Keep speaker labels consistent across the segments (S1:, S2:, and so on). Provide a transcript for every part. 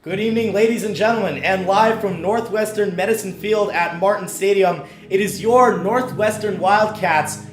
S1: Good evening, ladies and gentlemen, and live from Northwestern Medicine Field at Martin Stadium, it is your Northwestern Wildcats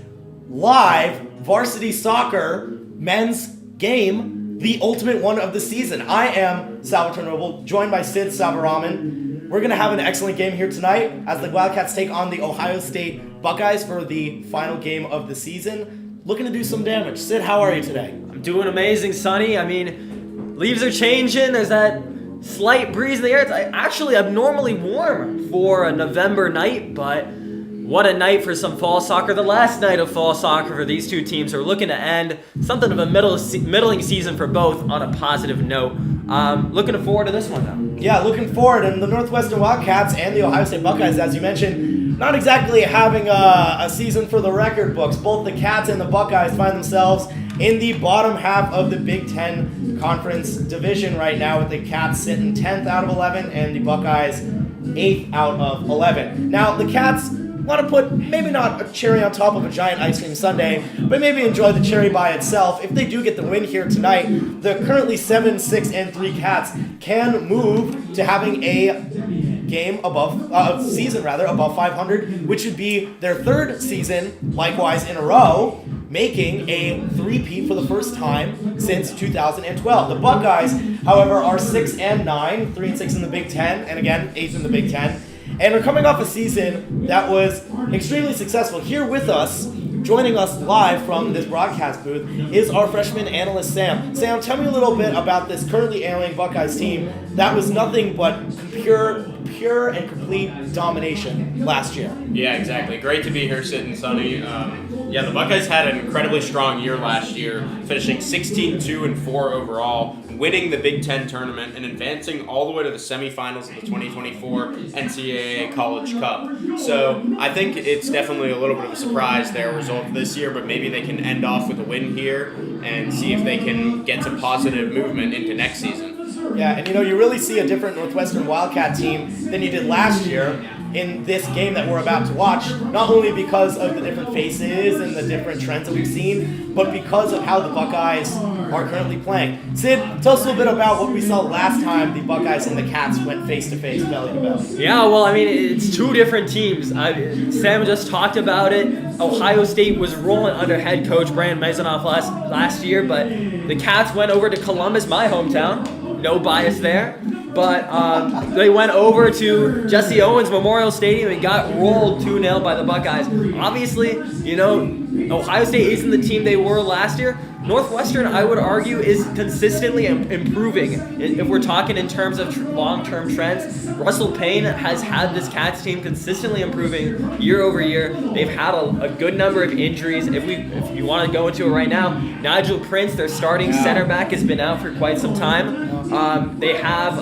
S1: live varsity soccer men's game, the ultimate one of the season. I am Salvatore Noble, joined by Sid Savaraman. We're going to have an excellent game here tonight as the Wildcats take on the Ohio State Buckeyes for the final game of the season. Looking to do some damage. Sid, how are you today?
S2: I'm doing amazing, Sonny. I mean, leaves are changing. There's that slight breeze in the air. It's actually abnormally warm for a November night, but what a night for some fall soccer. The last night of fall soccer for these two teams are looking to end something of a middling season for both on a positive note. Looking forward to this one, though.
S1: Yeah, looking forward. And the Northwestern Wildcats and the Ohio State Buckeyes, as you mentioned, not exactly having a season for the record books. Both the Cats and the Buckeyes find themselves in the bottom half of the Big Ten Conference division right now, with the Cats sitting 10th out of 11 and the Buckeyes 8th out of 11. Now, the Cats want to put maybe not a cherry on top of a giant ice cream sundae, but maybe enjoy the cherry by itself. If they do get the win here tonight, the currently 7-6-3 Cats can move to having a game season above 500, which would be their third season, likewise in a row, making a three-peat for the first time since 2012. The Buckeyes, however, are 6-9, 3-6 in the Big Ten, and again 8th in the Big Ten, and are coming off a season that was extremely successful. Here with us, joining us live from this broadcast booth, is our freshman analyst, Sam. Sam, tell me a little bit about this currently ailing Buckeyes team that was nothing but pure and complete domination last year.
S3: Yeah, exactly. Great to be here sitting sunny. The Buckeyes had an incredibly strong year last year, finishing 16-2-4 overall, winning the Big Ten tournament and advancing all the way to the semifinals of the 2024 NCAA College Cup. So I think it's definitely a little bit of a surprise their result this year, but maybe they can end off with a win here and see if they can get some positive movement into next season.
S1: Yeah, and you really see a different Northwestern Wildcat team than you did last year in this game that we're about to watch, not only because of the different faces and the different trends that we've seen, but because of how the Buckeyes are currently playing. Sid, tell us a little bit about what we saw last time the Buckeyes and the Cats went face-to-face, belly-to-belly.
S2: Yeah, well, I mean, it's two different teams. Sam just talked about it. Ohio State was rolling under head coach Brand Maisonneuve last year, but the Cats went over to Columbus, my hometown. No bias there. But they went over to Jesse Owens Memorial Stadium and got rolled 2-0 by the Buckeyes. Obviously, Ohio State isn't the team they were last year. Northwestern, I would argue, is consistently improving. If we're talking in terms of long-term trends, Russell Payne has had this Cats team consistently improving year over year. They've had a good number of injuries. If you want to go into it right now, Nigel Prince, their starting center back, has been out for quite some time. They have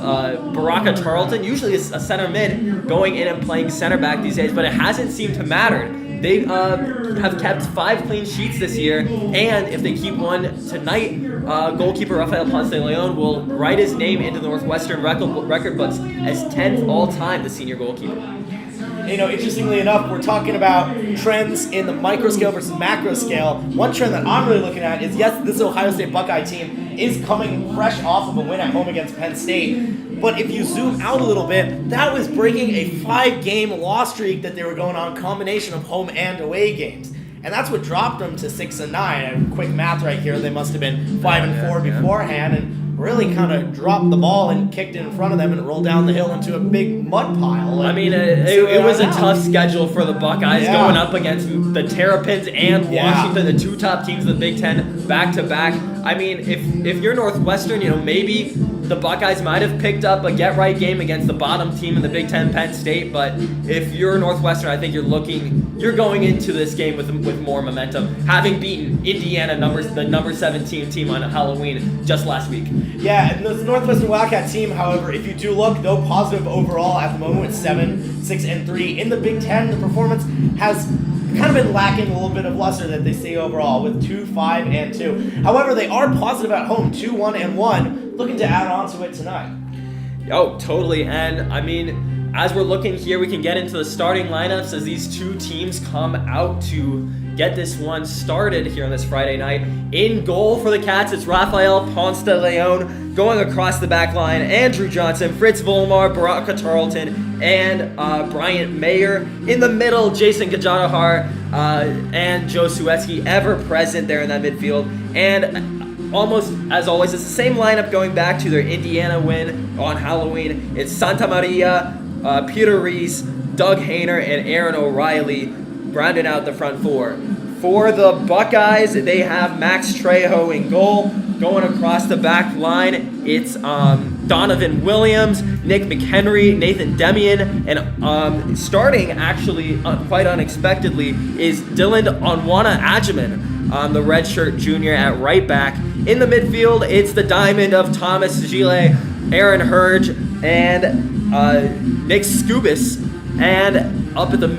S2: Baraka Tarleton, usually a center mid, going in and playing center back these days, but it hasn't seemed to matter. They have kept 5 clean sheets this year, and if they keep one tonight, goalkeeper Rafael Ponce de Leon will write his name into the Northwestern record books as 10th all-time, the senior goalkeeper.
S1: Interestingly enough, we're talking about trends in the micro scale versus macro scale. One trend that I'm really looking at is, yes, this Ohio State Buckeye team is coming fresh off of a win at home against Penn State. But if you zoom out a little bit, that was breaking a 5-game loss streak that they were going on, combination of home and away games. And that's what dropped them to 6-9. And quick math right here, they must have been 5-4 beforehand, and really kind of dropped the ball and kicked it in front of them and rolled down the hill into a big mud pile.
S2: I mean, it was a tough schedule for the Buckeyes going up against the Terrapins and Washington, the two top teams in the Big Ten, back-to-back. I mean, if you're Northwestern, maybe the Buckeyes might have picked up a get-right game against the bottom team in the Big Ten, Penn State, but if you're Northwestern, I think you're going into this game with more momentum, having beaten Indiana, the number 17 team on Halloween just last week.
S1: Yeah, and the Northwestern Wildcat team, however, if you do look, though positive overall at the moment with 7-6-3 in the Big Ten, the performance has kind of been lacking a little bit of luster that they see overall with 2-5-2. However, they are positive at home, 2-1-1, looking to add on to it tonight.
S2: Oh, totally. And I mean, as we're looking here, we can get into the starting lineups as these two teams come out to get this one started here on this Friday night. In goal for the Cats, it's Rafael Ponce de Leon. Going across the back line, Andrew Johnson, Fritz Volmar, Baraka Tarleton, and Bryant Mayer. In the middle, Jason Gajanahar and Joe Suetsky, ever present there in that midfield. And almost as always, it's the same lineup going back to their Indiana win on Halloween. It's Santa Maria, Peter Reese, Doug Hayner, and Aaron O'Reilly rounding out the front four. For the Buckeyes, they have Max Trejo in goal. Going across the back line, it's Donovan Williams, Nick McHenry, Nathan Demian, and starting actually quite unexpectedly is Dylan Onwana Ajiman, the redshirt junior at right back. In the midfield, it's the diamond of Thomas Gile, Aaron Herge, and Nick Skubis. And up at the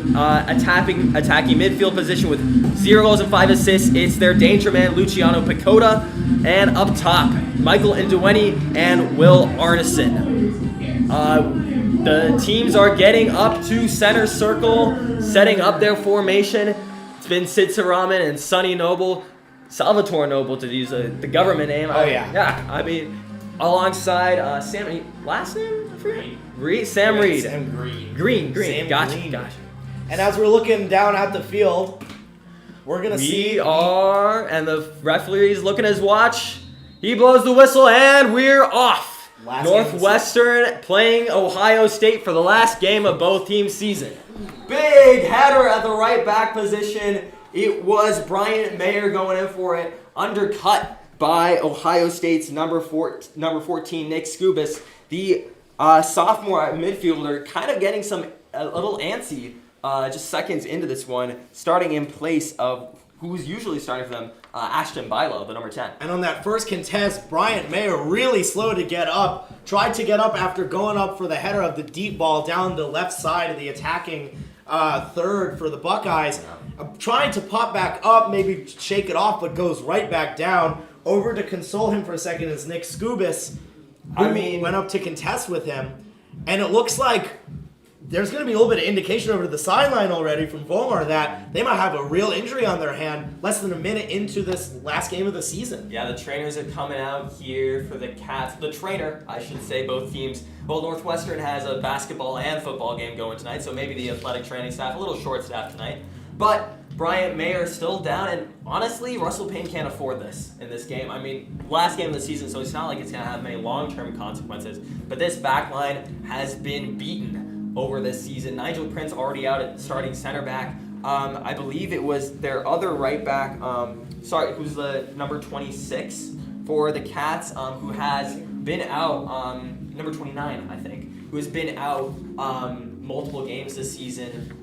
S2: attacking midfield position with 0 goals and 5 assists, it's their danger man, Luciano Picota. And up top, Michael Nduweni and Will Arneson. The teams are getting up to center circle, setting up their formation. It's been Sid Saraman and Sonny Noble, Salvatore Noble to use the government name.
S1: Yeah,
S2: I mean, alongside Sam, last name? Sam Reed.
S1: Sam Green.
S2: Green. Gotcha.
S1: And as we're looking down at the field, we're going to see...
S2: and the referee's looking at his watch. He blows the whistle, and we're off. Northwestern playing Ohio State for the last game of both teams' season. Big header at the right back position. It was Bryant Mayer going in for it, undercut by Ohio State's number 14, Nick Skubis. The sophomore midfielder kind of getting a little antsy just seconds into this one, starting in place of who's usually starting for them, Ashton Bilo, the number 10.
S1: And on that first contest, Bryant Mayer really slow to get up, tried to get up after going up for the header of the deep ball down the left side of the attacking third for the Buckeyes. Trying to pop back up, maybe shake it off, but goes right back down. Over to console him for a second is Nick Skubis, who went up to contest with him. And it looks like there's going to be a little bit of indication over to the sideline already from Volmar that they might have a real injury on their hand less than a minute into this last game of the season.
S2: Yeah, the trainers are coming out here for the Cats. The trainer, I should say, both teams. Well, Northwestern has a basketball and football game going tonight, so maybe the athletic training staff, a little short-staffed tonight. But Bryant Mayer still down, and honestly, Russell Payne can't afford this in this game. I mean, last game of the season, so it's not like it's going to have many long-term consequences. But this back line has been beaten over this season. Nigel Prince already out at starting center back. I believe it was their other right back, who's the number 26 for the Cats, who has been out, number 29, I think, who has been out multiple games this season.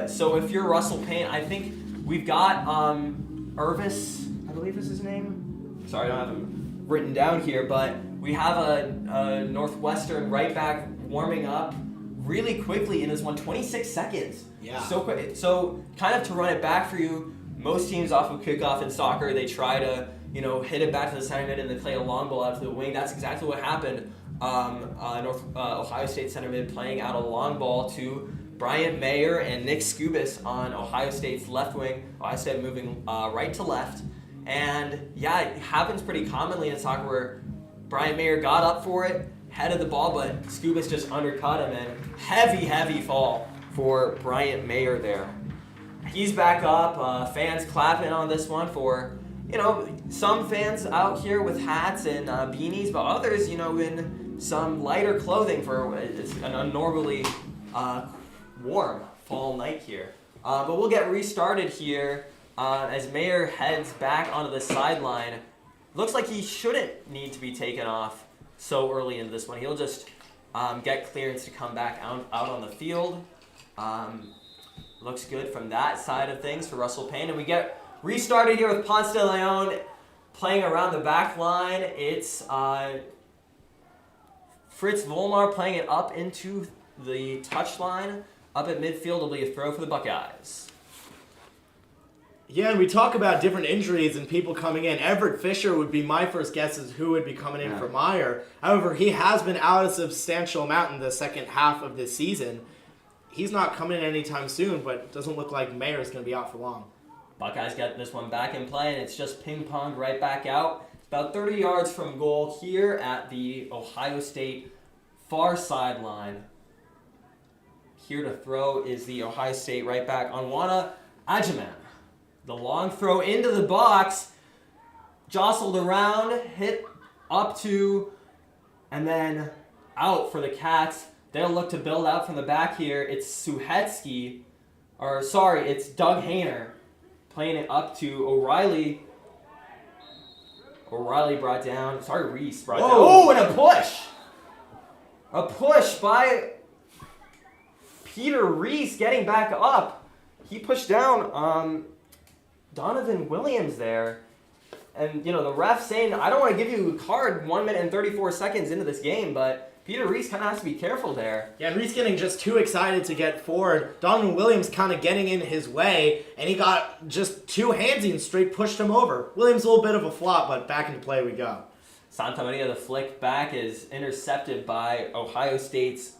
S2: So if you're Russell Payne, I think we've got Irvis, I believe is his name. Sorry, I don't have him written down here, but we have a Northwestern right back warming up really quickly in this one, 26 seconds.
S1: Yeah.
S2: So quick. So kind of to run it back for you, most teams off of kickoff in soccer, they try to, hit it back to the center mid and they play a long ball out to the wing. That's exactly what happened. Ohio State center mid playing out a long ball to Bryant Mayer and Nick Skubis on Ohio State's left wing. Ohio State moving right to left. And yeah, it happens pretty commonly in soccer where Bryant Mayer got up for it, headed the ball, but Skubis just undercut him, and heavy fall for Bryant Mayer there. He's back up. Fans clapping on this one for, some fans out here with hats and beanies, but others, in some lighter clothing for it's an unnormally warm fall night here. But we'll get restarted here as Mayer heads back onto the sideline. Looks like he shouldn't need to be taken off so early into this one. He'll just get clearance to come back out on the field. Looks good from that side of things for Russell Payne. And we get restarted here with Ponce de Leon playing around the back line. It's Fritz Volmar playing it up into the touchline. Up at midfield will be a throw for the Buckeyes.
S1: Yeah, and we talk about different injuries and people coming in. Everett Fisher would be my first guess as who would be coming in for Meyer. However, he has been out a substantial amount in the second half of this season. He's not coming in anytime soon, but it doesn't look like Mayer is going to be out for long.
S2: Buckeyes get this one back in play, and it's just ping-ponged right back out. About 30 yards from goal here at the Ohio State far sideline. Here to throw is the Ohio State right back, Onwana Ajaman. The long throw into the box, jostled around, hit up to, and then out for the Cats. They'll look to build out from the back here. It's it's Doug Hayner playing it up to O'Reilly. Reese brought down. Oh, and a push! A push by Peter Reese getting back up. He pushed down Donovan Williams there. And, the ref saying, I don't want to give you a card 1 minute and 34 seconds into this game, but Peter Reese kind of has to be careful there.
S1: Yeah, and Reese getting just too excited to get forward. Donovan Williams kind of getting in his way, and he got just two handsy and straight pushed him over. Williams a little bit of a flop, but back into play we go.
S2: Santa Maria, the flick back, is intercepted by Ohio State's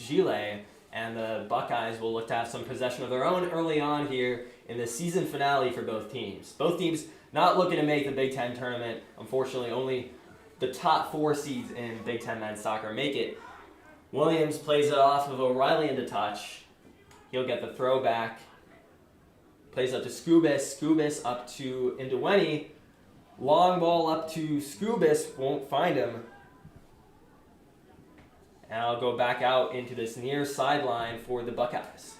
S2: Gile, and the Buckeyes will look to have some possession of their own early on here in the season finale for both teams. Both teams not looking to make the Big Ten tournament. Unfortunately, only the top 4 seeds in Big Ten men's soccer make it. Williams plays it off of O'Reilly into touch. He'll get the throw back. Plays up to Skubis. Skubis up to Induweni. Long ball up to Skubis. Won't find him. And I'll go back out into this near sideline for the Buckeyes.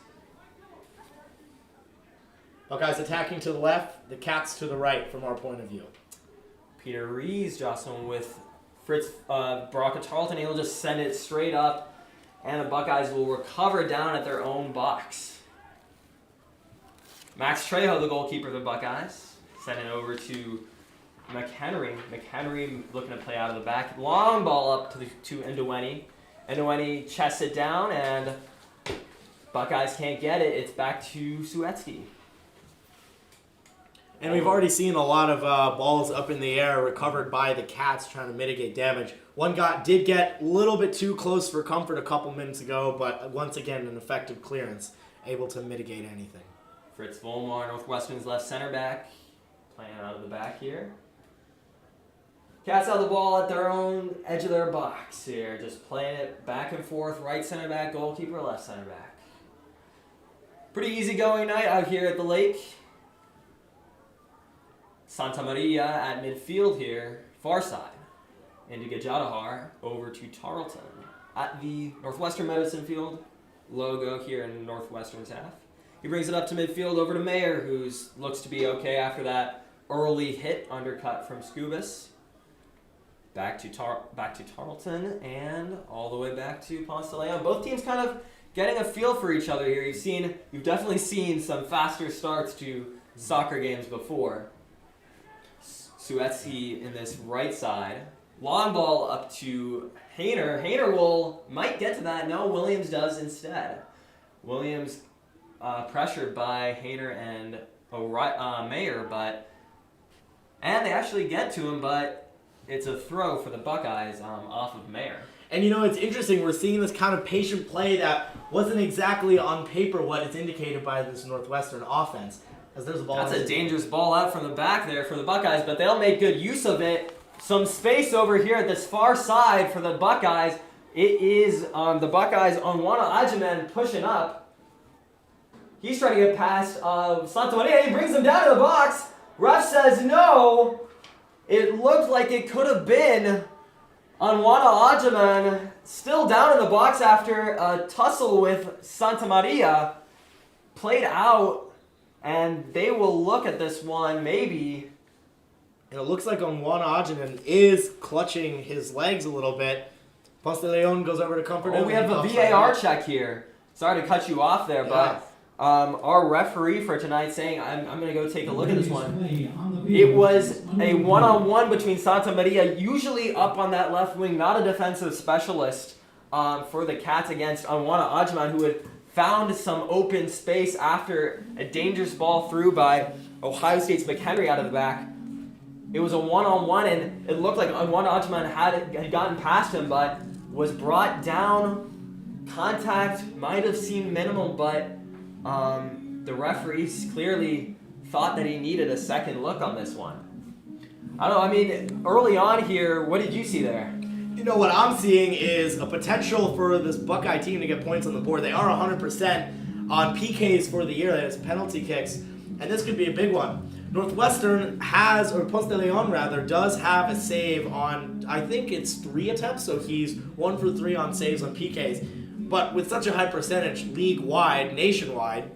S1: Buckeyes attacking to the left, the Cats to the right from our point of view.
S2: Peter Rees jostling with Fritz Baraka Tarleton. He'll just send it straight up, and the Buckeyes will recover down at their own box. Max Trejo, the goalkeeper of the Buckeyes, send it over to McHenry. McHenry looking to play out of the back. Long ball up to Induweni. Induweni chests it down, and Buckeyes can't get it. It's back to Suetsky.
S1: And we've already seen a lot of balls up in the air recovered by the Cats trying to mitigate damage. One did get a little bit too close for comfort a couple minutes ago, but once again, an effective clearance, able to mitigate anything.
S2: Fritz Volmar, Northwestern's left center back, playing out of the back here. Cats have the ball at their own edge of their box here, just playing it back and forth, right center back, goalkeeper, left center back. Pretty easygoing night out here at the lake. Santa Maria at midfield here, far side. Indigo Jadahar over to Tarleton at the Northwestern Medicine Field logo here in Northwestern's half. He brings it up to midfield over to Mayer, who looks to be okay after that early hit undercut from Skubis. Back to Tarleton and all the way back to Ponce de Leon. Both teams kind of getting a feel for each other here. You've definitely seen some faster starts to soccer games before. Suetsky in this right side. Long ball up to Hayner. Hayner might get to that. No, Williams does instead. Williams pressured by Hayner and Mayer, and they actually get to him, but it's a throw for the Buckeyes off of Mayer.
S1: And it's interesting, we're seeing this kind of patient play that wasn't exactly on paper what is indicated by this Northwestern offense. As there's a ball.
S2: That's a dangerous ball out from the back there for the Buckeyes, but they'll make good use of it. Some space over here at this far side for the Buckeyes. It is the Buckeyes Onwana Ajaman pushing up. He's trying to get past Santa Maria. He brings him down to the box. Ref says no. It looked like it could have been Onwana Ajaman still down in the box after a tussle with Santa Maria. Played out. And they will look at this one, maybe.
S1: And it looks like Onwana Ajaman is clutching his legs a little bit. Ponce de Leon goes over to comfort him.
S2: Oh, we have a VAR check here. Sorry to cut you off there, but our referee for tonight saying, I'm going to go take a look at this one. It was a one-on-one between Santa Maria, usually up on that left wing, not a defensive specialist for the Cats against Onwana Ajaman, who had found some open space after a dangerous ball through by Ohio State's McHenry out of the back. It was a one-on-one, and it looked like Onwana Ajaman had gotten past him, but was brought down. Contact might have seemed minimal, but the referees clearly thought that he needed a second look on this one. I don't know. I mean, early on here, what did you see there?
S1: You know, what I'm seeing is a potential for this Buckeye team to get points on the board. They are 100% on PKs for the year, that is penalty kicks, and this could be a big one. Northwestern has, or Ponce de Leon rather, does have a save on, I think it's 3 attempts, so he's 1 for 3 on saves on PKs. But with such a high percentage, league-wide, nationwide,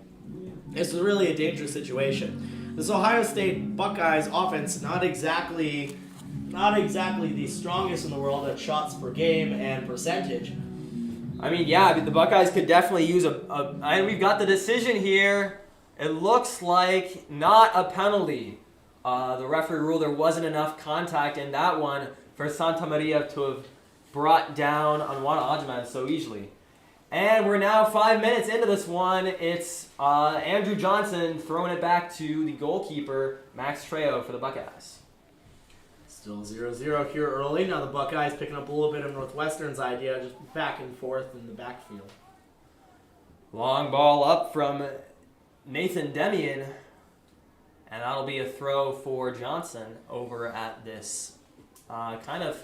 S1: this is really a dangerous situation. This Ohio State Buckeyes offense, not exactly the strongest in the world at shots per game and percentage.
S2: I mean, yeah, the Buckeyes could definitely use and we've got the decision here. It looks like not a penalty. The referee ruled there wasn't enough contact in that one for Santa Maria to have brought down Anwana Ajman so easily. And we're now 5 minutes into this one. It's Andrew Johnson throwing it back to the goalkeeper, Max Trejo, for the Buckeyes.
S1: Still 0-0 here early. Now the Buckeyes picking up a little bit of Northwestern's idea, just back and forth in the backfield.
S2: Long ball up from Nathan Demian, and that'll be a throw for Johnson over at this kind of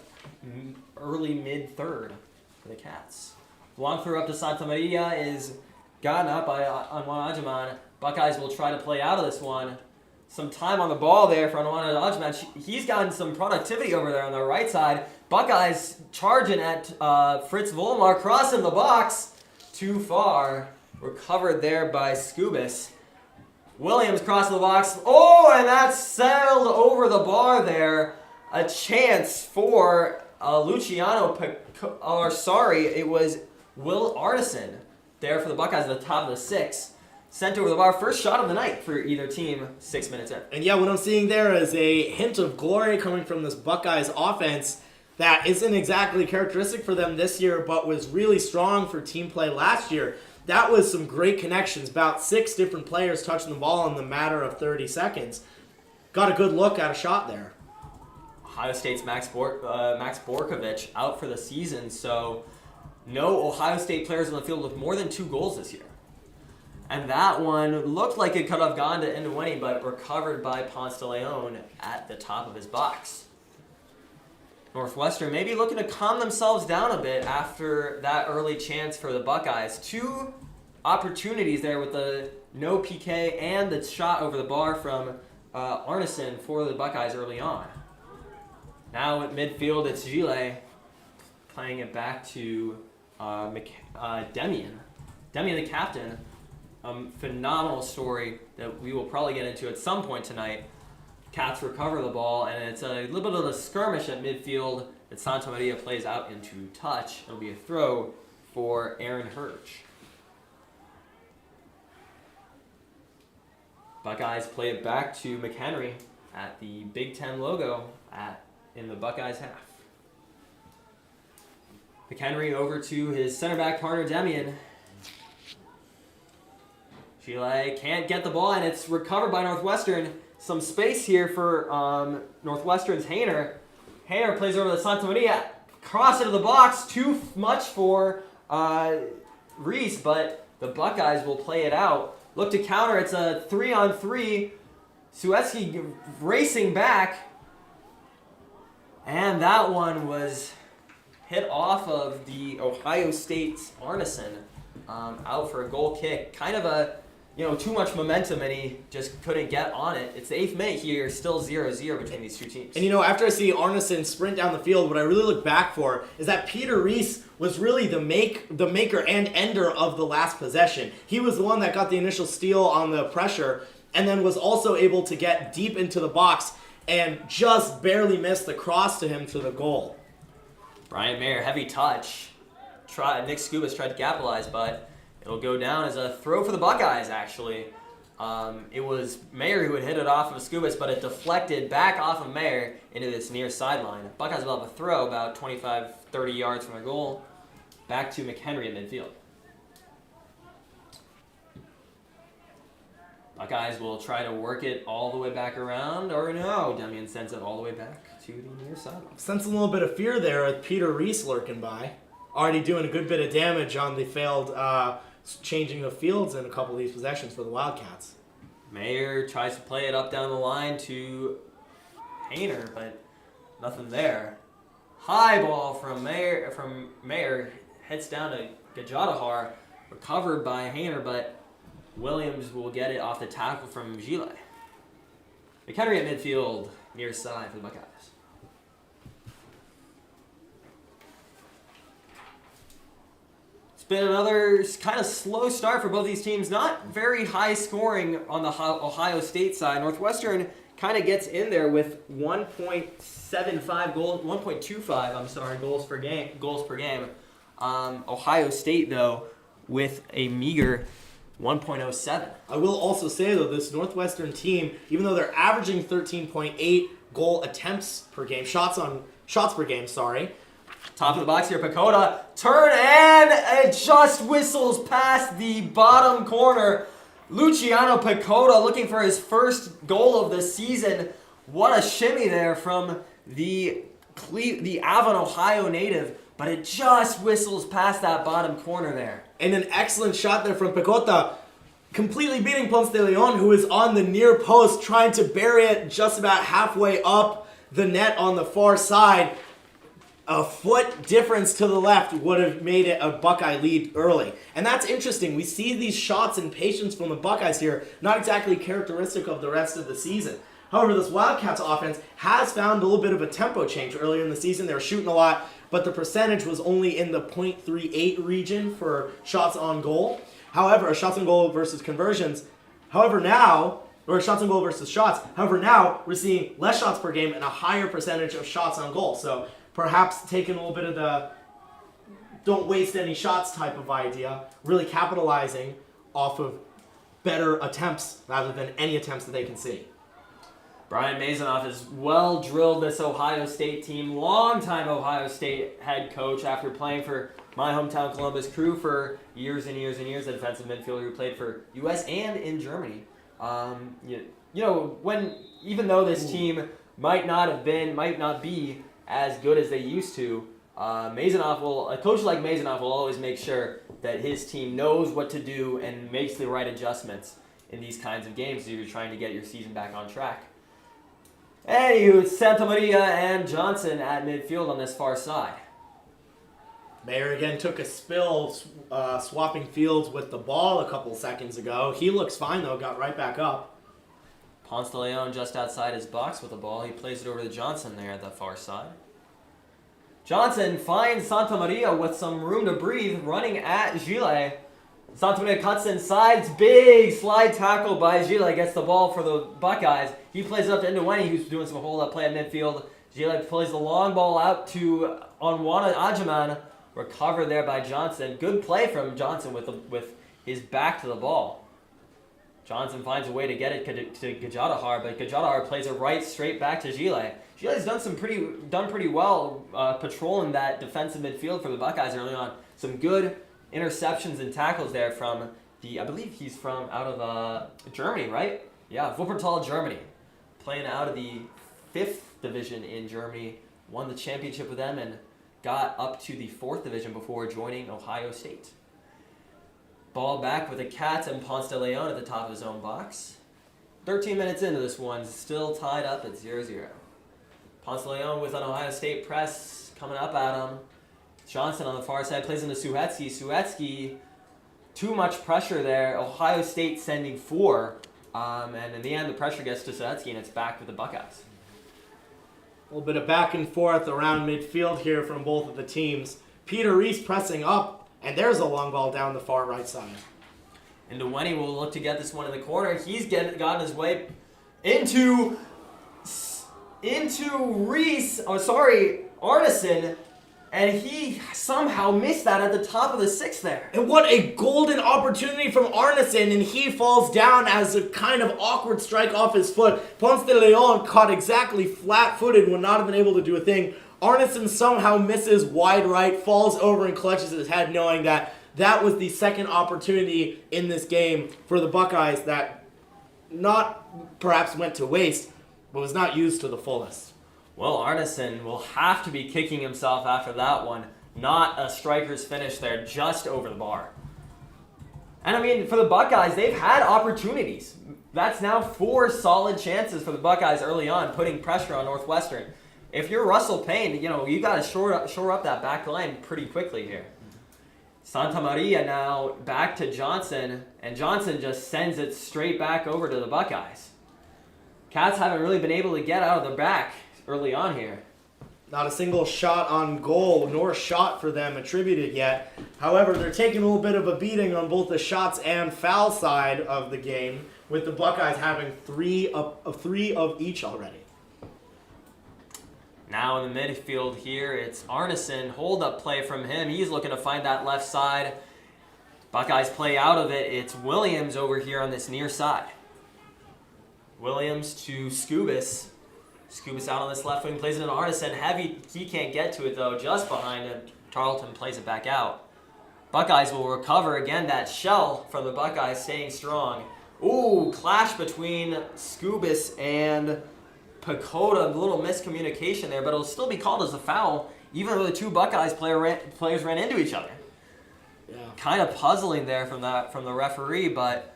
S2: early mid-third for the Cats. Long throw up to Santa Maria is gotten up by Anwana Ajman. Buckeyes will try to play out of this one. Some time on the ball there for Anwana Ajman. He's gotten some productivity over there on the right side. Buckeyes charging at Fritz Volmar, crossing the box. Too far. Recovered there by Skubis. Williams crossing the box. Oh, and that sailed over the bar there. A chance for Luciano, it was Will Arneson there for the Buckeyes at the top of the 6. Sent over the bar. First shot of the night for either team 6 minutes in.
S1: And yeah, what I'm seeing there is a hint of glory coming from this Buckeyes offense that isn't exactly characteristic for them this year, but was really strong for team play last year. That was some great connections. About 6 different players touching the ball in the matter of 30 seconds. Got a good look at a shot there.
S2: Ohio State's Max Borkovich out for the season, so no Ohio State players on the field with more than 2 goals this year. And that one looked like it could have gone to Inouye, but recovered by Ponce de Leon at the top of his box. Northwestern maybe looking to calm themselves down a bit after that early chance for the Buckeyes. 2 opportunities there with the no PK and the shot over the bar from Arneson for the Buckeyes early on. Now at midfield, it's Gile playing it back to Demian. Demian, the captain. Phenomenal story that we will probably get into at some point tonight. Cats recover the ball, and it's a little bit of a skirmish at midfield that Santa Maria plays out into touch. It'll be a throw for Aaron Hirsch. Buckeyes play it back to McHenry at the Big Ten logo in the Buckeyes half. McHenry over to his center back partner Demian. Chile can't get the ball, and it's recovered by Northwestern. Some space here for Northwestern's Hainer. Hainer plays over to Santa Maria. Cross into the box. Too much for Reese, but the Buckeyes will play it out. Look to counter. It's a 3-on-3. Suetzky racing back. And that one was hit off of the Ohio State's Arneson out for a goal kick. Kind of a, too much momentum, and he just couldn't get on it. It's the 8th minute here, still 0-0 between these two teams.
S1: And after I see Arneson sprint down the field, what I really look back for is that Peter Reese was really the maker and ender of the last possession. He was the one that got the initial steal on the pressure, and then was also able to get deep into the box and just barely missed the cross to him to the goal.
S2: Brian Mayer, heavy touch. Nick Skubis tried to capitalize, but it'll go down as a throw for the Buckeyes, actually. It was Mayer who had hit it off of Skubis, but it deflected back off of Mayer into this near sideline. Buckeyes will have a throw about 25-30 yards from their goal. Back to McHenry in midfield. Buckeyes will try to work it all the way back around, or no, Demian sends it all the way back to the near sideline.
S1: Sense a little bit of fear there with Peter Reese lurking by. Already doing a good bit of damage on the failed changing of fields in a couple of these possessions for the Wildcats.
S2: Mayer tries to play it up down the line to Hayner, but nothing there. High ball from Mayer heads down to Gajadahar, recovered by Hayner, but Williams will get it off the tackle from Gile. McHenry at midfield, near side for the Buckeyes. It's been another kind of slow start for both these teams. Not very high scoring on the Ohio State side. Northwestern kind of gets in there with 1.25 goals per game. Ohio State, though, with a meager 1.07.
S1: I will also say, though, this Northwestern team, even though they're averaging 13.8 goal attempts per game, shots per game,
S2: Top of the box here, Pacoda. Turn and it just whistles past the bottom corner. Luciano Pacoda looking for his first goal of the season. What a shimmy there from the Avon, Ohio native. But it just whistles past that bottom corner there.
S1: And an excellent shot there from Pecota, completely beating Ponce de Leon, who is on the near post, trying to bury it just about halfway up the net on the far side. A foot difference to the left would have made it a Buckeye lead early. And that's interesting. We see these shots and patience from the Buckeyes here, not exactly characteristic of the rest of the season. However, this Wildcats offense has found a little bit of a tempo change. Earlier in the season, they were shooting a lot, but the percentage was only in the .38 region for shots on goal. However, shots on goal versus conversions. However, now, or shots on goal versus shots. However, now we're seeing less shots per game and a higher percentage of shots on goal. So perhaps taking a little bit of the don't waste any shots type of idea, really capitalizing off of better attempts rather than any attempts that they can see.
S2: Brian Mazonoff has well drilled this Ohio State team. Longtime Ohio State head coach after playing for my hometown Columbus Crew for years and years and years. A defensive midfielder who played for U.S. and in Germany. Even though this team might not be as good as they used to, a coach like Mazonoff will always make sure that his team knows what to do and makes the right adjustments in these kinds of games if you're trying to get your season back on track. Anywho, it's Santa Maria and Johnson at midfield on this far side.
S1: Mayer again took a spill, swapping fields with the ball a couple seconds ago. He looks fine, though, got right back up.
S2: Ponce de Leon just outside his box with the ball. He plays it over to Johnson there at the far side. Johnson finds Santa Maria with some room to breathe, running at Gile. Santa Maria cuts inside, big slide tackle by Gile, gets the ball for the Buckeyes. He plays it up to Ndewani, who's doing some hold-up play at midfield. Gile plays the long ball out to Onwana Ajaman, recovered there by Johnson. Good play from Johnson with his back to the ball. Johnson finds a way to get it to Gajadahar, but Gajadahar plays it right straight back to Gile. Gile's done pretty well patrolling that defensive midfield for the Buckeyes early on. Some good interceptions and tackles there from I believe he's from out of Germany, right? Yeah, Wuppertal, Germany. Playing out of the 5th division in Germany, won the championship with them and got up to the 4th division before joining Ohio State. Ball back with the Cats and Ponce de Leon at the top of his own box. 13 minutes into this one, still tied up at 0-0. Ponce de Leon with an Ohio State press coming up at him. Johnson on the far side plays into Suetsky. Suetsky, too much pressure there. Ohio State sending 4. And in the end, the pressure gets to Suetsky, and it's back with the Buckeyes.
S1: A little bit of back and forth around midfield here from both of the teams. Peter Reese pressing up, and there's a long ball down the far right side.
S2: And Ndewani will look to get this one in the corner. He's gotten his way into Arneson, and he somehow missed that at the top of the 6th there.
S1: And what a golden opportunity from Arneson, and he falls down as a kind of awkward strike off his foot. Ponce de Leon caught exactly flat-footed, would not have been able to do a thing. Arneson somehow misses wide right, falls over and clutches his head, knowing that that was the second opportunity in this game for the Buckeyes that not perhaps went to waste, but was not used to the fullest.
S2: Well, Arneson will have to be kicking himself after that one. Not a striker's finish there, just over the bar. And I mean, for the Buckeyes, they've had opportunities. That's now 4 solid chances for the Buckeyes early on, putting pressure on Northwestern. If you're Russell Payne, you got to shore up that back line pretty quickly here. Santa Maria now back to Johnson, and Johnson just sends it straight back over to the Buckeyes. Cats haven't really been able to get out of the back early on here.
S1: Not a single shot on goal nor shot for them attributed yet. However, they're taking a little bit of a beating on both the shots and foul side of the game, with the Buckeyes having three of each already.
S2: Now in the midfield here, it's Arneson. Hold-up play from him. He's looking to find that left side. Buckeyes play out of it. It's Williams over here on this near side. Williams to Skubis. Skubis out on this left wing, plays it in Arneson. Heavy, he can't get to it though, just behind him. Tarleton plays it back out. Buckeyes will recover again. That shell from the Buckeyes staying strong. Ooh, clash between Skubis and Pacoda. A little miscommunication there, but it'll still be called as a foul, even though the two Buckeyes players ran into each other.
S1: Yeah.
S2: Kind of puzzling there from the referee, but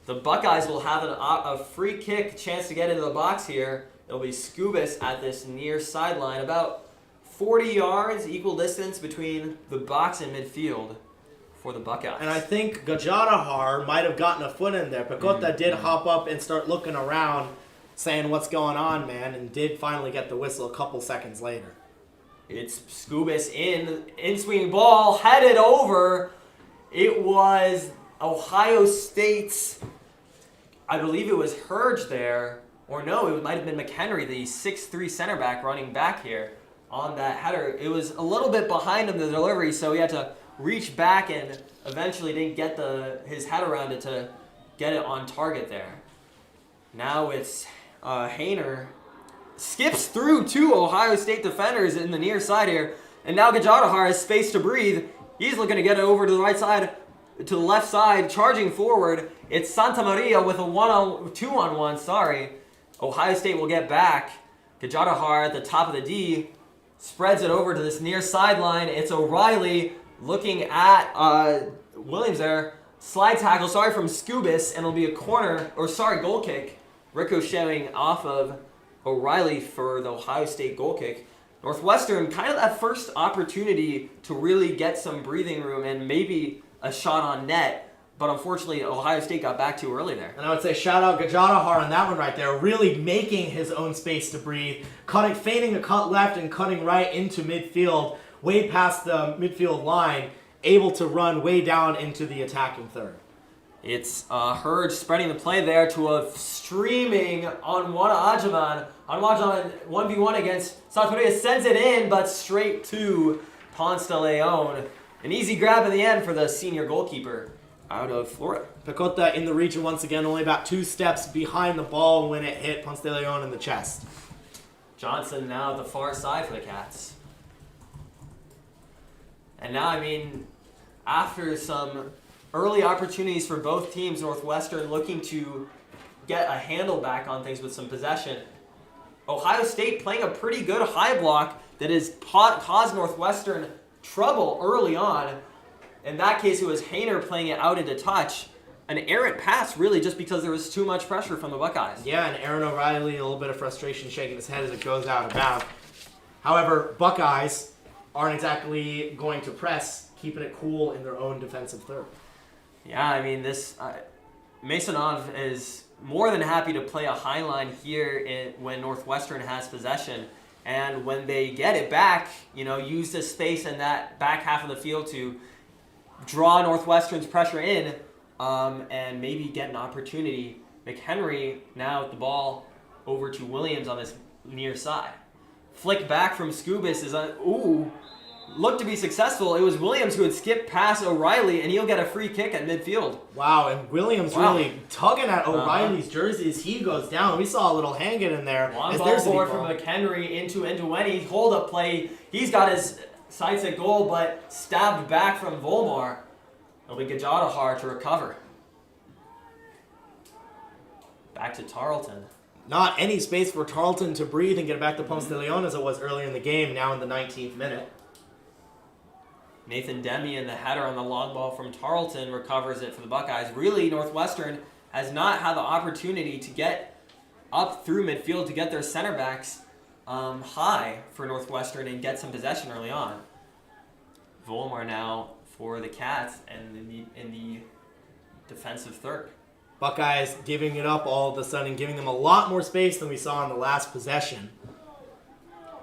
S2: the Buckeyes will have a free kick chance to get into the box here. It'll be Skubis at this near sideline, about 40 yards, equal distance between the box and midfield for the Buckeyes.
S1: And I think Gajadahar might have gotten a foot in there. Pecota did hop up and start looking around, saying, "What's going on, man?" and did finally get the whistle a couple seconds later.
S2: It's Skubis in swinging ball, headed over. It was Ohio State's, I believe it was Herge there, or no, it might have been McHenry, the 6'3" center back running back here on that header. It was a little bit behind him, the delivery, so he had to reach back and eventually didn't get his head around it to get it on target there. Now it's Hainer skips through 2 Ohio State defenders in the near side here, and now Gajadahar has space to breathe. He's looking to get it over to the right side, to the left side, charging forward. It's Santa Maria with a 2-on-1, Ohio State will get back. Gajadahar at the top of the D spreads it over to this near sideline. It's O'Reilly looking at Williams there. Slide tackle, from Skubis, and it'll be a goal kick. Ricocheting off of O'Reilly for the Ohio State goal kick. Northwestern, kind of that first opportunity to really get some breathing room and maybe a shot on net, but unfortunately Ohio State got back too early there.
S1: And I would say shout out Gajadahar on that one right there, really making his own space to breathe, feigning a cut left and cutting right into midfield, way past the midfield line, able to run way down into the attacking third.
S2: It's Herge spreading the play there to a streaming Onwana Ajaman. Onwana 1v1 against Santa Maria, sends it in, but straight to Ponce de Leon. An easy grab in the end for the senior goalkeeper out of Florida.
S1: Pecota in the region once again, only about 2 steps behind the ball when it hit Ponce de Leon in the chest.
S2: Johnson now at the far side for the Cats. And now, after some early opportunities for both teams, Northwestern looking to get a handle back on things with some possession. Ohio State playing a pretty good high block that has caused Northwestern trouble early on. In that case, it was Hainer playing it out into touch. An errant pass, really, just because there was too much pressure from the Buckeyes.
S1: Yeah, and Aaron O'Reilly, a little bit of frustration shaking his head as it goes out of bounds. However, Buckeyes aren't exactly going to press, keeping it cool in their own defensive third.
S2: Yeah, Masonov is more than happy to play a high line here when Northwestern has possession. And when they get it back, use the space in that back half of the field to draw Northwestern's pressure in and maybe get an opportunity. McHenry now with the ball over to Williams on this near side. Flick back from Skubis is looked to be successful. It was Williams who had skipped past O'Reilly, and he'll get a free kick at midfield.
S1: Wow, and Williams really tugging at O'Reilly's jersey as he goes down. We saw a little hang-in in there.
S2: Long ball forward from McHenry into Nduweni. Hold-up play. He's got his sights at goal, but stabbed back from Volmar. It'll be Gajadahar to recover. Back to Tarleton.
S1: Not any space for Tarleton to breathe and get back to Ponce de Leon as it was earlier in the game, now in the 19th minute.
S2: Nathan Demian, the header on the long ball from Tarleton, recovers it for the Buckeyes. Really, Northwestern has not had the opportunity to get up through midfield to get their center backs high for Northwestern and get some possession early on. Volmar now for the Cats and in the defensive third.
S1: Buckeyes giving it up all of a sudden, giving them a lot more space than we saw in the last possession.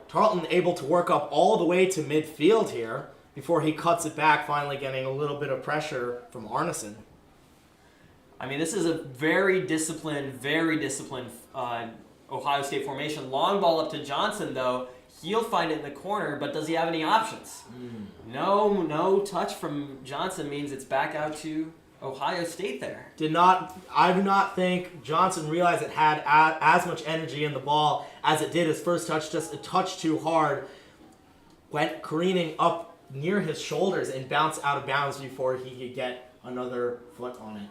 S1: Tarleton able to work up all the way to midfield here before he cuts it back, finally getting a little bit of pressure from Arneson.
S2: I mean, this is a very disciplined Ohio State formation. Long ball up to Johnson, though. He'll find it in the corner, but does he have any options? No touch from Johnson means it's back out to Ohio State there.
S1: I do not think Johnson realized it had as much energy in the ball as it did his first touch, just a touch too hard. Went careening up near his shoulders and bounced out of bounds before he could get another foot on it.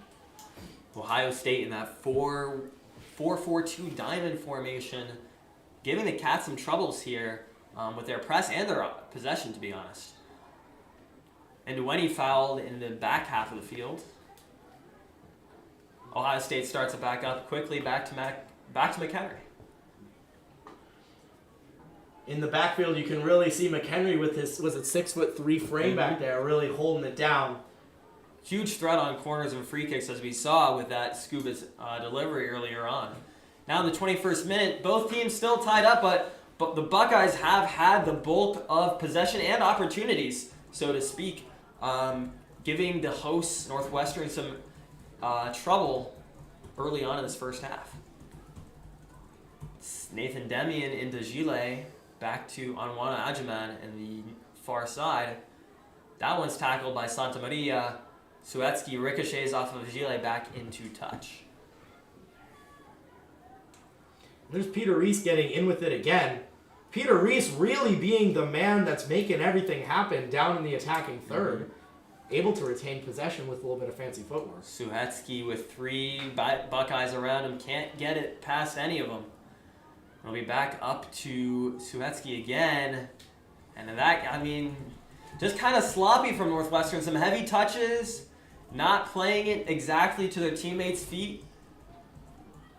S2: Ohio State in that 4-4-2 diamond formation, giving the Cats some troubles here with their press and their possession, to be honest. And when he fouled in the back half of the field, Ohio State starts it back up quickly, back to McHenry.
S1: In the backfield, you can really see McHenry with his 6'3" frame back there, really holding it down.
S2: Huge threat on corners and free kicks, as we saw with that Scuba's delivery earlier on. Now in the 21st minute, both teams still tied up, but the Buckeyes have had the bulk of possession and opportunities, so to speak, giving the hosts Northwestern some trouble early on in this first half. It's Nathan Demian into Gile, back to Anwana Ajaman in the far side. That one's tackled by Santa Maria. Suetsky ricochets off of Gile back into touch.
S1: There's Peter Reese getting in with it again. Peter Reese really being the man that's making everything happen down in the attacking third. Able to retain possession with a little bit of fancy footwork.
S2: Suetsky with 3 Buckeyes around him, can't get it past any of them. We'll be back up to Suetsky again. And just kind of sloppy from Northwestern. Some heavy touches, not playing it exactly to their teammates' feet.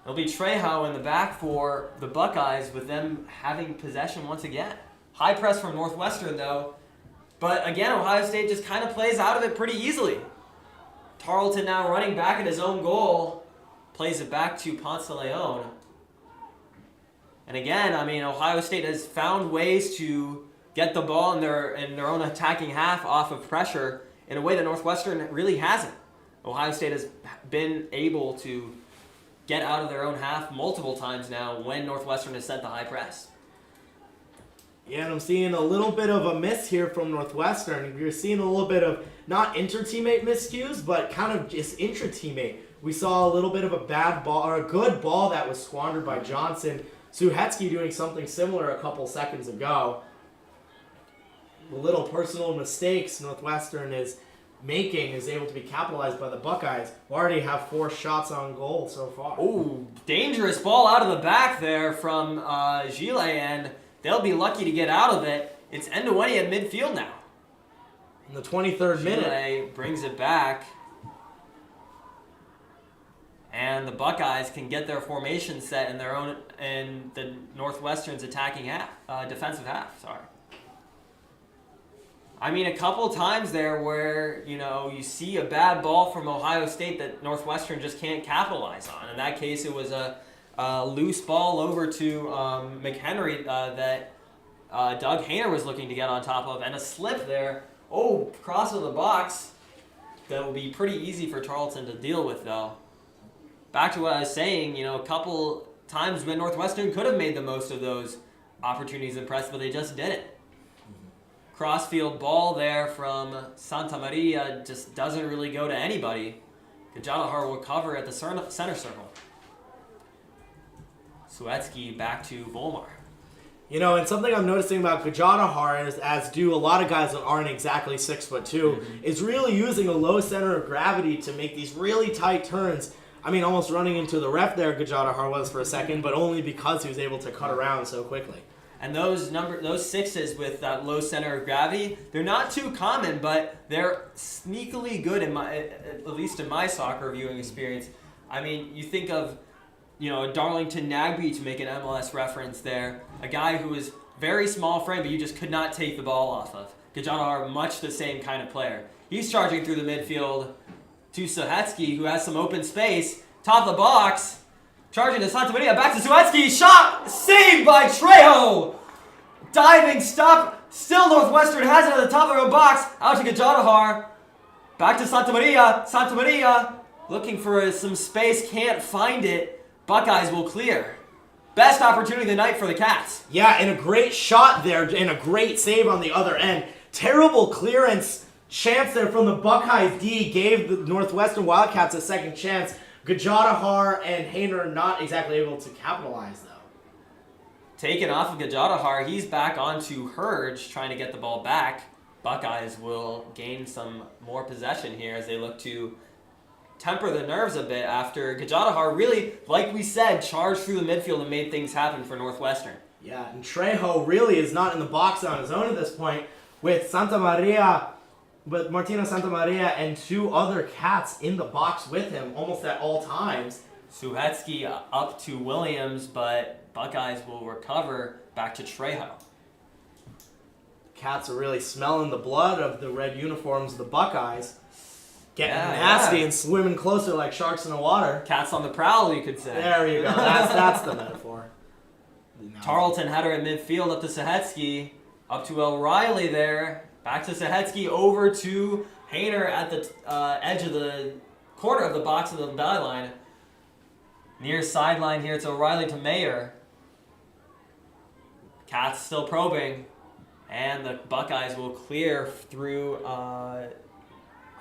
S2: It'll be Trejo in the back for the Buckeyes with them having possession once again. High press from Northwestern, though. But again, Ohio State just kind of plays out of it pretty easily. Tarleton now running back at his own goal. Plays it back to Ponce de Leon. And again, Ohio State has found ways to get the ball in their own attacking half off of pressure in a way that Northwestern really hasn't. Ohio State has been able to get out of their own half multiple times now when Northwestern has sent the high press.
S1: Yeah, and I'm seeing a little bit of a miss here from Northwestern. You're seeing a little bit of not inter-teammate miscues, but kind of just intra-teammate. We saw a little bit of a bad ball, or a good ball that was squandered by Johnson. Suhetsky doing something similar a couple seconds ago. The little personal mistakes Northwestern is making is able to be capitalized by the Buckeyes, who already have 4 shots on goal so far.
S2: Ooh, dangerous ball out of the back there from Gile, and they'll be lucky to get out of it. It's Ndewani at midfield now.
S1: In the 23rd minute.
S2: Gile brings it back. And the Buckeyes can get their formation set in their own, in the Northwestern's attacking half, defensive half. Sorry. A couple times there where you see a bad ball from Ohio State that Northwestern just can't capitalize on. In that case, it was a loose ball over to McHenry that Doug Hayner was looking to get on top of, and a slip there. Oh, cross of the box. That will be pretty easy for Tarleton to deal with, though. Back to what I was saying, a couple times when Northwestern could have made the most of those opportunities and press, but they just didn't. Crossfield ball there from Santa Maria just doesn't really go to anybody. Gajadahar will cover at the center circle. Suetsky back to Volmar.
S1: And something I'm noticing about Gajadahar is, as do a lot of guys that aren't exactly 6'2", is really using a low center of gravity to make these really tight turns. Almost running into the ref there, Gajadahar was for a second, but only because he was able to cut around so quickly.
S2: And those 6s with that low center of gravity, they're not too common, but they're sneakily good at least in my soccer viewing experience. I mean, you think of, Darlington Nagbe, to make an MLS reference there, a guy who was very small frame, but you just could not take the ball off of. Gajadahar, much the same kind of player. He's charging through the midfield to Suhetsky, who has some open space. Top of the box, charging to Santa Maria, back to Suhetsky, shot, saved by Trejo! Diving stop, still Northwestern has it at the top of the box, out to Gajadahar. Back to Santa Maria, looking for some space, can't find it. Buckeyes will clear. Best opportunity of the night for the Cats.
S1: Yeah, and a great shot there, and a great save on the other end. Terrible clearance chance there from the Buckeyes D gave the Northwestern Wildcats a second chance. Gajadahar and Hainer not exactly able to capitalize, though.
S2: Taken off of Gajadahar, he's back onto Hurge, trying to get the ball back. Buckeyes will gain some more possession here as they look to temper the nerves a bit after Gajadahar really, like we said, charged through the midfield and made things happen for Northwestern.
S1: Yeah, and Trejo really is not in the box on his own at this point with Martino Santa Maria and two other Cats in the box with him almost at all times.
S2: Suhetsky up to Williams, but Buckeyes will recover back to Trejo.
S1: Cats are really smelling the blood of the red uniforms of the Buckeyes. Getting nasty and swimming closer like sharks in the water.
S2: Cats on the prowl, you could say.
S1: There you go. That's the metaphor.
S2: Tarleton header at midfield up to Suhetsky. Up to O'Reilly there. Back to Suhetsky. Over to Hainer at the edge of the corner of the box of the byline. Near sideline here. It's O'Reilly to Mayer. Cats still probing. And the Buckeyes will clear through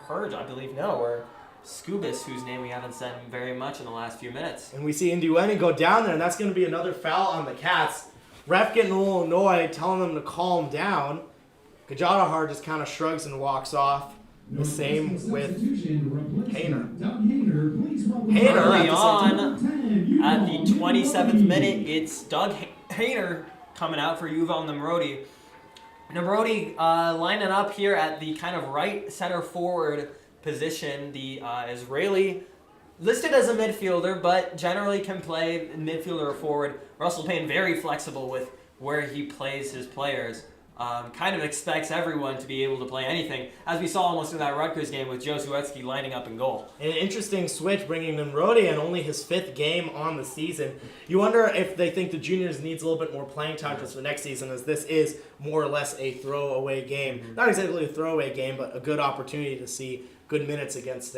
S2: Hurge, I believe, or Scubis, whose name we haven't said very much in the last few minutes.
S1: And we see Indiweni go down there, and that's going to be another foul on the Cats. Ref getting a little annoyed, telling them to calm down. Gajadahar just kind of shrugs and walks off. The same with Hainer.
S2: Early on, at the 27th minute, it's Doug Hainer coming out for Yuval Nemrodi. Nemrodi lining up here at the kind of right center forward position. The Israeli listed as a midfielder, but generally can play midfielder or forward. Russell Payne very flexible with where he plays his players. Kind of expects everyone to be able to play anything, as we saw almost in that Rutgers game with Joe Suhetsky lining up in goal.
S1: An interesting switch, bringing Nemrodi in, only his 5th game on the season. You wonder if they think the juniors needs a little bit more playing time just for next season, as this is more or less a throwaway game. Mm-hmm. Not exactly a throwaway game, but a good opportunity to see good minutes against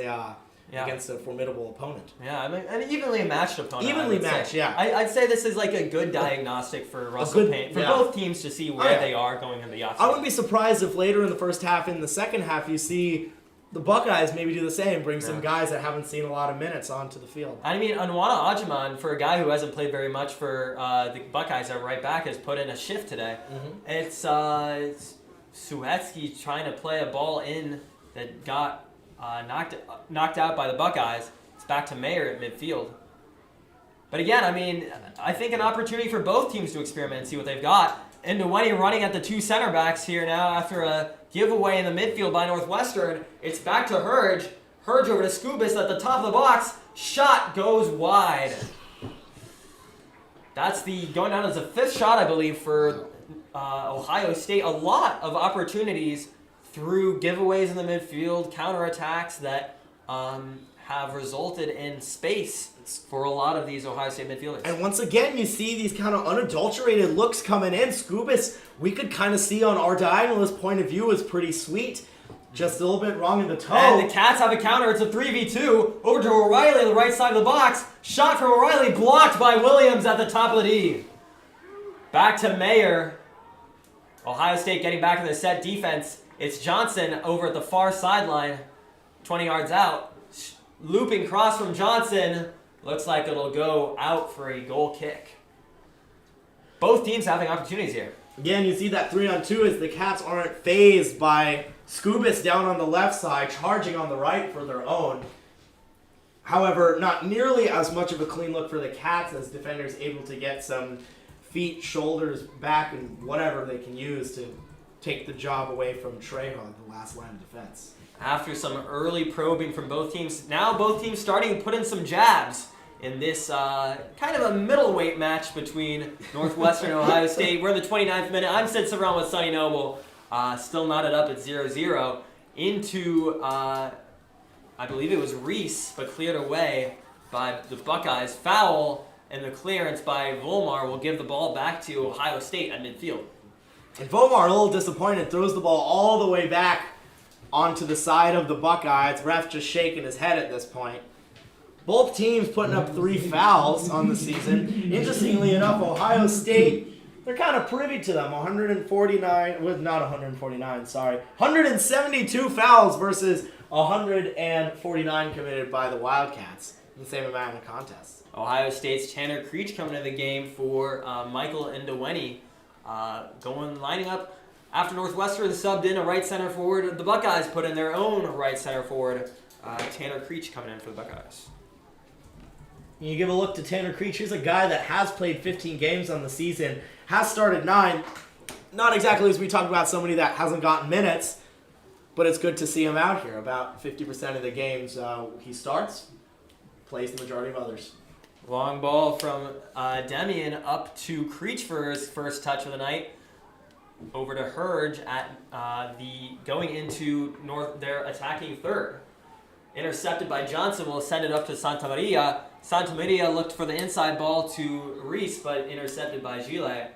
S1: against a formidable opponent.
S2: Yeah, I mean, an evenly matched opponent.
S1: Evenly matched, yeah.
S2: I'd say this is like a good diagnostic for Russell Payne, for both teams to see where they are going in the offseason.
S1: I wouldn't be surprised if later in the first half, in the second half, you see the Buckeyes maybe do the same, bring some guys that haven't seen a lot of minutes onto the field.
S2: I mean, Anwana Ajiman, for a guy who hasn't played very much for the Buckeyes at right back, has put in a shift today. Mm-hmm. It's Suhetsky trying to play a ball in that got knocked out by the Buckeyes. It's back to Mayer at midfield. But again, I mean, I think an opportunity for both teams to experiment and see what they've got. And Nduweni running at the two center backs here now after a giveaway in the midfield by Northwestern. It's back to Hurge. Hurge over to Scubis at the top of the box. Shot goes wide. That's going down as the 5th shot, I believe, for Ohio State. A lot of opportunities through giveaways in the midfield, counterattacks that have resulted in space for a lot of these Ohio State midfielders.
S1: And once again, you see these kind of unadulterated looks coming in. Scubis, we could kind of see on our diagonalist point of view, is pretty sweet. Just a little bit wrong in the toe.
S2: And the Cats have a counter. It's a 3v2. Over to O'Reilly on the right side of the box. Shot from O'Reilly blocked by Williams at the top of the D. Back to Mayer. Ohio State getting back in the set defense. It's Johnson over at the far sideline, 20 yards out. Looping cross from Johnson. Looks like it'll go out for a goal kick. Both teams having opportunities here.
S1: Again, you see that 3-on-2 as the Cats aren't phased by Scubis down on the left side, charging on the right for their own. However, not nearly as much of a clean look for the Cats as defenders able to get some feet, shoulders, back, and whatever they can use to take the job away from Trejo, the last line of defense.
S2: After some early probing from both teams, now both teams starting to put in some jabs in this kind of a middleweight match between Northwestern and Ohio State. We're in the 29th minute. I'm Sid Severon with Sonny Noble, still knotted up at 0-0 into, I believe it was Reese, but cleared away by the Buckeyes. Foul, and the clearance by Volmar will give the ball back to Ohio State at midfield.
S1: And Volmar, a little disappointed, throws the ball all the way back onto the side of the Buckeyes. Ref just shaking his head at this point. Both teams putting up 3 fouls on the season. Interestingly enough, Ohio State, they're kind of privy to them. 172 fouls versus 149 committed by the Wildcats in the same amount of contests.
S2: Ohio State's Tanner Creech coming to the game for Michael Ndewene, lining up after Northwestern subbed in a right center forward. The Buckeyes put in their own right center forward. Tanner Creech coming in for the Buckeyes.
S1: You give a look to Tanner Creech. He's a guy that has played 15 games on the season, has started 9. Not exactly as we talked about somebody that hasn't gotten minutes, but it's good to see him out here. About 50% of the games he starts, plays the majority of others.
S2: Long ball from Demian up to Creech for his first touch of the night. Over to Hurge at going into their attacking third. Intercepted by Johnson, will send it up to Santamaria. Santamaria looked for the inside ball to Reese, but intercepted by Gile.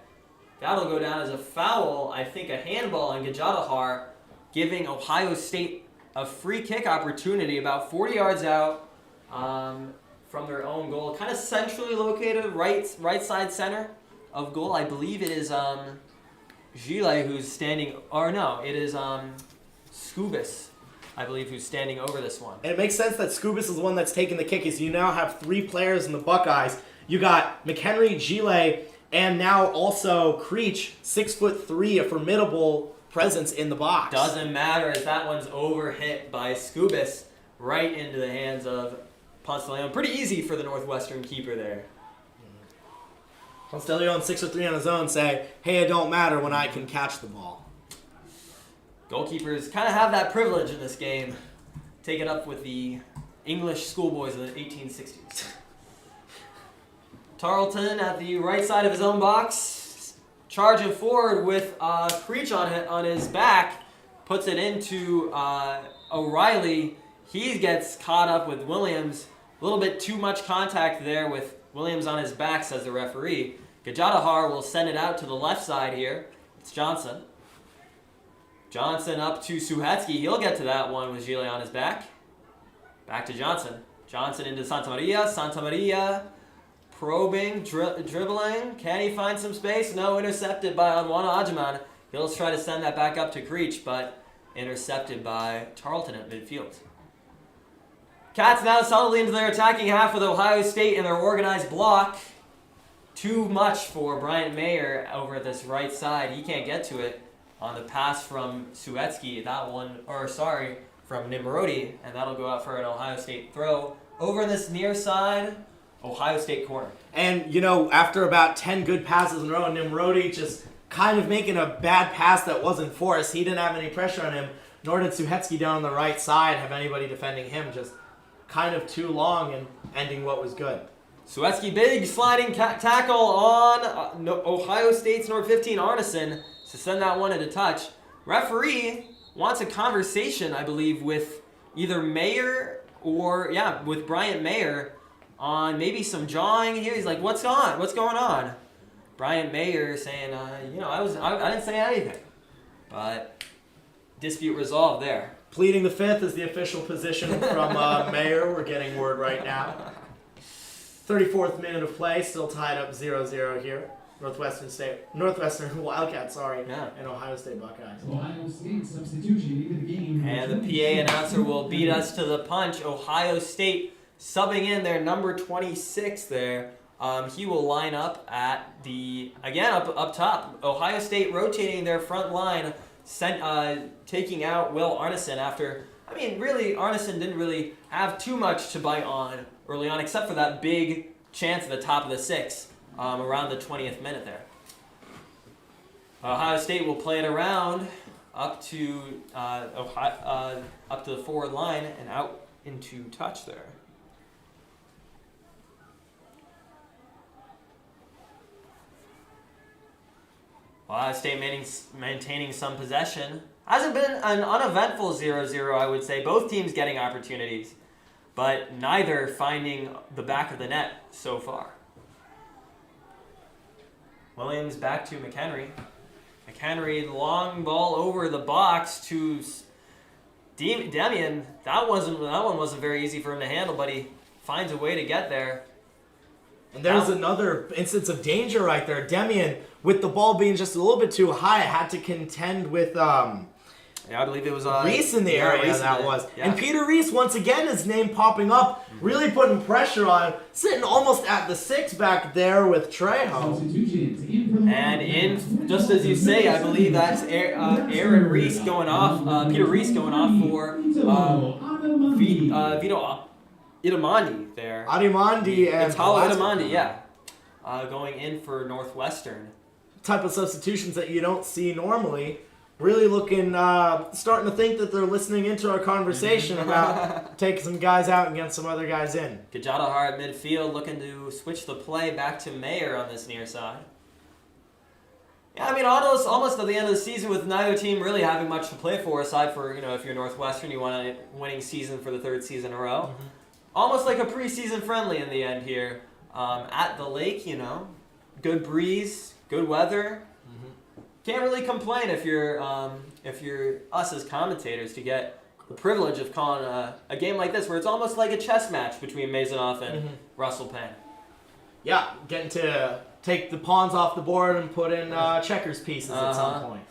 S2: That'll go down as a foul, I think a handball on Gajadahar, giving Ohio State a free kick opportunity about 40 yards out from their own goal. Kind of centrally located, right side center of goal. I believe it is Gile who's standing, or no, it is Scubis, I believe, who's standing over this one.
S1: And it makes sense that Scubis is the one that's taking the kick, as you now have 3 players in the Buckeyes. You got McHenry, Gile, and now also Creech, 6'3", a formidable presence in the box.
S2: Doesn't matter as that one's overhit by Scubis right into the hands of Ponce de Leon. Pretty easy for the Northwestern keeper there.
S1: Ponce de Leon, 6'3" on his own, say, hey, it don't matter when I can catch the ball.
S2: Goalkeepers kind of have that privilege in this game. Take it up with the English schoolboys of the 1860s. Tarleton at the right side of his own box, charging forward with Creech on his back, puts it into O'Reilly. He gets caught up with Williams. A little bit too much contact there with Williams on his back, says the referee. Gajadahar will send it out to the left side here. It's Johnson. Johnson up to Suhetsky. He'll get to that one with Gile on his back. Back to Johnson. Johnson into Santamaria. Santamaria probing, dribbling. Can he find some space? No, intercepted by Anwana Ajaman. He'll try to send that back up to Creech, but intercepted by Tarleton at midfield. Cats now solidly into their attacking half with Ohio State in their organized block. Too much for Bryant Mayer over at this right side. He can't get to it on the pass from Suhetsky. From Nimrodi, and that'll go out for an Ohio State throw. Over this near side, Ohio State corner.
S1: And, after about 10 good passes in a row, Nimrodi just kind of making a bad pass that wasn't forced. He didn't have any pressure on him, nor did Suhetsky down on the right side have anybody defending him. Just kind of too long and ending what was good.
S2: Suhetsky, big sliding tackle on Ohio State's number 15, Arneson, to send that one into touch. Referee wants a conversation, I believe, with either Mayer or, with Bryant Mayer on maybe some jawing here. He's like, what's going on? Bryant Mayer saying, I didn't say anything. But dispute resolved there.
S1: Pleading the fifth is the official position from Mayer. We're getting word right now. 34th minute of play, still tied up 0-0 here. Northwestern Wildcats, and Ohio State Buckeyes.
S4: Ohio State substitution into the game.
S2: And the PA announcer will beat us to the punch. Ohio State subbing in their number 26 there. He will line up at up top. Ohio State rotating their front line, taking out Will Arneson after. Arneson didn't really have too much to bite on early on, except for that big chance at the top of the 6. Around the 20th minute there. Ohio State will play it around up to up to the forward line and out into touch there. Ohio State maintaining some possession. Hasn't been an uneventful 0-0, I would say. Both teams getting opportunities, but neither finding the back of the net so far. Williams back to McHenry. McHenry, long ball over the box to Demian. That one wasn't very easy for him to handle, but he finds a way to get there.
S1: And there's another instance of danger right there. Demian, with the ball being just a little bit too high, had to contend with
S2: Yeah, I believe it was
S1: Reese in the area.
S2: Reese
S1: That was,
S2: yeah.
S1: and Peter Reese once again, his name popping up, really putting pressure on, sitting almost at the 6 back there with Trejo.
S4: Substitutions in for the
S2: And in, just as you say, I believe that's Aaron Reese going off, Peter Reese going off for Vito Itamandi there.
S1: Adimandi and
S2: Italo
S1: Glasgow.
S2: Itamandi, yeah. Going in for Northwestern.
S1: Type of substitutions that you don't see normally. Really looking, starting to think that they're listening into our conversation about taking some guys out and getting some other guys in.
S2: Gajadahar at midfield looking to switch the play back to Mayer on this near side. Yeah, I mean, almost at the end of the season with neither team really having much to play for, aside for, if you're Northwestern, you want a winning season for the 3rd season in a row.
S1: Mm-hmm.
S2: Almost like a preseason friendly in the end here. At the lake, good breeze, good weather. Can't really complain if you're us as commentators to get the privilege of calling a game like this where it's almost like a chess match between Maisonneuve and Russell Payne.
S1: Yeah, getting to take the pawns off the board and put in checkers pieces at some point.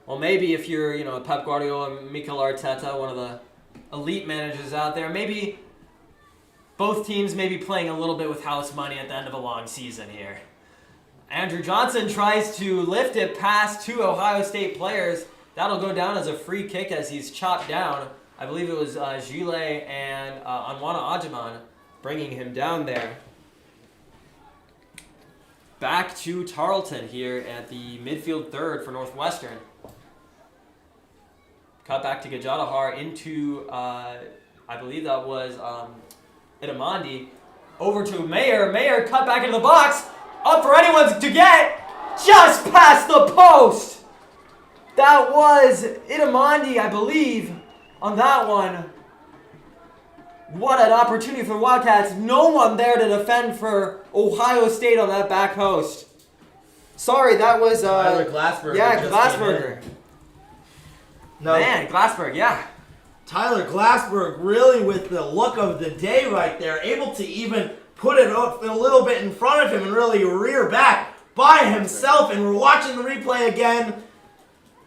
S2: Well, maybe if you're Pep Guardiola, Mikel Arteta, one of the elite managers out there, maybe both teams may be playing a little bit with house money at the end of a long season here. Andrew Johnson tries to lift it past 2 Ohio State players. That'll go down as a free kick as he's chopped down. I believe it was Gile and Anwana Ajiman bringing him down there. Back to Tarleton here at the midfield third for Northwestern. Cut back to Gajadahar into, I believe that was Itamandi. Over to Mayer. Mayer cut back into the box. Up for anyone to get, just past the post. That was Itamandi, I believe, on that one. What an opportunity for Wildcats. No one there to defend for Ohio State on that back post. Sorry, that was...
S1: Tyler Glassberger.
S2: Yeah,
S1: just
S2: Glassberger.
S1: came in. No,
S2: Man, Glassberg, yeah.
S1: Tyler Glassberg really with the look of the day right there, able to even put it up a little bit in front of him and really rear back by himself. And we're watching the replay again.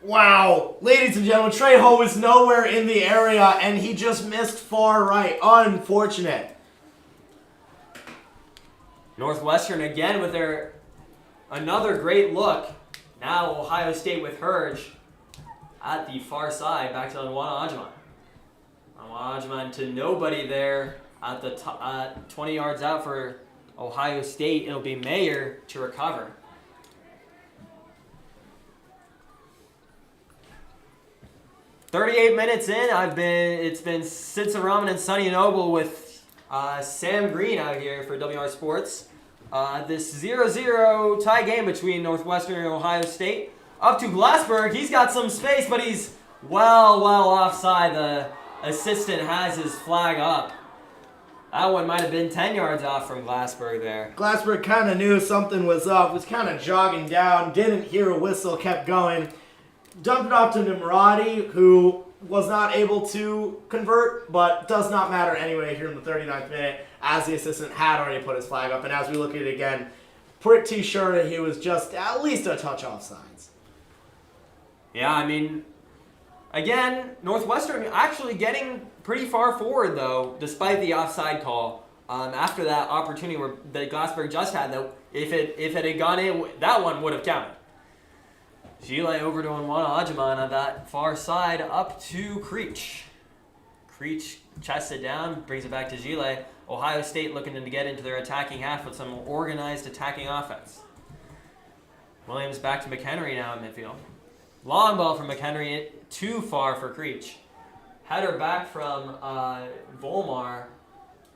S1: Wow. Ladies and gentlemen, Trejo was nowhere in the area and he just missed far right. Unfortunate.
S2: Northwestern again with their another great look. Now Ohio State with Hurge at the far side. Back to Anwana Ajiman. Anwana Ajiman to nobody there at the 20 yards out for Ohio State. It'll be Mayer to recover. "38 minutes in, it's been Sid Saraman and Sonny Noble with Sam Green out here for WR Sports. This 0-0 tie game between Northwestern and Ohio State. Up to Glassberg. He's got some space, but he's well offside. The assistant has his flag up. That one might have been 10 yards off from Glassberg there.
S1: Glassberg kind of knew something was up, was kind of jogging down, didn't hear a whistle, kept going. Dumped it off to Nimrati, who was not able to convert, but does not matter anyway here in the 39th minute, as the assistant had already put his flag up. And as we look at it again, pretty sure that he was just at least a touch offsides.
S2: Yeah, I mean, again, Northwestern actually getting pretty far forward, though, despite the offside call. After that opportunity where that Glassberg just had, though, if it had gone in, that one would have counted. Gile over to Anwana Ajiman on that far side, up to Creech. Creech chests it down, brings it back to Gile. Ohio State looking to get into their attacking half with some organized attacking offense. Williams back to McHenry now at midfield. Long ball from McHenry, too far for Creech. Header back from Volmar,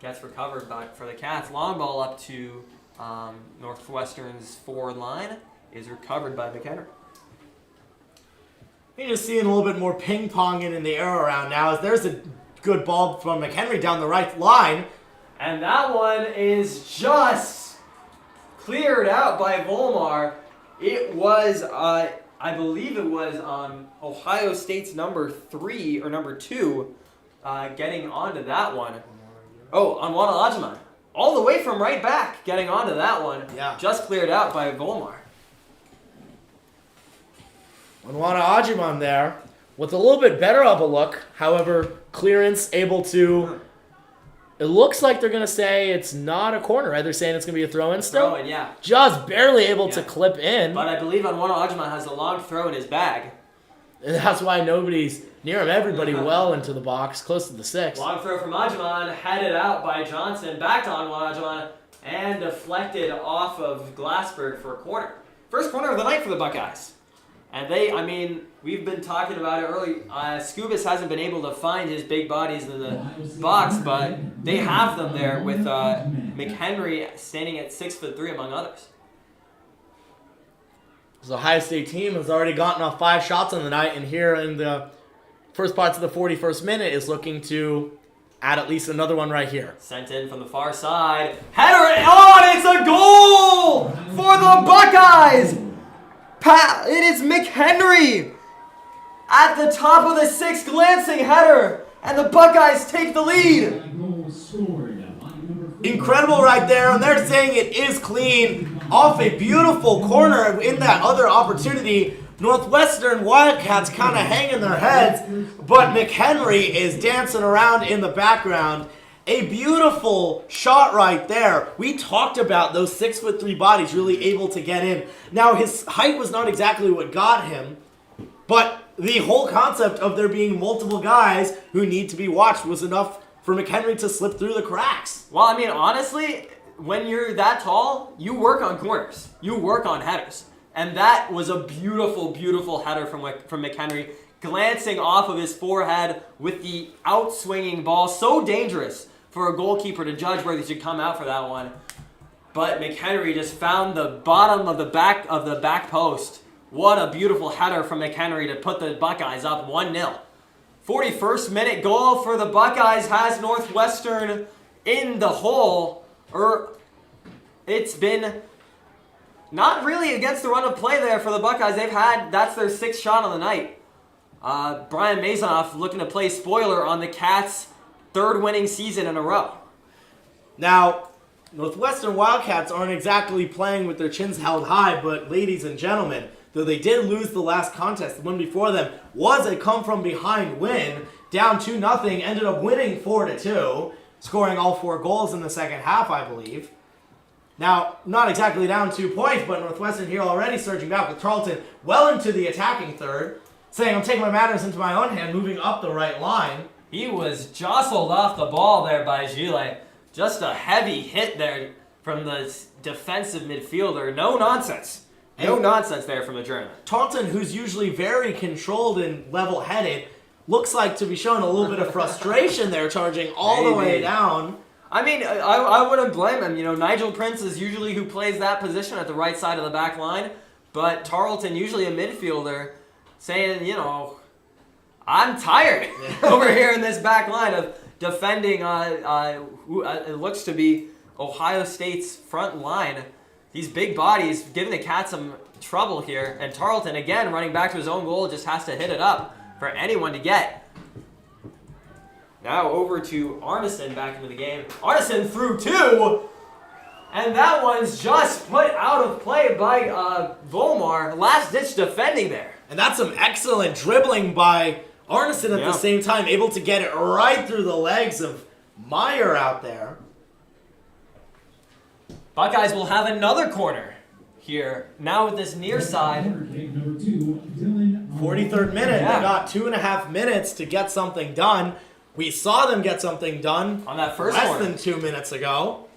S2: gets recovered back for the Cats. Long ball up to Northwestern's forward line, is recovered by McHenry.
S1: You're just seeing a little bit more ping-ponging in the air around now, as there's a good ball from McHenry down the right line.
S2: And that one is just cleared out by Volmar. It was, I believe it was Ohio State's number 3 or number 2 getting onto that one. Oh, on Wanalajiman. All the way from right back getting onto that one.
S1: Yeah.
S2: Just cleared out by Volmar.
S1: Onwana Ajiman there with a little bit better of a look. However, clearance able to... It looks like they're going to say it's not a corner, right? They're saying it's going to be a throw-in still?
S2: Throw-in, yeah.
S1: Just barely able to clip in.
S2: But I believe Wanalajiman has a long throw in his bag.
S1: And that's why nobody's near him. Everybody well into the box, close to the 6.
S2: Long throw from Ajiman, headed out by Johnson, back to Ajiman, and deflected off of Glassberg for a corner. First corner of the night for the Buckeyes. And we've been talking about it early. Scubas hasn't been able to find his big bodies in the box, but they have them there with McHenry standing at 6'3" among others.
S1: The Ohio State team has already gotten off 5 shots on the night, and here in the first parts of the 41st minute is looking to add at least another one right here.
S2: Sent in from the far side. Header on! It's a goal for the Buckeyes! It is McHenry at the top of the 6th, glancing header, and the Buckeyes take the lead.
S1: Incredible right there, and they're saying it is clean off a beautiful corner in that other opportunity. Northwestern Wildcats kind of hanging their heads, but McHenry is dancing around in the background. A beautiful shot right there. We talked about those 6'3" bodies really able to get in. Now, his height was not exactly what got him, but the whole concept of there being multiple guys who need to be watched was enough for McHenry to slip through the cracks.
S2: Well, honestly, when you're that tall, you work on corners. You work on headers. And that was a beautiful, beautiful header from McHenry, glancing off of his forehead with the outswinging ball. So dangerous for a goalkeeper to judge whether he should come out for that one. But McHenry just found the bottom of the back post. What a beautiful header from McHenry to put the Buckeyes up 1-0. 41st minute goal for the Buckeyes has Northwestern in the hole. It's been not really against the run of play there for the Buckeyes. That's their 6th shot on the night. Brian Mazonoff looking to play spoiler on the Cats' 3rd winning season in a row.
S1: Now, Northwestern Wildcats aren't exactly playing with their chins held high, but ladies and gentlemen, though they did lose the last contest, the one before them was a come-from-behind win, down 2-0, ended up winning 4-2, scoring all 4 goals in the second half, I believe. Now, not exactly down 2 points, but Northwestern here already surging back with Tarleton well into the attacking third, saying, I'm taking my matters into my own hand, moving up the right line.
S2: He was jostled off the ball there by Gile. Just a heavy hit there from the defensive midfielder. No nonsense. No nonsense there from the German.
S1: Tarleton, who's usually very controlled and level-headed, looks like to be showing a little bit of frustration there, charging all the way down.
S2: I wouldn't blame him. Nigel Prince is usually who plays that position at the right side of the back line, but Tarleton, usually a midfielder, saying, I'm tired over here in this back line of defending who it looks to be Ohio State's front line. These big bodies giving the Cats some trouble here, and Tarleton, again, running back to his own goal, just has to hit it up for anyone to get. Now over to Arneson back into the game. Arneson through 2, and that one's just put out of play by Volmar. Last-ditch defending there.
S1: And that's some excellent dribbling by Arneson at the same time, able to get it right through the legs of Meyer out there.
S2: Buckeyes will have another corner here. Now with this near side.
S1: 43rd minute. They got 2.5 minutes to get something done. We saw them get something done
S2: on that first
S1: less
S2: corner.
S1: than 2 minutes ago.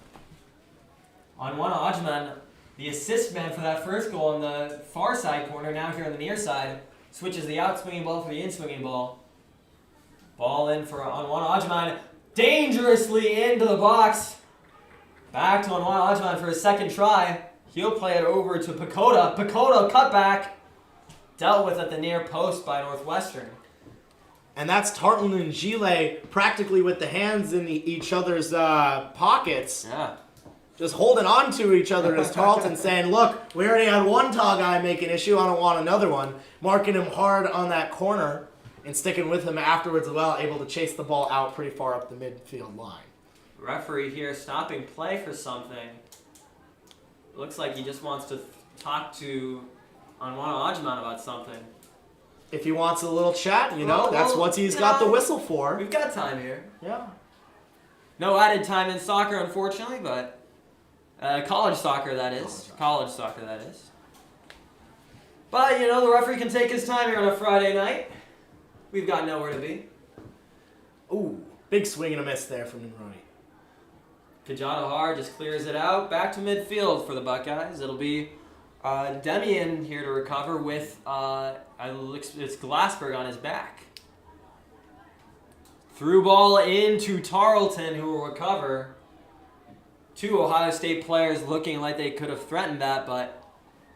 S2: On one Ajman, the assist man for that first goal on the far side corner, now here on the near side, switches the out swinging ball for the in swinging ball. Ball in for Anwan Ajman, dangerously into the box. Back to Anwan Ajman for his second try. He'll play it over to Pakoda. Pakoda cut back. Dealt with at the near post by Northwestern.
S1: And that's Tarleton and Gile practically with the hands in each other's pockets.
S2: Yeah.
S1: Just holding on to each other as Tarleton saying, look, we already had one tall guy make an issue. I don't want another one. Marking him hard on that corner and sticking with him afterwards as well, able to chase the ball out pretty far up the midfield line.
S2: Referee here stopping play for something. Looks like he just wants to talk to Anwan Ajman about something.
S1: If he wants a little chat, that's what he's got the whistle for.
S2: We've got time here.
S1: Yeah.
S2: No added time in soccer, unfortunately, but college soccer, that is. College soccer, that is. But, the referee can take his time here on a Friday night. We've got nowhere to be.
S1: Ooh, big swing and a miss there from Nimrodi.
S2: Kajadahar just clears it out. Back to midfield for the Buckeyes. It'll be Demian here to recover with, it's Glassberg on his back. Through ball into Tarleton, who will recover. Two Ohio State players looking like they could have threatened that, but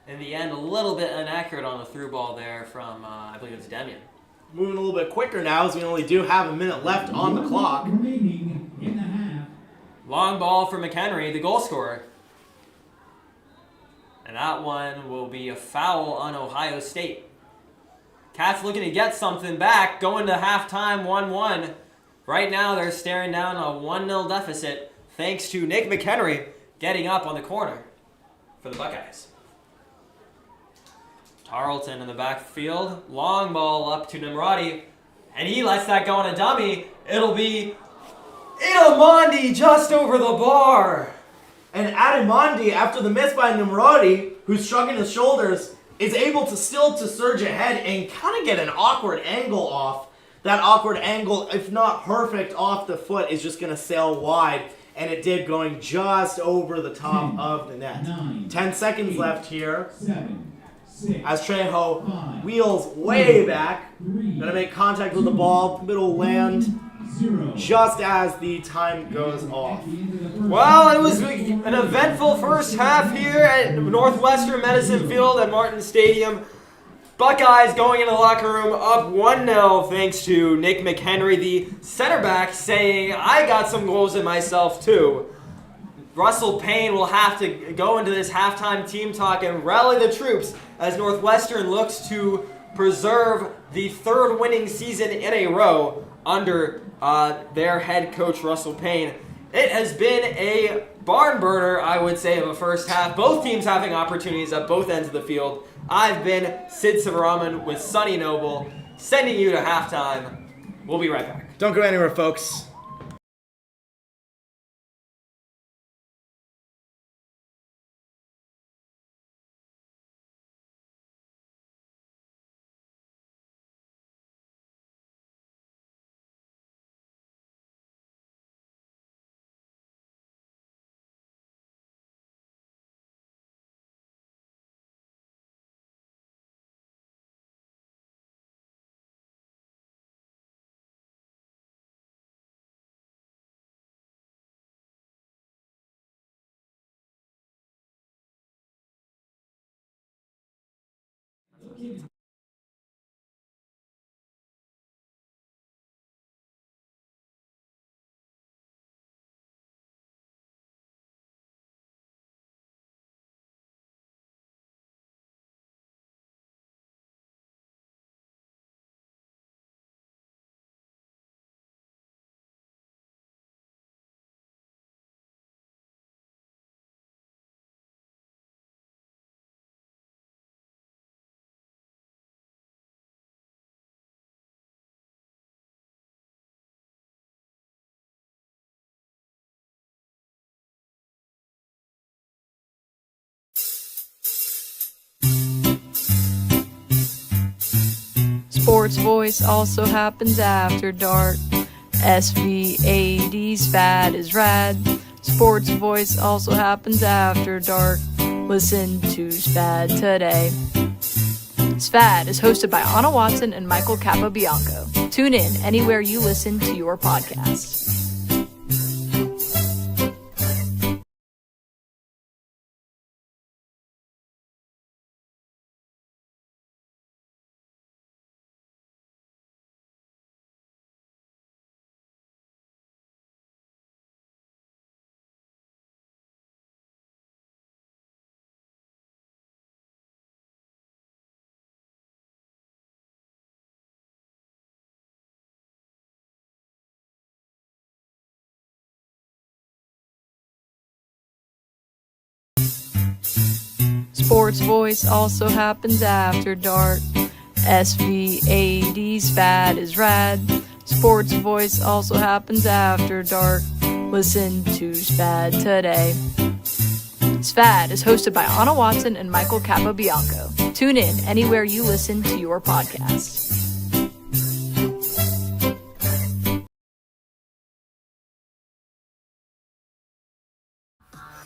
S2: in the end, a little bit inaccurate on the through ball there from, I believe it's Demian.
S1: Moving a little bit quicker now as we only do have a minute left on the clock.
S4: Remaining in the half.
S2: Long ball for McHenry, the goal scorer. And that one will be a foul on Ohio State. Cats looking to get something back, going to halftime 1-1. Right now they're staring down a 1-0 deficit thanks to Nick McHenry getting up on the corner for the Buckeyes. Tarleton in the backfield, long ball up to Nimrodi, and he lets that go on a dummy. It'll be Itamondi just over the bar.
S1: And Adimondi, after the miss by Nimrodi, who's shrugging his shoulders, is able to surge ahead and kind of get an awkward angle off. That awkward angle, if not perfect off the foot, is just going to sail wide. And it did, going just over the top of the net. 10 seconds left here.
S4: 7, 6,
S1: As Trejo wheels way back. Going to make contact with the ball, middle land,
S4: 0.
S1: just as the time goes off.
S2: Well, it was an eventful first half here at Northwestern Medicine Field at Martin Stadium. Buckeyes going into the locker room up 1-0 thanks to Nick McHenry, the center back, saying, I got some goals in myself too. Russell Payne will have to go into this halftime team talk and rally the troops as Northwestern looks to preserve the third winning season in a row under their head coach, Russell Payne. It has been a barn burner, I would say, of a first half. Both teams having opportunities at both ends of the field. I've been Sid Sivaraman with Sonny Noble, sending you to halftime. We'll be right back.
S1: Don't go anywhere, folks.
S5: Sports Voice also happens after dark. SVAD's fad is rad. Sports Voice also happens after dark. Listen to SPAD today. SPAD is hosted by Anna Watson and Michael Capobianco. Tune in anywhere you listen to your podcasts. Sports Voice also happens after dark. SVAD SPAD is rad. Sports Voice also happens after dark. Listen to SPAD today. SPAD is hosted by Anna Watson and Michael Capobianco. Tune in anywhere you listen to your podcasts.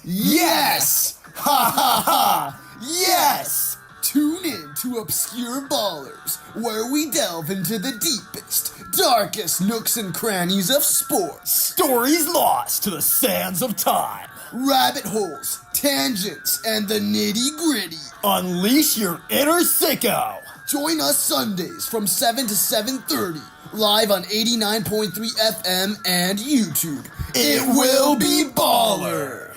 S6: Yes! Ha ha ha! Yes! Tune in to Obscure Ballers, where we delve into the deepest, darkest nooks and crannies of sports. Stories lost to the sands of time. Rabbit holes, tangents, and the nitty-gritty. Unleash your inner sicko. Join us Sundays from 7 to 7:30, live on 89.3 FM and YouTube. It will be baller!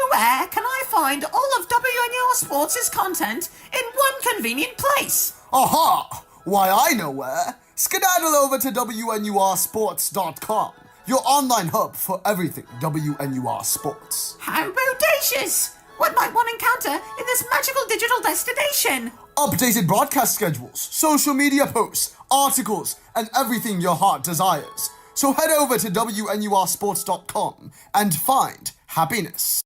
S7: Where can I find all of WNUR Sports' content in one convenient place?
S6: Aha! Why, I know where. Skedaddle over to WNURsports.com, your online hub for everything WNUR Sports.
S7: How bodacious! What might one encounter in this magical digital destination?
S6: Updated broadcast schedules, social media posts, articles, and everything your heart desires. So head over to WNURsports.com and find happiness.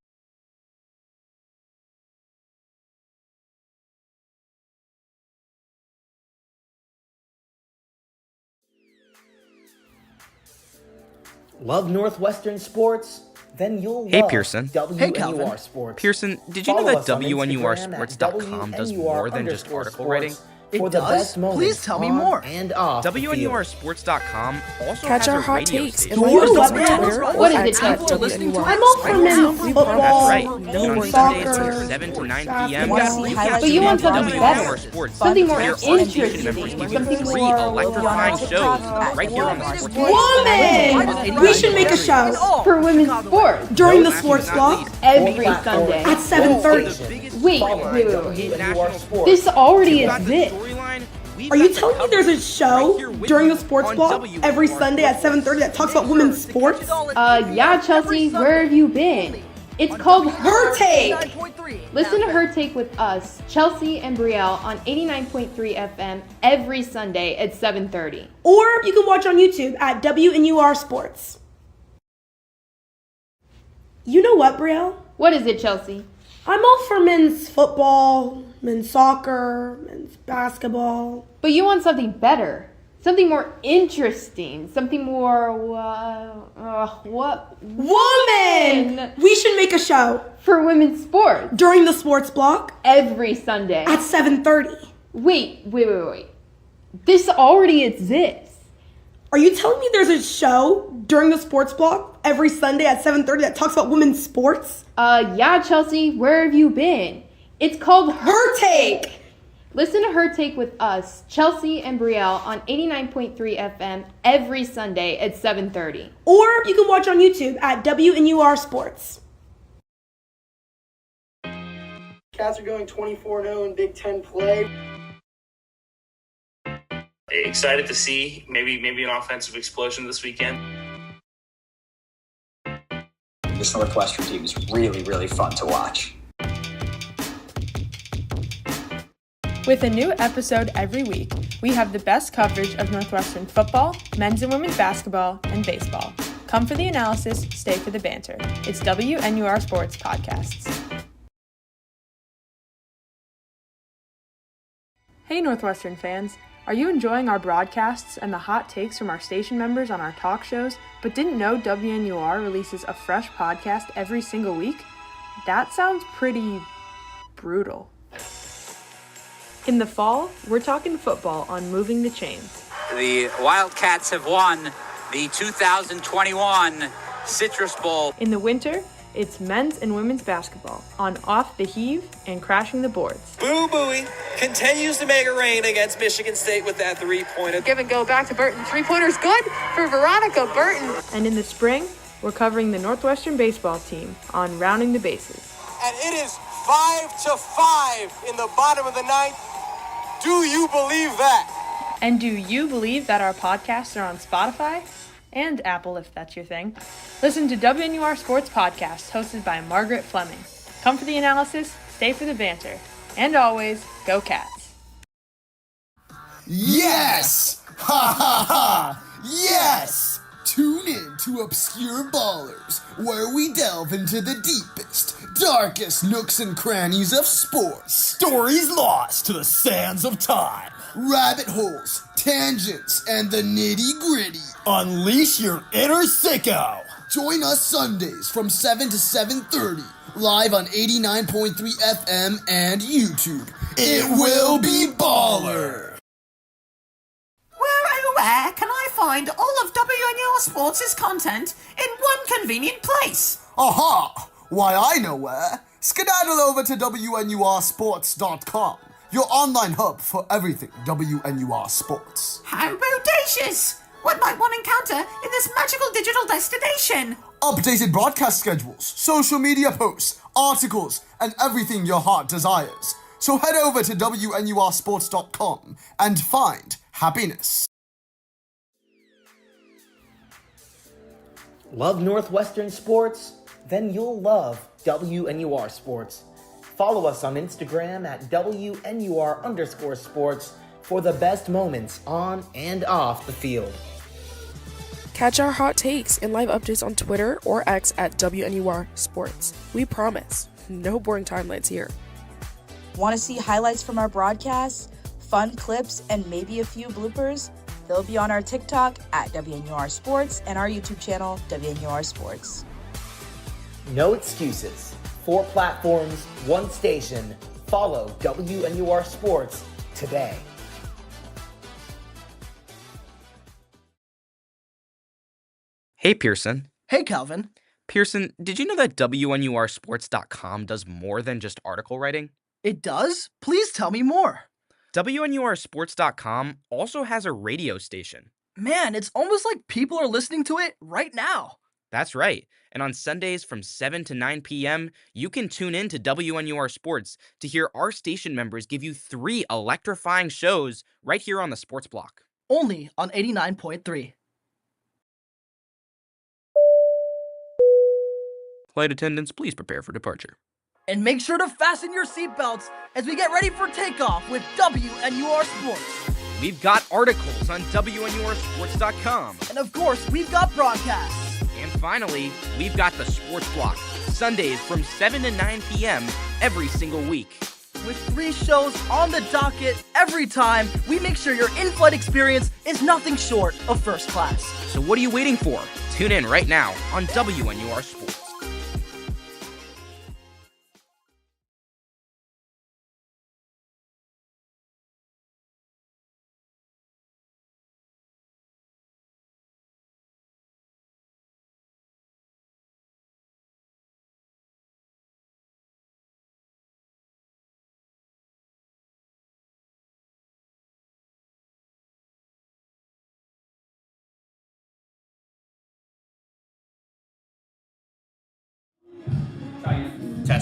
S1: Love Northwestern sports? Then you'll
S8: Hey,
S1: love
S8: Pearson.
S1: WNUR Sports.
S8: Pearson, did you know
S1: Follow
S8: that
S1: us on
S8: WNURsports.com
S1: Instagram at
S8: does more than just article writing?
S1: For the best moments
S9: Please tell me
S1: on
S9: more.
S1: And off the field.
S8: WNURsports.com also
S10: Catch
S8: has
S10: our
S8: a
S10: hot
S8: radio
S10: takes
S8: station.
S10: and
S9: You know
S10: like us
S9: what,
S10: on
S9: man?
S10: Twitter.
S9: What is
S10: at
S9: it, Chuck?
S10: WNUR.
S9: I'm all for men's
S10: football,
S8: That's right.
S10: men's
S8: On
S10: soccer,
S8: Sundays, 7 to 9 p.m.
S10: basketball.
S9: But you want something better.
S8: Sports.
S9: Something more
S8: Where our
S9: interesting.
S8: station members give you
S9: Something
S8: 3
S9: more
S8: electrifying shows right here on the Sports
S10: Woman! We should make a show
S9: for women's sports
S10: during the sports block
S9: every Sunday.
S10: at 7:30.
S9: Wait.
S1: WNUR Sports.
S9: This already exists.
S10: Are you telling me there's a show during the sports block every Sunday at 7:30 that talks about women's sports?
S9: Yeah, Chelsea, where have you been? It's called
S10: Her Take!
S9: Listen to Her Take with us, Chelsea and Brielle, on 89.3 FM every Sunday at 7:30.
S10: Or you can watch on YouTube at WNUR Sports. You know what, Brielle?
S9: What is it, Chelsea?
S10: I'm all for men's football, men's soccer, men's basketball.
S9: But you want something better. Something more interesting. Something more, what?
S10: Woman! We should make a show
S9: For women's sports.
S10: during the sports block
S9: Every Sunday.
S10: at 7:30.
S9: Wait. This already exists.
S10: Are you telling me there's a show during the sports block every Sunday at 7:30 that talks about women's sports?
S9: Yeah, Chelsea, where have you been? It's called
S10: Her Take!
S9: Listen to Her Take with us, Chelsea and Brielle, on 89.3 FM every Sunday at 7:30.
S10: Or you can watch on YouTube at WNUR Sports.
S11: Cats are going 24-0 in Big Ten play.
S12: Excited to see maybe an offensive explosion this weekend.
S13: This Northwestern team is really, really fun to watch.
S14: With a new episode every week, we have the best coverage of Northwestern football, men's and women's basketball, and baseball. Come for the analysis, stay for the banter. It's WNUR Sports Podcasts. Hey Northwestern fans, are you enjoying our broadcasts and the hot takes from our station members on our talk shows, but didn't know WNUR releases a fresh podcast every single week? That sounds pretty brutal. In the fall, we're talking football on Moving the Chains.
S15: The Wildcats have won the 2021 Citrus Bowl.
S14: In the winter, it's men's and women's basketball on Off the Heave and Crashing the Boards.
S16: Boo Booey continues to make it rain against Michigan State with that three-pointer.
S17: Give and go back to Burton. Three-pointer's good for Veronica Burton.
S14: And in the spring, we're covering the Northwestern baseball team on Rounding the Bases.
S16: And it is 5-5 in the bottom of the ninth. Do you believe that?
S14: And do you believe that our podcasts are on Spotify? And Apple, if that's your thing. Listen to WNUR Sports Podcast, hosted by Margaret Fleming. Come for the analysis, stay for the banter. And always, go Cats.
S6: Yes! Ha ha ha! Yes! Tune in to Obscure Ballers, where we delve into the deepest, darkest nooks and crannies of sports.
S1: Stories lost to the sands of time.
S6: Rabbit holes, tangents, and the nitty-gritty.
S1: Unleash your inner sicko.
S6: Join us Sundays from 7 to 7:30, live on 89.3 FM and YouTube. It will be baller.
S7: Where can I find all of WNUR Sports' content in one convenient place?
S6: Aha! Why, I know where. Skedaddle over to WNURsports.com, your online hub for everything WNUR Sports.
S7: How bodacious! What might one encounter in this magical digital destination?
S6: Updated broadcast schedules, social media posts, articles, and everything your heart desires. So head over to WNURsports.com and find happiness.
S1: Love Northwestern sports? Then you'll love WNUR Sports. Follow us on Instagram at WNUR_sports for the best moments on and off the field.
S18: Catch our hot takes and live updates on Twitter or X at WNUR Sports. We promise, no boring timelines here.
S19: Want to see highlights from our broadcasts, fun clips, and maybe a few bloopers? They'll be on our TikTok at WNUR Sports and our YouTube channel, WNUR Sports.
S1: No excuses. 4 platforms, 1 station. Follow WNUR Sports today.
S8: Hey, Pearson.
S20: Hey, Calvin.
S8: Pearson, did you know that WNURsports.com does more than just article writing?
S20: It does? Please tell me more.
S8: WNURsports.com also has a radio station.
S20: Man, it's almost like people are listening to it right now.
S8: That's right. And on Sundays from 7 to 9 p.m., you can tune in to WNUR Sports to hear our station members give you 3 electrifying shows right here on the Sports Block.
S20: Only on 89.3.
S8: Flight attendants, please prepare for departure.
S20: And make sure to fasten your seatbelts as we get ready for takeoff with WNUR Sports.
S8: We've got articles on WNURsports.com.
S20: And of course, we've got broadcasts.
S8: And finally, we've got the Sports Block, Sundays from 7 to 9 p.m. every single week.
S20: With 3 shows on the docket every time, we make sure your in-flight experience is nothing short of first class.
S8: So what are you waiting for? Tune in right now on WNUR Sports.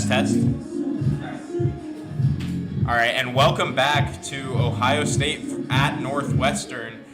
S3: Test. All right, and welcome back to Ohio State at Northwestern.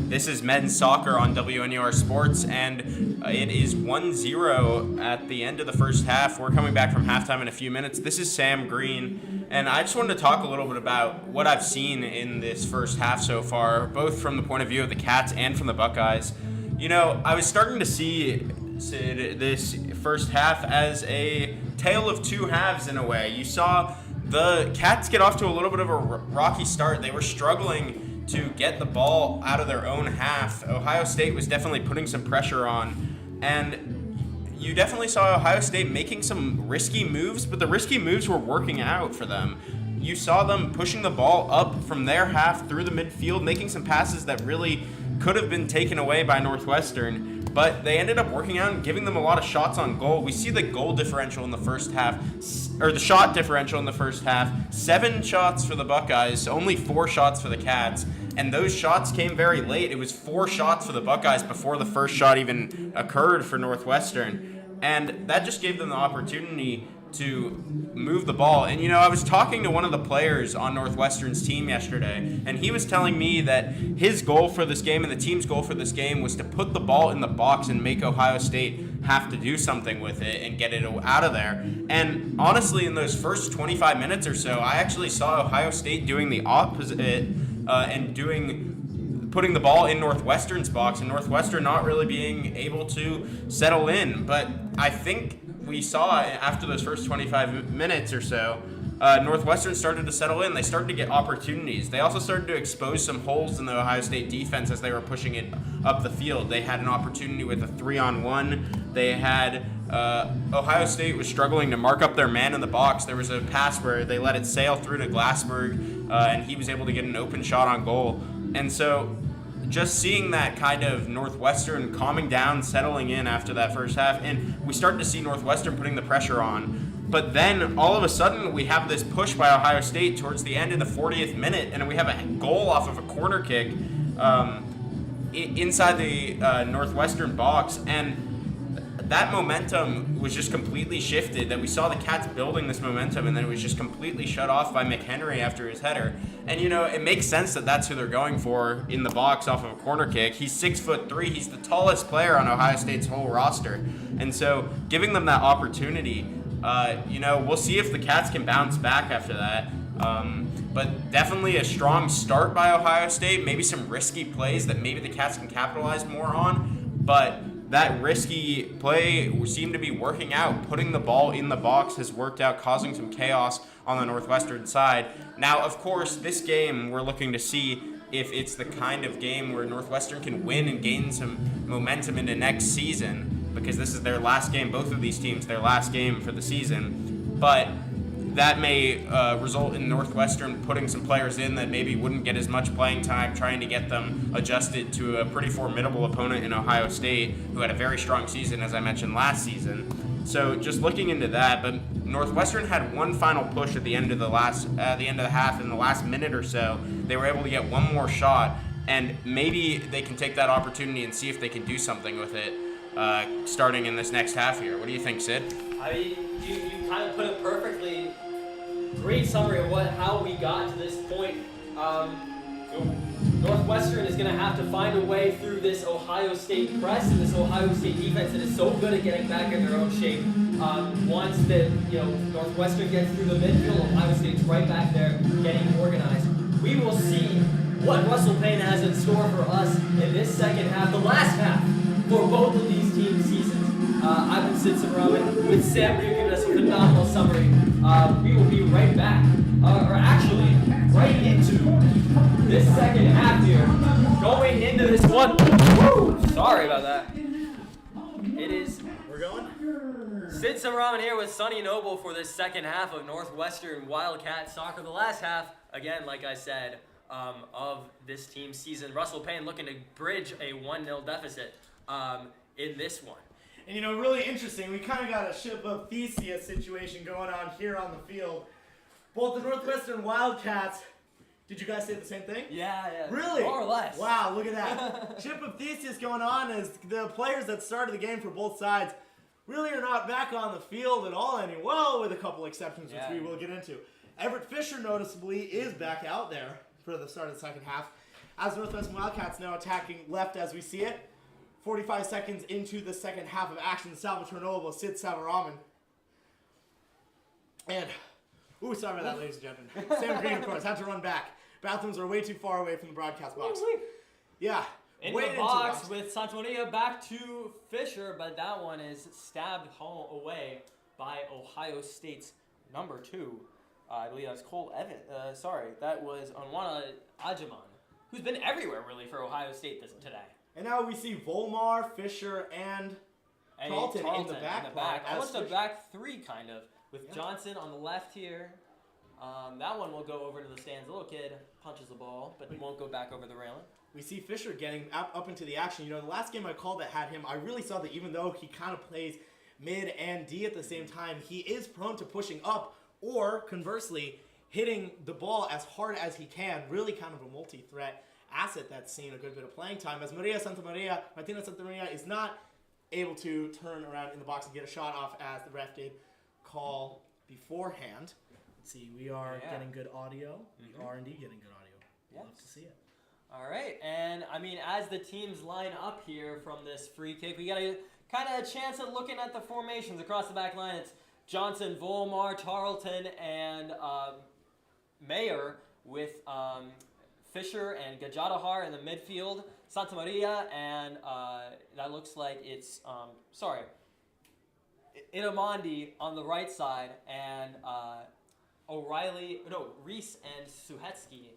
S3: This is men's soccer on WNUR Sports, and it is 1-0 at the end of the first half. We're coming back from halftime in a few minutes. This is Sam Green, and I just wanted to talk a little bit about what I've seen in this first half so far, both from the point of view of the Cats and from the Buckeyes. You know, I was starting to see this first half as a tale of two halves in a way. You saw the Cats get off to a little bit of a rocky start. They were struggling to get the ball out of their own half. Ohio State was definitely putting some pressure on. And, you definitely saw Ohio State making some risky moves, but the risky moves were working out for them. You saw them pushing the ball up from their half through the midfield, making some passes that really could have been taken away by Northwestern, but they ended up working out and giving them a lot of shots on goal. We see the goal differential in the first half, or the shot differential in the first half. 7 shots for the Buckeyes, only 4 shots for the Cats, and those shots came very late. It was 4 shots for the Buckeyes before the first shot even occurred for Northwestern, and that just gave them the opportunity to move the ball. And I was talking to one of the players on Northwestern's team yesterday, and he was telling me that his goal for this game and the team's goal for this game was to put the ball in the box and make Ohio State have to do something with it and get it out of there. And honestly, in those first 25 minutes or so, I actually saw Ohio State doing the opposite and putting the ball in Northwestern's box, and Northwestern not really being able to settle in. But I think we saw after those first 25 minutes or so, Northwestern started to settle in. They started to get opportunities. They also started to expose some holes in the Ohio State defense as they were pushing it up the field. They had an opportunity with a 3-on-1. They had Ohio State was struggling to mark up their man in the box. There was a pass where they let it sail through to Glassberg, and he was able to get an open shot on goal. And so just seeing that kind of Northwestern calming down, settling in after that first half, and we started to see Northwestern putting the pressure on. But then all of a sudden we have this push by Ohio State towards the end of the 40th minute, and we have a goal off of a corner kick inside the Northwestern box, and that momentum was just completely shifted. That we saw the Cats building this momentum, and then it was just completely shut off by McHenry after his header. And it makes sense that that's who they're going for in the box off of a corner kick. He's 6'3". He's the tallest player on Ohio State's whole roster, and so giving them that opportunity, we'll see if the Cats can bounce back after that. But definitely a strong start by Ohio State. Maybe some risky plays that maybe the Cats can capitalize more on, but that risky play seemed to be working out. Putting the ball in the box has worked out, causing some chaos on the Northwestern side. Now, of course, this game we're looking to see if it's the kind of game where Northwestern can win and gain some momentum into next season, because this is their last game, both of these teams, their last game for the season. But that may result in Northwestern putting some players in that maybe wouldn't get as much playing time, trying to get them adjusted to a pretty formidable opponent in Ohio State, who had a very strong season, as I mentioned, last season. So just looking into that, but Northwestern had one final push at the end of the half, in the last minute or so. They were able to get one more shot, and maybe they can take that opportunity and see if they can do something with it starting in this next half here. What do you think, Sid?
S2: I mean, you kind of put it perfectly. Great summary of how we got to this point. Northwestern is going to have to find a way through this Ohio State press and this Ohio State defense that is so good at getting back in their own shape. Once that Northwestern gets through the midfield, Ohio State's right back there getting organized. We will see what Russell Payne has in store for us in this second half, the last half for both of these teams' seasons. I've been Sid Simroman with Sam Reed giving us a phenomenal summary. We will be right back, or actually right into this second half here. Going into this one. Woo! Sorry about that. It is.
S1: We're going?
S2: Sid Simroman here with Sonny Noble for this second half of Northwestern Wildcat Soccer. The last half, again, like I said, of this team's season. Russell Payne looking to bridge a 1-0 deficit in this one.
S1: And really interesting, we kind of got a Ship of Theseus situation going on here on the field. Both the Northwestern Wildcats, did you guys say the same thing?
S2: Yeah.
S1: Really?
S2: More or less.
S1: Wow, look at that. Ship of Theseus going on as the players that started the game for both sides really are not back on the field at all well, with a couple exceptions, which we will get into. Everett Fisher, noticeably, is back out there for the start of the second half, as Northwestern Wildcats now attacking left as we see it. 45 seconds into the second half of action, the salvage turnover, Sid Savaraman. And, sorry about that, ladies and gentlemen. Sam Green, of course, had to run back. Bathrooms are way too far away from the broadcast box. Yeah.
S2: In the box with Santonia back to Fisher, but that one is stabbed home away by Ohio State's number 2. I believe that was Cole Evans. That was Onwana Ajaman, who's been everywhere, really, for Ohio State today.
S1: And now we see Volmar, Fisher, and Tarleton in the back line,
S2: almost
S1: as
S2: a back three kind of, with
S1: Yeah.
S2: Johnson on the left here. That one will go over to the stands. The little kid punches the ball, but won't go back over the railing.
S1: We see Fisher getting up into the action. The last game I called that had him, I really saw that even though he kind of plays mid and D at the same time, he is prone to pushing up or, conversely, hitting the ball as hard as he can. Really kind of a multi-threat asset that's seen a good bit of playing time, as Martina Santamaria is not able to turn around in the box and get a shot off as the ref did call beforehand. Let's see, we are getting good audio. We are indeed getting good audio.
S2: Yes.
S1: Love to see it.
S2: All right, and I mean, as the teams line up here from this free kick, we got a kind of a chance at looking at the formations across the back line. It's Johnson, Volmar, Tarleton, and Mayer with Fisher and Gajadahar in the midfield, Santa Maria, and that looks like it's, Inamondi on the right side, and Reese and Suhetsky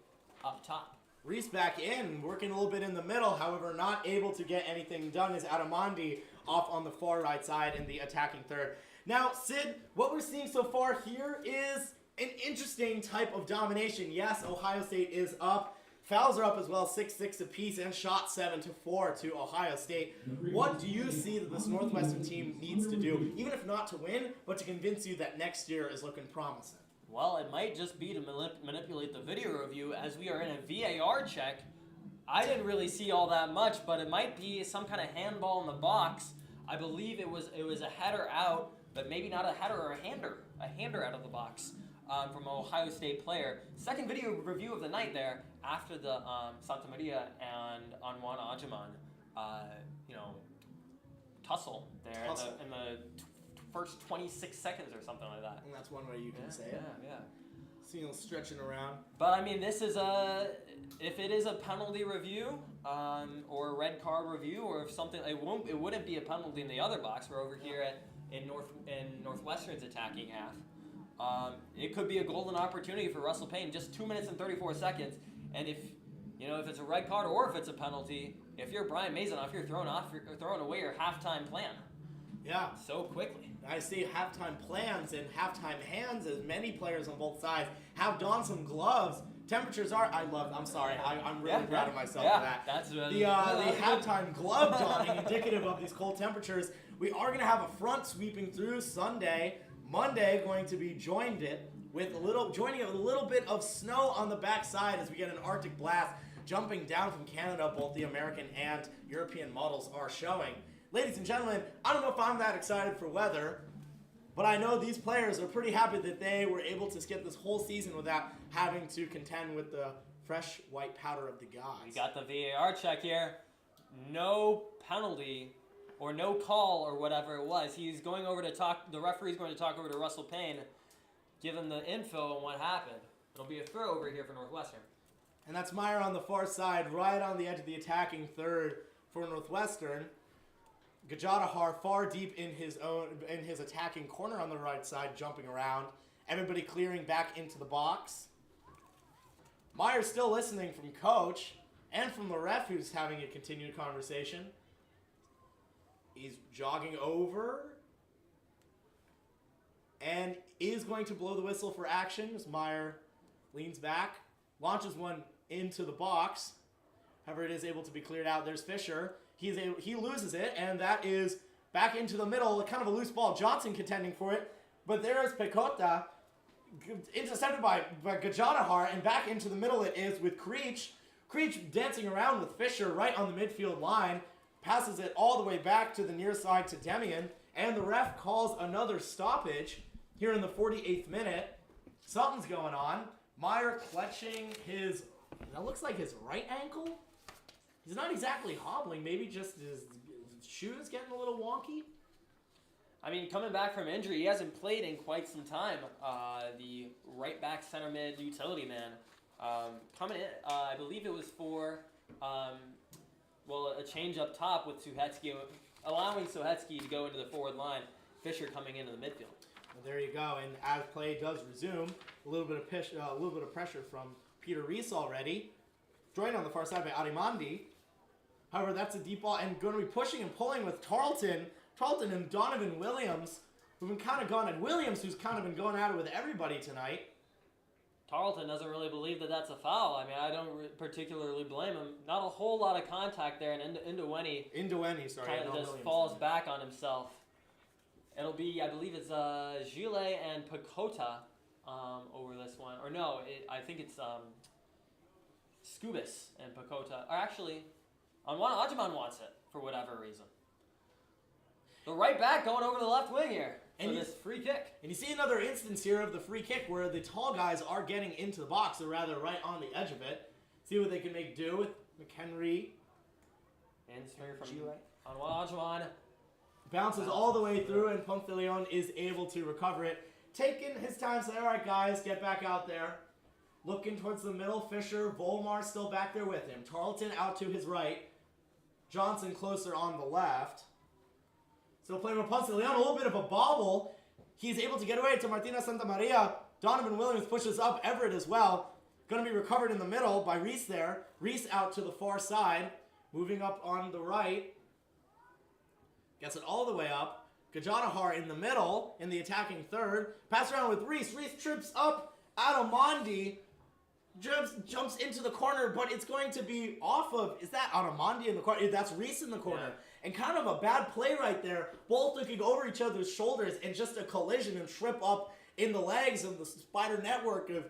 S2: up top.
S1: Reese back in, working a little bit in the middle, however, not able to get anything done is Adamondi off on the far right side in the attacking third. Now, Sid, what we're seeing so far here is an interesting type of domination. Yes, Ohio State is up. Fouls are up as well, 6-6 apiece, and shot 7-4 to Ohio State. What do you see that this Northwestern team needs to do, even if not to win, but to convince you that next year is looking promising?
S2: Well, it might just be to manipulate the video review, as we are in a VAR check. I didn't really see all that much, but it might be some kind of handball in the box. I believe it was a header out, but maybe not a header or a hander out of the box from an Ohio State player. Second video review of the night there after the Santa Maria and Anwan Ajaman, tussle there in the first 26 seconds or something like that.
S1: And that's one way you can say it.
S2: Yeah.
S1: See him stretching around.
S2: But I mean, this is if it is a penalty review or a red card review, or if something, it wouldn't be a penalty in the other box. We're over here in Northwestern's attacking half. It could be a golden opportunity for Russell Payne. Just 2 minutes and 34 seconds, and if it's a red card or if it's a penalty, if you're Brian Mazonoff, you're throwing away your halftime plan.
S1: Yeah.
S2: So quickly.
S1: I see halftime plans and halftime hands as many players on both sides have donned some gloves. Temperatures are, I'm sorry, I'm really proud of myself for that.
S2: That's
S1: the halftime glove donning, indicative of these cold temperatures. We are going to have a front sweeping through Sunday. Monday going to be joining it with a little bit of snow on the backside as we get an Arctic blast jumping down from Canada. Both the American and European models are showing. Ladies and gentlemen, I don't know if I'm that excited for weather, but I know these players are pretty happy that they were able to skip this whole season without having to contend with the fresh white powder of the gods.
S2: We got the VAR check here. No penalty or no call or whatever it was. He's going over to talk. The referee's going to talk over to Russell Payne, give him the info on what happened. It'll be a throw over here for Northwestern.
S1: And that's Meyer on the far side, right on the edge of the attacking third for Northwestern. Gajadahar far deep in his attacking corner on the right side, jumping around. Everybody clearing back into the box. Meyer's still listening from coach and from the ref, who's having a continued conversation. He's jogging over and is going to blow the whistle for action as Meyer leans back, launches one into the box. However, it is able to be cleared out. There's Fisher. He loses it, and that is back into the middle, kind of a loose ball. Johnson contending for it, but there is Pecota, intercepted by Gajadahar, and back into the middle it is with Creech. Creech dancing around with Fisher right on the midfield line, passes it all the way back to the near side to Demian, and the ref calls another stoppage here in the 48th minute. Something's going on. Meyer clutching that looks like his right ankle. He's not exactly hobbling, maybe just his shoes getting a little wonky.
S2: I mean, coming back from injury, he hasn't played in quite some time. The right back center mid utility man coming in, I believe it was for a change up top with Suhetsky, allowing Suhetsky to go into the forward line. Fisher coming into the midfield.
S1: Well, there you go. And as play does resume, a little bit of pressure from Peter Reese already. Joined on the far side by Arimandi. However, that's a deep ball and going to be pushing and pulling with Tarleton Tarleton and Donovan Williams, who've been kind of gone at Williams, who's kind of been going at it with everybody tonight.
S2: Tarleton doesn't really believe that that's a foul. I mean, I don't particularly blame him. Not a whole lot of contact there, and
S1: Indoweni, sorry.
S2: kind of just
S1: Williams.
S2: falls back on himself. It'll be, I believe it's Gile and Pecota over this one. Or no, I think it's Scubis and Pecota. Or actually, Anwana Ajiman wants it for whatever reason. The right back going over the left wing here for this free kick.
S1: And you see another instance here of the free kick where the tall guys are getting into the box, or rather right on the edge of it. See what they can make do with McHenry.
S2: And swinger from Anwana Ajiman.
S1: Bounces all the way through, and Ponthilion is able to recover it. Taking his time, saying, all right, guys, get back out there. Looking towards the middle, Fisher, Volmar still back there with him. Tarleton out to his right. Johnson closer on the left. Still playing with Ponthilion, a little bit of a bobble. He's able to get away to Martina Santamaria. Donovan Williams pushes up Everett as well. Going to be recovered in the middle by Reese there. Reese out to the far side. Moving up on the right. Gets it all the way up. Gajadahar in the middle, in the attacking third. Pass around with Reese. Reese trips up. Adamondi jumps into the corner, but it's going to be off of, is that Adamondi in the corner? That's Reese in the corner. Yeah. And kind of a bad play right there. Both looking over each other's shoulders, and just a collision and trip up in the legs of the spider network of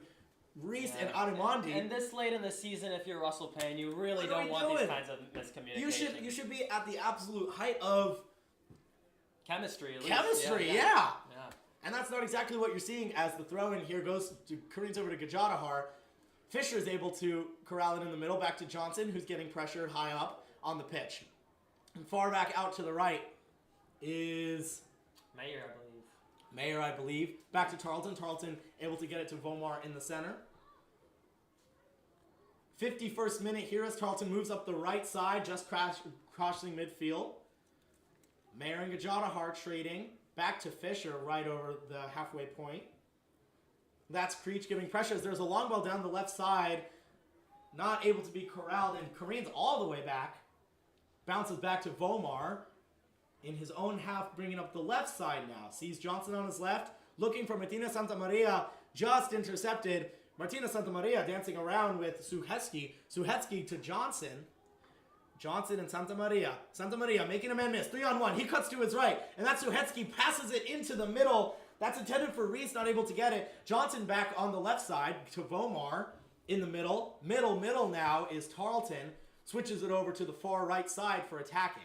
S1: Reese and Adamondi.
S2: And this late in the season, if you're Russell Payne, you really don't want these kinds of miscommunications.
S1: You should be at the absolute height of
S2: chemistry, at least.
S1: Chemistry, yeah. And that's not exactly what you're seeing as the throw-in here goes to careens over to Gajadahar. Fisher is able to corral it in the middle, back to Johnson, who's getting pressured high up on the pitch. And far back out to the right is
S2: Mayer, I believe.
S1: Mayer, I believe. Back to Tarleton. Tarleton able to get it to Volmar in the center. 51st minute here as Tarleton moves up the right side, just crossing midfield. Mayer and Gajadahar trading. Back to Fisher right over the halfway point. That's Creech giving pressure as there's a long ball down the left side. Not able to be corralled, and careens all the way back. Bounces back to Volmar. In his own half, bringing up the left side now. Sees Johnson on his left. Looking for Martina Santamaria. Just intercepted. Martina Santamaria dancing around with Suhetsky. Suhetsky to Johnson. Johnson and Santamaria. Santamaria making a man miss. 3-on-1. He cuts to his right. And that's Suhetsky. Passes it into the middle. That's intended for Reese. Not able to get it. Johnson back on the left side to Volmar. In the middle. Middle now is Tarleton. Switches it over to the far right side for attacking.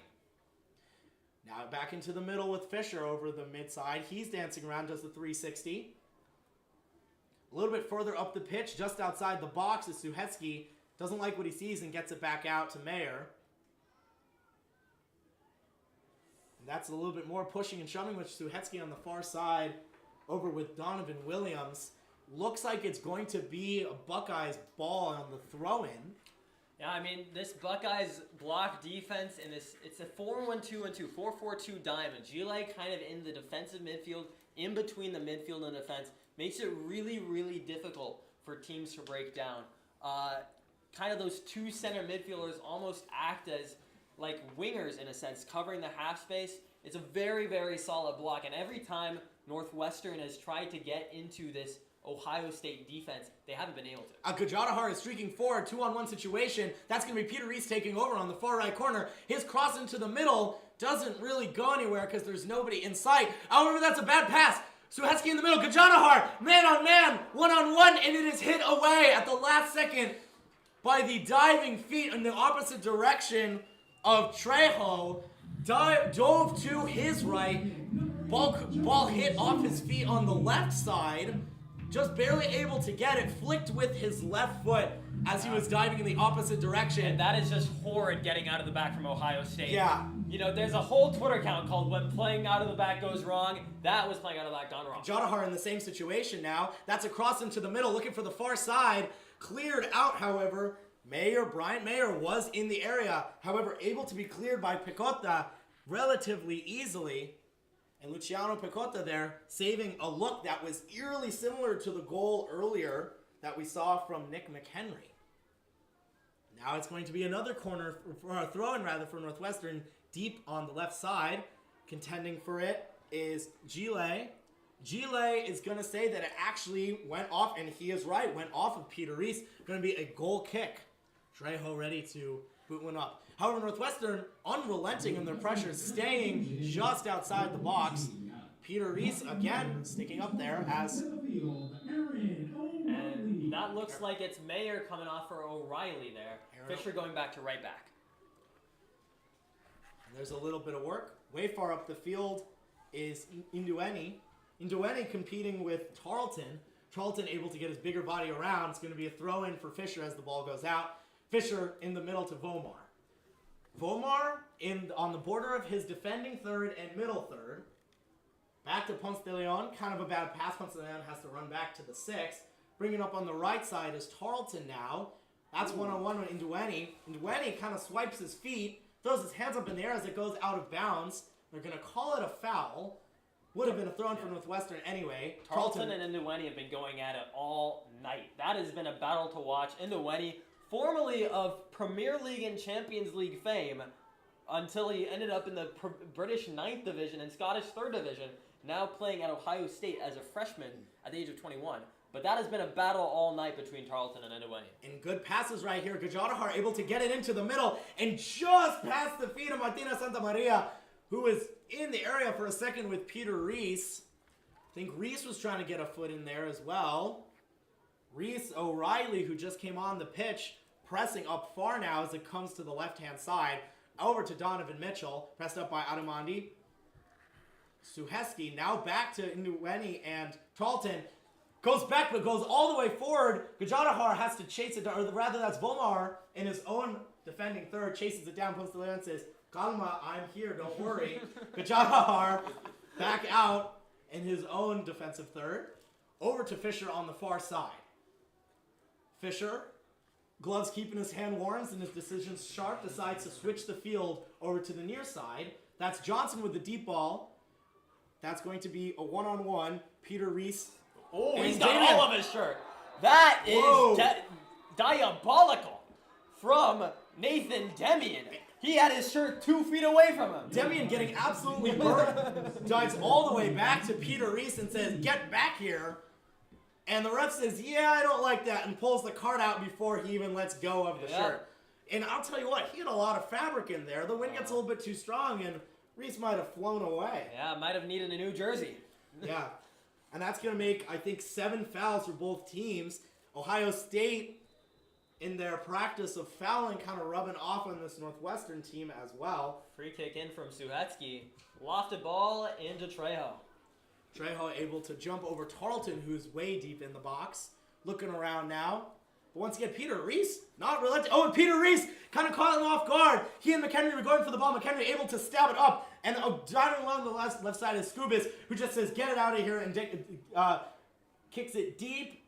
S1: Now back into the middle with Fisher over the mid side. He's dancing around, does the 360. A little bit further up the pitch, just outside the box, is Suhetsky. Doesn't like what he sees and gets it back out to Mayer. And that's a little bit more pushing and shoving with Suhetsky on the far side over with Donovan Williams. Looks like it's going to be a Buckeyes ball on the throw-in.
S2: Yeah, I mean, this Buckeyes block defense, and it's a 4-1-2-1-2, 4-4-2 diamond. Gile kind of in the defensive midfield, in between the midfield and defense, makes it really, really difficult for teams to break down. Kind of those two center midfielders almost act as like wingers in a sense, covering the half space. It's a very, very solid block, and every time Northwestern has tried to get into this Ohio State defense, they haven't been able to.
S1: Gajadahar is streaking forward, 2-on-1 situation. That's going to be Peter Reese taking over on the far right corner. His cross into the middle doesn't really go anywhere because there's nobody in sight. However, that's a bad pass. Suhetsky in the middle. Gajadahar, man on man, 1-on-1, and it is hit away at the last second by the diving feet in the opposite direction of Trejo. Dove to his right. Ball hit off his feet on the left side. Just barely able to get it, flicked with his left foot as he was diving in the opposite direction.
S2: And that is just horrid getting out of the back from Ohio State.
S1: Yeah.
S2: You know, there's a whole Twitter account called When Playing Out of the Back Goes Wrong. That was playing out of the back gone wrong.
S1: Gajadahar in the same situation now. That's a cross into the middle, looking for the far side. Cleared out, however. Bryant Mayer was in the area. However, able to be cleared by Pecota relatively easily. And Luciano Pecota there saving a look that was eerily similar to the goal earlier that we saw from Nick McHenry. Now it's going to be another corner, or a throw-in rather, for Northwestern deep on the left side. contending for it is Gile. Gile is going to say that it actually went off, and he is right, went off of Peter Reese. Going to be a goal kick. Trejo ready to boot one up. However, Northwestern, unrelenting in their pressure, staying just outside the box. Peter Reese, again, sticking up there as...
S2: And that looks like it's Mayer coming off for O'Reilly there. Fisher going back to right back.
S1: And there's a little bit of work. Way far up the field is Indueni. Indueni competing with Tarleton. Tarleton able to get his bigger body around. It's going to be a throw-in for Fisher as the ball goes out. Fisher in the middle to Vomar. Vomar on the border of his defending third and middle third. Back to Ponce de Leon. Kind of a bad pass. Ponce de Leon has to run back to the 6. Bringing up on the right side is Tarleton now. That's one-on-one with Indueni. Indueni kind of swipes his feet, throws his hands up in the air as it goes out of bounds. They're going to call it a foul. Would have been a throw-in for Northwestern anyway.
S2: Tarleton and Indueni have been going at it all night. That has been a battle to watch. Indueni, formerly of Premier League and Champions League fame, until he ended up in the British 9th Division and Scottish 3rd Division, now playing at Ohio State as a freshman at the age of 21. But that has been a battle all night between Tarleton and Indueni.
S1: And good passes right here. Gajadahar able to get it into the middle and just past the feet of Martina Santamaria, who was in the area for a second with Peter Reese. I think Reese was trying to get a foot in there as well. Reese O'Reilly, who just came on the pitch, pressing up far now as it comes to the left-hand side. Over to Donovan Mitchell, pressed up by Adamandi. Suheski now back to Indueni and Tarleton. Goes back, but goes all the way forward. Gajadahar has to chase it down, or rather that's Vomar in his own defending third, chases it down. Ponce de Leon says, Calma, I'm here, don't worry. Gajadahar back out in his own defensive third. Over to Fisher on the far side. Fisher, gloves keeping his hand warm and his decisions sharp, decides to switch the field over to the near side. That's Johnson with the deep ball. That's going to be a one-on-one. Peter Reese.
S2: Oh, he's got all of his shirt. That is diabolical from Nathan Demian. He had his shirt 2 feet away from him.
S1: Demian getting absolutely burned. Dives all the way back to Peter Reese and says, get back here. And the ref says, yeah, I don't like that, and pulls the card out before he even lets go of the shirt. And I'll tell you what, he had a lot of fabric in there. The wind gets a little bit too strong, and Reese might have flown away.
S2: Yeah, might have needed a new jersey.
S1: Yeah. And that's going to make, I think, 7 fouls for both teams. Ohio State, in their practice of fouling, kind of rubbing off on this Northwestern team as well.
S2: Free kick in from Suhetzky. Lofted ball into Trejo.
S1: Trejo able to jump over Tarleton, who's way deep in the box. Looking around now. But once again, Peter Reese, not relenting. Oh, and Peter Reese kind of caught him off guard. He and McHenry were going for the ball. McHenry able to stab it up. And diving along the left side is Scubis, who just says, get it out of here, and kicks it deep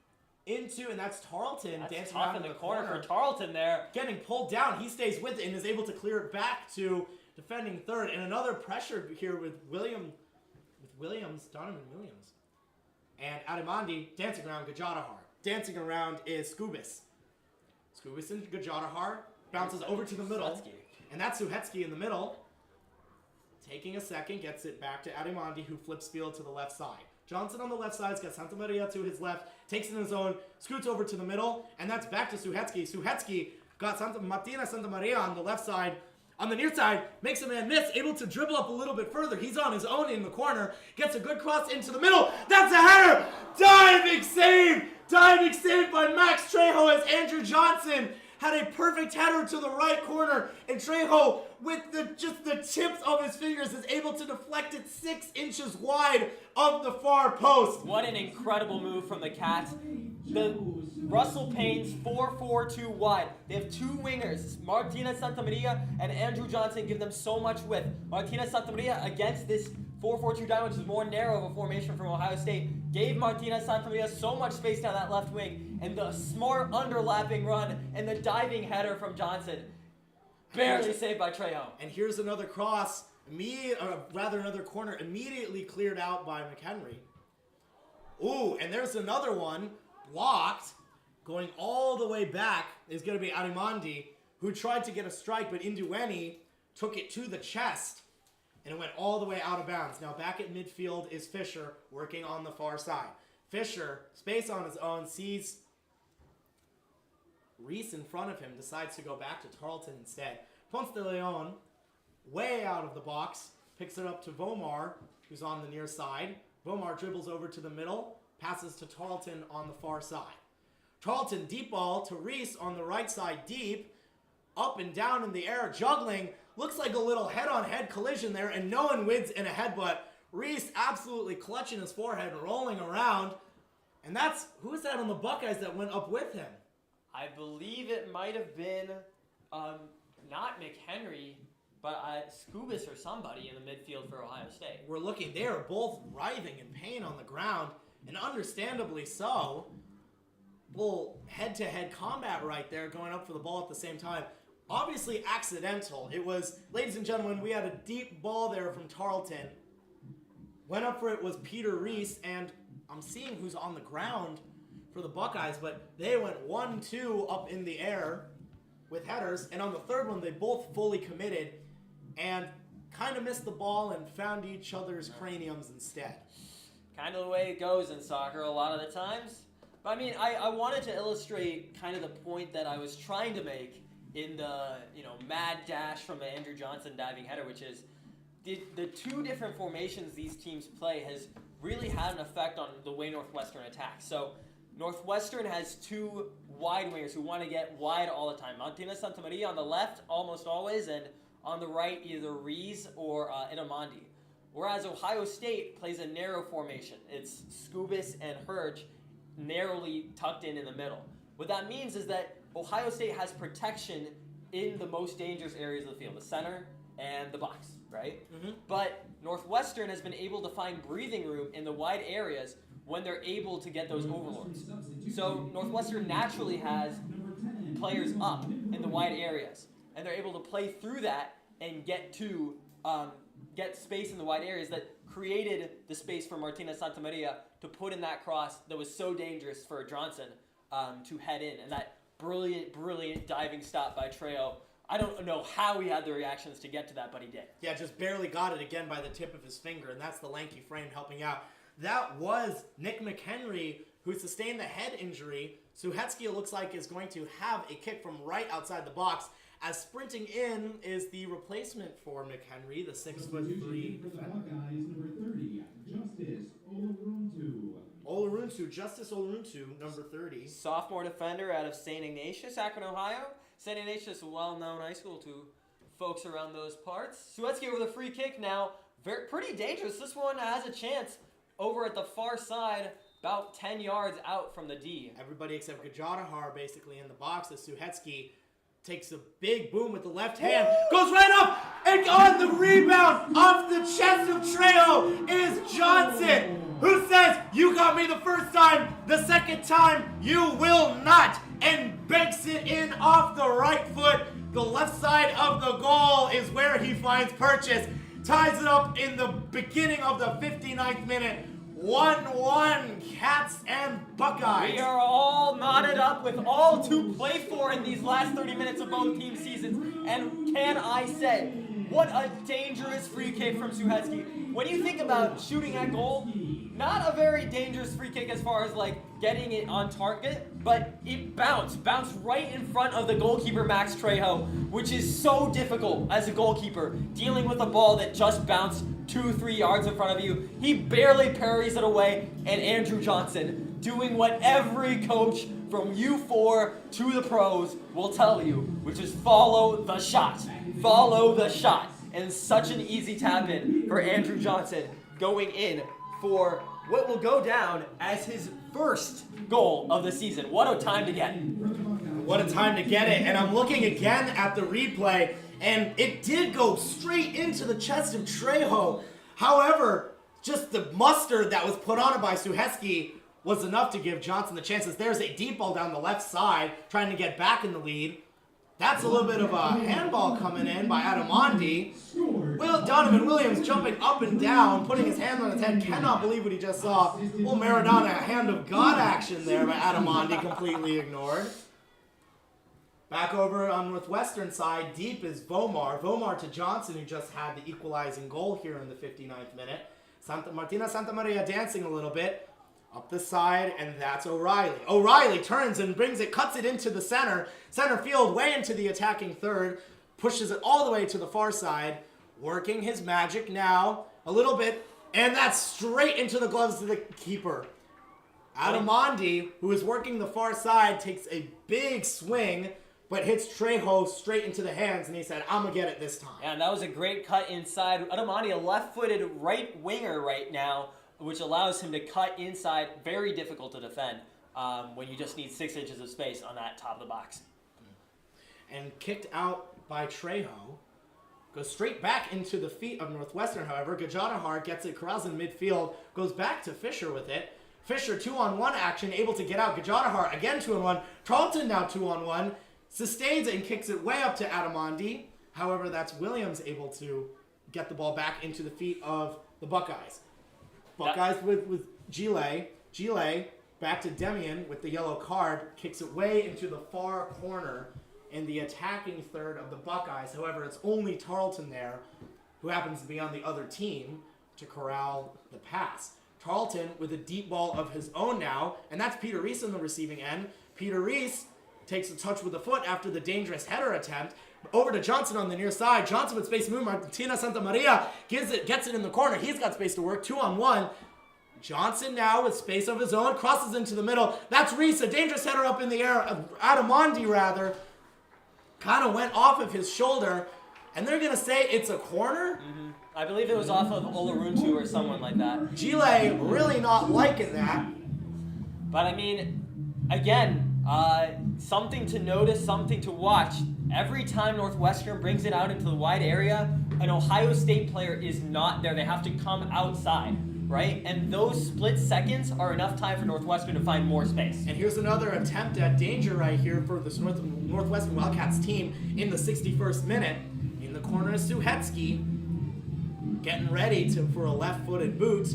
S1: into, and that's Tarleton.
S2: That's
S1: dancing
S2: tough
S1: around
S2: in the corner for Tarleton there.
S1: Getting pulled down. He stays with it and is able to clear it back to defending third. And another pressure here with Donovan Williams. And Adamandi dancing around Gajadahar. Dancing around is Scubis. Scubis and Gajadahar bounces over to the middle. And that's Suhetzky in the middle. Taking a second, gets it back to Adamandi, who flips field to the left side. Johnson on the left side's got Santamaria to his left, takes it in his own, scoots over to the middle, and that's back to Suhetzky. Suhetzky got Martina Santamaria on the left side. On the near side, makes a man miss, able to dribble up a little bit further. He's on his own in the corner, gets a good cross into the middle. That's a header! Diving save! Diving save by Max Trejo as Andrew Johnson had a perfect header to the right corner, and Trejo, with just the tips of his fingers, is able to deflect it 6 inches wide of the far post.
S2: What an incredible move from the Cats. The Russell Payne's 4-4-2 wide. They have 2 wingers, Martina Santamaria and Andrew Johnson, give them so much width. Martina Santamaria against this 4-4-2 diamond, which is more narrow of a formation from Ohio State, gave Martina Santamaria so much space down that left wing, and the smart underlapping run and the diving header from Johnson. Barely saved by Trejo.
S1: And here's another cross, another corner immediately cleared out by McHenry. Ooh, and there's another one, blocked, going all the way back is going to be Adamandi, who tried to get a strike, but Indueni took it to the chest. and it went all the way out of bounds. Now back at midfield is Fisher working on the far side. Fisher, space on his own, sees Reese in front of him, decides to go back to Tarleton instead. Ponce de Leon, way out of the box, picks it up to Vomar, who's on the near side. Vomar dribbles over to the middle, passes to Tarleton on the far side. Tarleton deep ball to Reese on the right side deep, up and down in the air, juggling. Looks like a little head-on-head collision there, and no one wins in a headbutt. Reese absolutely clutching his forehead and rolling around. And that's, who is that on the Buckeyes that went up with him?
S2: I believe it might have been not McHenry, but Scubis or somebody in the midfield for Ohio State.
S1: We're looking, they are both writhing in pain on the ground, and understandably so. Full head-to-head combat right there, going up for the ball at the same time. Obviously accidental. It was, ladies and gentlemen, we had a deep ball there from Tarleton. Went up for it was Peter Reese, and I'm seeing who's on the ground for the Buckeyes, but they went 1-2 up in the air with headers, and on the third one, they both fully committed and kind of missed the ball and found each other's craniums instead.
S2: Kind of the way it goes in soccer a lot of the times. But I mean, I wanted to illustrate kind of the point that I was trying to make in the mad dash from the Andrew Johnson diving header, which is the two different formations these teams play has really had an effect on the way Northwestern attacks. So Northwestern has two wide wingers who want to get wide all the time. Martina Santamaria on the left almost always, and on the right either Rees or Itamandi. Whereas Ohio State plays a narrow formation. It's Scubis and Hurch narrowly tucked in the middle. What that means is that Ohio State has protection in the most dangerous areas of the field, the center and the box, right? Mm-hmm. But Northwestern has been able to find breathing room in the wide areas when they're able to get those overlords. So Northwestern naturally has players up in the wide areas, and they're able to play through that and get space in the wide areas that created the space for Martina Santamaria to put in that cross that was so dangerous for Johnson to head in. And that brilliant diving stop by Trejo. I don't know how he had the reactions to get to that, but he did.
S1: Yeah, just barely got it again by the tip of his finger, and that's the lanky frame helping out. That was Nick McHenry, who sustained the head injury. Suhetsky looks like is going to have a kick from right outside the box. As sprinting in is the replacement for McHenry, the 6'3" defender. Justice Oloruntu, number 30.
S2: Sophomore defender out of St. Ignatius, Akron, Ohio. St. Ignatius, a well-known high school to folks around those parts. Suetsky over the free kick now. Pretty dangerous. This one has a chance over at the far side, about 10 yards out from the D.
S1: Everybody except Gajadahar basically in the box as Suhetsky takes a big boom with the left hand, goes right up, and on the rebound off the chest of Trejo is Johnson, who says, "You got me the first time, the second time you will not," and banks it in off the right foot. The left side of the goal is where he finds Purchase, ties it up in the beginning of the 59th minute. 1-1, Cats and Buckeyes.
S2: We are all knotted up with all to play for in these last 30 minutes of both team seasons. And can I say, what a dangerous free kick from Suhetsky. When you think about shooting at goal, not a very dangerous free kick as far as like getting it on target, but it bounced right in front of the goalkeeper Max Trejo, which is so difficult as a goalkeeper, dealing with a ball that just bounced 2-3 yards in front of you. He barely parries it away, and Andrew Johnson doing what every coach from U4 to the pros will tell you, which is follow the shot. Follow the shot. And such an easy tap in for Andrew Johnson going in for what will go down as his first goal of the season. What a time to get it.
S1: What a time to get it. And I'm looking again at the replay, and it did go straight into the chest of Trejo. However, just the mustard that was put on it by Suhetsky was enough to give Johnson the chances. There's a deep ball down the left side, trying to get back in the lead. That's a little bit of a handball coming in by Adamandi. Donovan Williams jumping up and down, putting his hand on his head. Cannot believe what he just saw. Little Maradona hand of God action there by Adamandi, completely ignored. Back over on Northwestern side, deep is Vomar. Vomar to Johnson, who just had the equalizing goal here in the 59th minute. Martina Santamaria dancing a little bit. Up the side, and that's O'Reilly. O'Reilly turns and brings it, cuts it into the center field, way into the attacking third, pushes it all the way to the far side, working his magic now a little bit, and that's straight into the gloves of the keeper. Adamondi, who is working the far side, takes a big swing, but hits Trejo straight into the hands, and he said, I'm going to get it this time.
S2: Yeah, and that was a great cut inside. Adamondi, a left-footed right winger right now, which allows him to cut inside. Very difficult to defend when you just need 6 inches of space on that top of the box.
S1: And kicked out by Trejo. Goes straight back into the feet of Northwestern, however. Gajadahar gets it, corrals in midfield, goes back to Fisher with it. Fisher 2-on-1 action, able to get out. Gajadahar again 2-on-1. Tarleton now 2-on-1. Sustains it and kicks it way up to Adamondi. However, that's Williams able to get the ball back into the feet of the Buckeyes. Buckeyes with Gile. Gile back to Demian with the yellow card. Kicks it way into the far corner in the attacking third of the Buckeyes. However, it's only Tarleton there, who happens to be on the other team, to corral the pass. Tarleton with a deep ball of his own now, and that's Peter Reese on the receiving end. Peter Reese takes a touch with the foot after the dangerous header attempt. Over to Johnson on the near side. Johnson with space move. Martina Santamaria gets it in the corner. He's got space to work. 2-on-1. Johnson now with space of his own. Crosses into the middle. That's Reese. A dangerous header up in the air. Adamondi, rather. Kind of went off of his shoulder. And they're going to say it's a corner?
S2: Mm-hmm. I believe it was off of Oloruntu or someone like that.
S1: Gile really not liking that.
S2: But I mean, again, something to notice, something to watch. Every time Northwestern brings it out into the wide area, an Ohio State player is not there. They have to come outside, right? And those split seconds are enough time for Northwestern to find more space.
S1: And here's another attempt at danger right here for this Northwestern Wildcats team in the 61st minute. In the corner is Suhetsky, getting ready for a left-footed boot.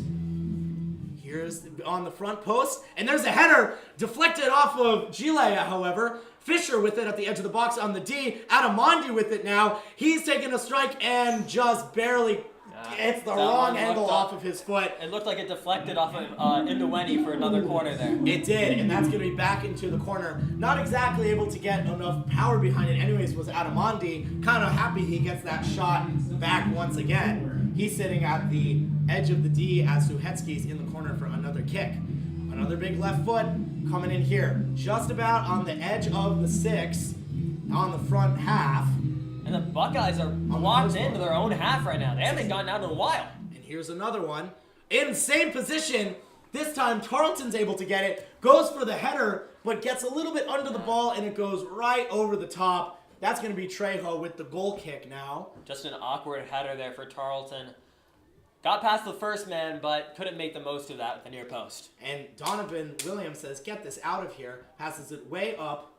S1: Here's on the front post, and there's a header deflected off of Gile, however. Fisher with it at the edge of the box on the D. Adamondi with it now. He's taking a strike and just barely gets the wrong angle off of his foot.
S2: It looked like it deflected off of Indoweni for another corner there.
S1: It did, and that's going to be back into the corner. Not exactly able to get enough power behind it anyways was Adamondi. Kind of happy he gets that shot back once again. He's sitting at the edge of the D as Suhetsky's in the corner for another kick. Another big left foot coming in here. Just about on the edge of the 6 on the front half.
S2: And the Buckeyes are locked into their own half right now. They haven't gotten out in a while.
S1: And here's another one. In same position. This time Tarleton's able to get it. Goes for the header, but gets a little bit under the ball, and it goes right over the top. That's going to be Trejo with the goal kick now.
S2: Just an awkward header there for Tarleton. Got past the first man, but couldn't make the most of that with the near post.
S1: And Donovan Williams says, get this out of here. Passes it way up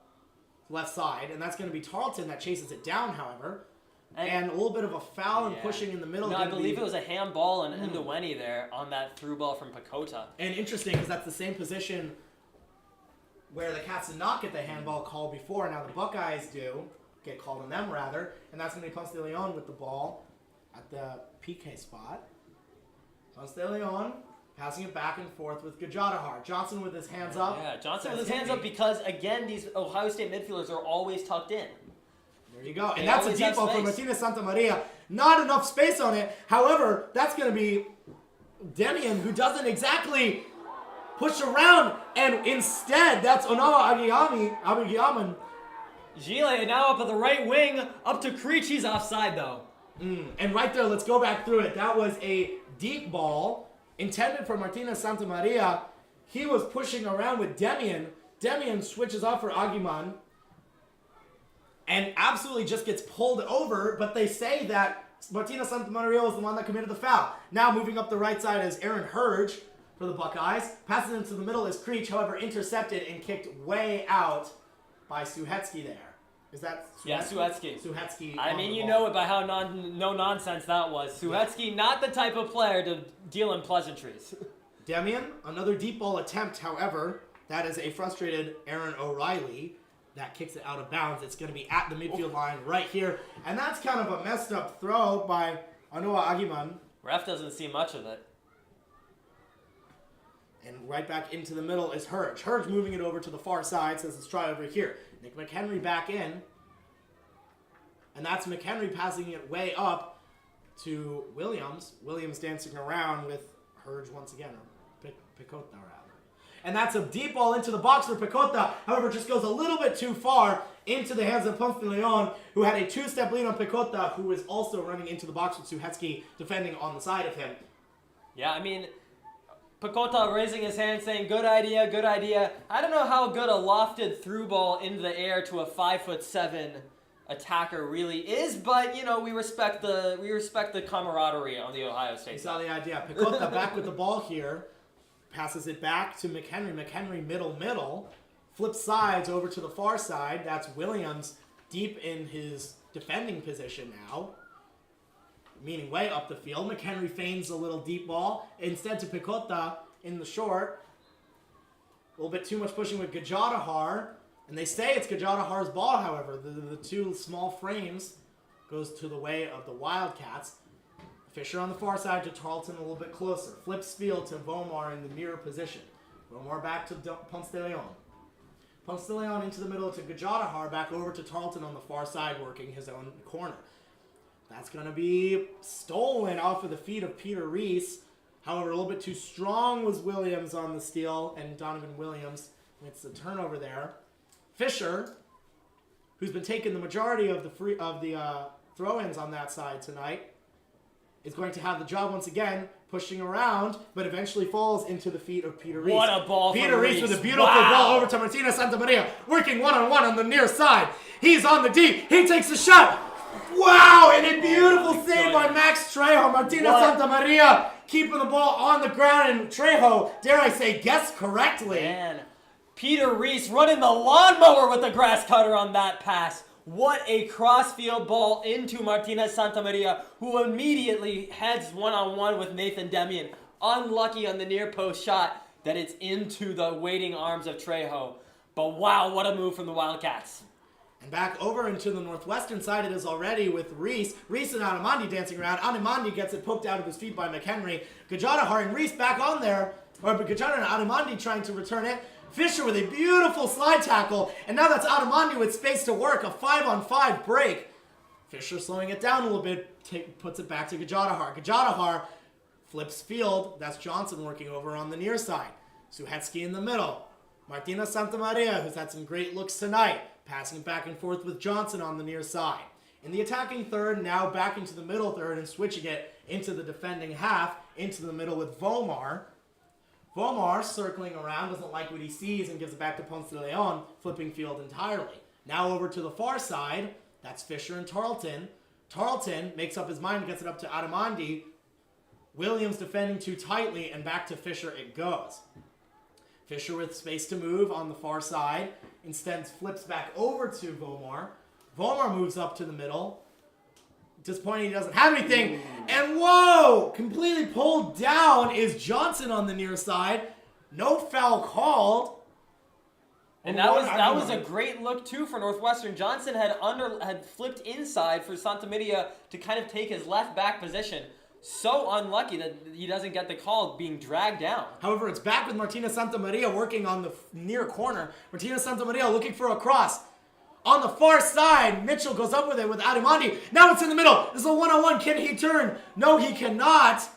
S1: left side, and that's going to be Tarleton that chases it down, however. And a little bit of a foul and pushing in the middle.
S2: No, I believe it was a handball and Indoweni there on that through ball from Pakota.
S1: And interesting, because that's the same position where the Cats did not get the handball call before. Now the Buckeyes do get called on them, rather. And that's going to be Ponce de Leon with the ball at the PK spot. Ponce de Leon passing it back and forth with Gajadahar. Johnson with his hands up.
S2: Yeah, Johnson with his hands up because, again, these Ohio State midfielders are always tucked in.
S1: There you go. And that's a deep ball from Martina Santamaria. Not enough space on it. However, that's going to be Demian, who doesn't exactly push around. And instead, that's Onawa Abigiaman.
S2: Gile now up at the right wing, up to Creech. He's offside, though.
S1: And right there, let's go back through it. That was a deep ball intended for Martina Santamaria. He was pushing around with Demian. Demian switches off for Agiman and absolutely just gets pulled over, but they say that Martina Santamaria was the one that committed the foul. Now moving up the right side is Aaron Hurge for the Buckeyes. Passing into the middle is Creech, however intercepted and kicked way out by Suhetsky there. Is that Suhetsky?
S2: Yeah, Suhetsky.
S1: Suhetsky.
S2: I mean, you know it by how no nonsense that was. Suhetsky, not the type of player to deal in pleasantries.
S1: Demian, another deep ball attempt, however. That is a frustrated Aaron O'Reilly. that kicks it out of bounds. It's going to be at the midfield line right here. And that's kind of a messed up throw by Anoa Agiman.
S2: Ref doesn't see much of it.
S1: And right back into the middle is Hurge. Hurge moving it over to the far side, says let's try over here. Nick McHenry back in. And that's McHenry passing it way up to Williams. Williams dancing around with Hurge once again, or Picota rather. And that's a deep ball into the box for Picota. However, just goes a little bit too far into the hands of Ponce de Leon, who had a two-step lead on Picota, who is also running into the box with Suhetsky defending on the side of him.
S2: Yeah, I mean, Picota raising his hand saying, good idea, good idea. I don't know how good a lofted through ball into the air to a 5'7" attacker really is, but you know, we respect the camaraderie on the Ohio State.
S1: You saw the idea. Picota back with the ball here. Passes it back to McHenry. McHenry middle. Flips sides over to the far side. That's Williams deep in his defending position now. Meaning way up the field. McHenry feigns a little deep ball. Instead to Picota in the short. A little bit too much pushing with Gajadahar. And they say it's Gajadahar's ball, however. The two small frames goes to the way of the Wildcats. Fisher on the far side to Tarleton a little bit closer. Flips field to Vomar in the mirror position. Vomar back to Ponce de Leon. Ponce de Leon into the middle to Gajadahar. Back over to Tarleton on the far side working his own corner. That's going to be stolen off of the feet of Peter Reese. However, a little bit too strong was Williams on the steal, and Donovan Williams gets the turnover there. Fisher, who's been taking the majority of the throw-ins on that side tonight, is going to have the job once again, pushing around, but eventually falls into the feet of Peter Reese.
S2: What a ball
S1: Peter
S2: from
S1: Reese
S2: Reese.
S1: with a beautiful
S2: Wow.
S1: ball over to Martina Santamaria, working one-on-one on the near side. He's on the deep. He takes the shot. Wow, and a beautiful save by Max Trejo. Martina Santamaria keeping the ball on the ground, and Trejo, dare I say, guessed correctly.
S2: Man, Peter Reese running the lawnmower with the grass cutter on that pass. What a crossfield ball into Martina Santamaria, who immediately heads one-on-one with Nathan Demian. Unlucky on the near post shot that it's into the waiting arms of Trejo. But wow, what a move from the Wildcats.
S1: And back over into the northwestern side it is already with Reese. Reese and Anamandi dancing around. Anamandi gets it poked out of his feet by McHenry. Gajadahar and Reese back on there. Or Gajadahar and Anamandi trying to return it. Fisher with a beautiful slide tackle. And now that's Anamandi with space to work. A 5-on-5 break. Fisher slowing it down a little bit. Puts it back to Gajadahar. Gajadahar flips field. That's Johnson working over on the near side. Suhetsky in the middle. Martina Santamaria, who's had some great looks tonight. Passing it back and forth with Johnson on the near side. In the attacking third, now back into the middle third and switching it into the defending half, into the middle with Vomar. Vomar circling around, doesn't like what he sees and gives it back to Ponce de Leon, flipping field entirely. Now over to the far side, that's Fisher and Tarleton. Tarleton makes up his mind, gets it up to Adamandi. Williams defending too tightly, and back to Fisher it goes. Fisher with space to move on the far side. Instead flips back over to Vomar. Vomar moves up to the middle. Disappointing he doesn't have anything. And whoa! Completely pulled down is Johnson on the near side. No foul called.
S2: And that was a great look too for Northwestern. Johnson had flipped inside for Santamaria to kind of take his left back position. So unlucky that he doesn't get the call, being dragged down.
S1: However, it's back with Martina Santamaria working on the near corner. Martina Santamaria looking for a cross. On the far side, Mitchell goes up with it with Adamandi. Now it's in the middle. This is a one-on-one. Can he turn? No, he cannot.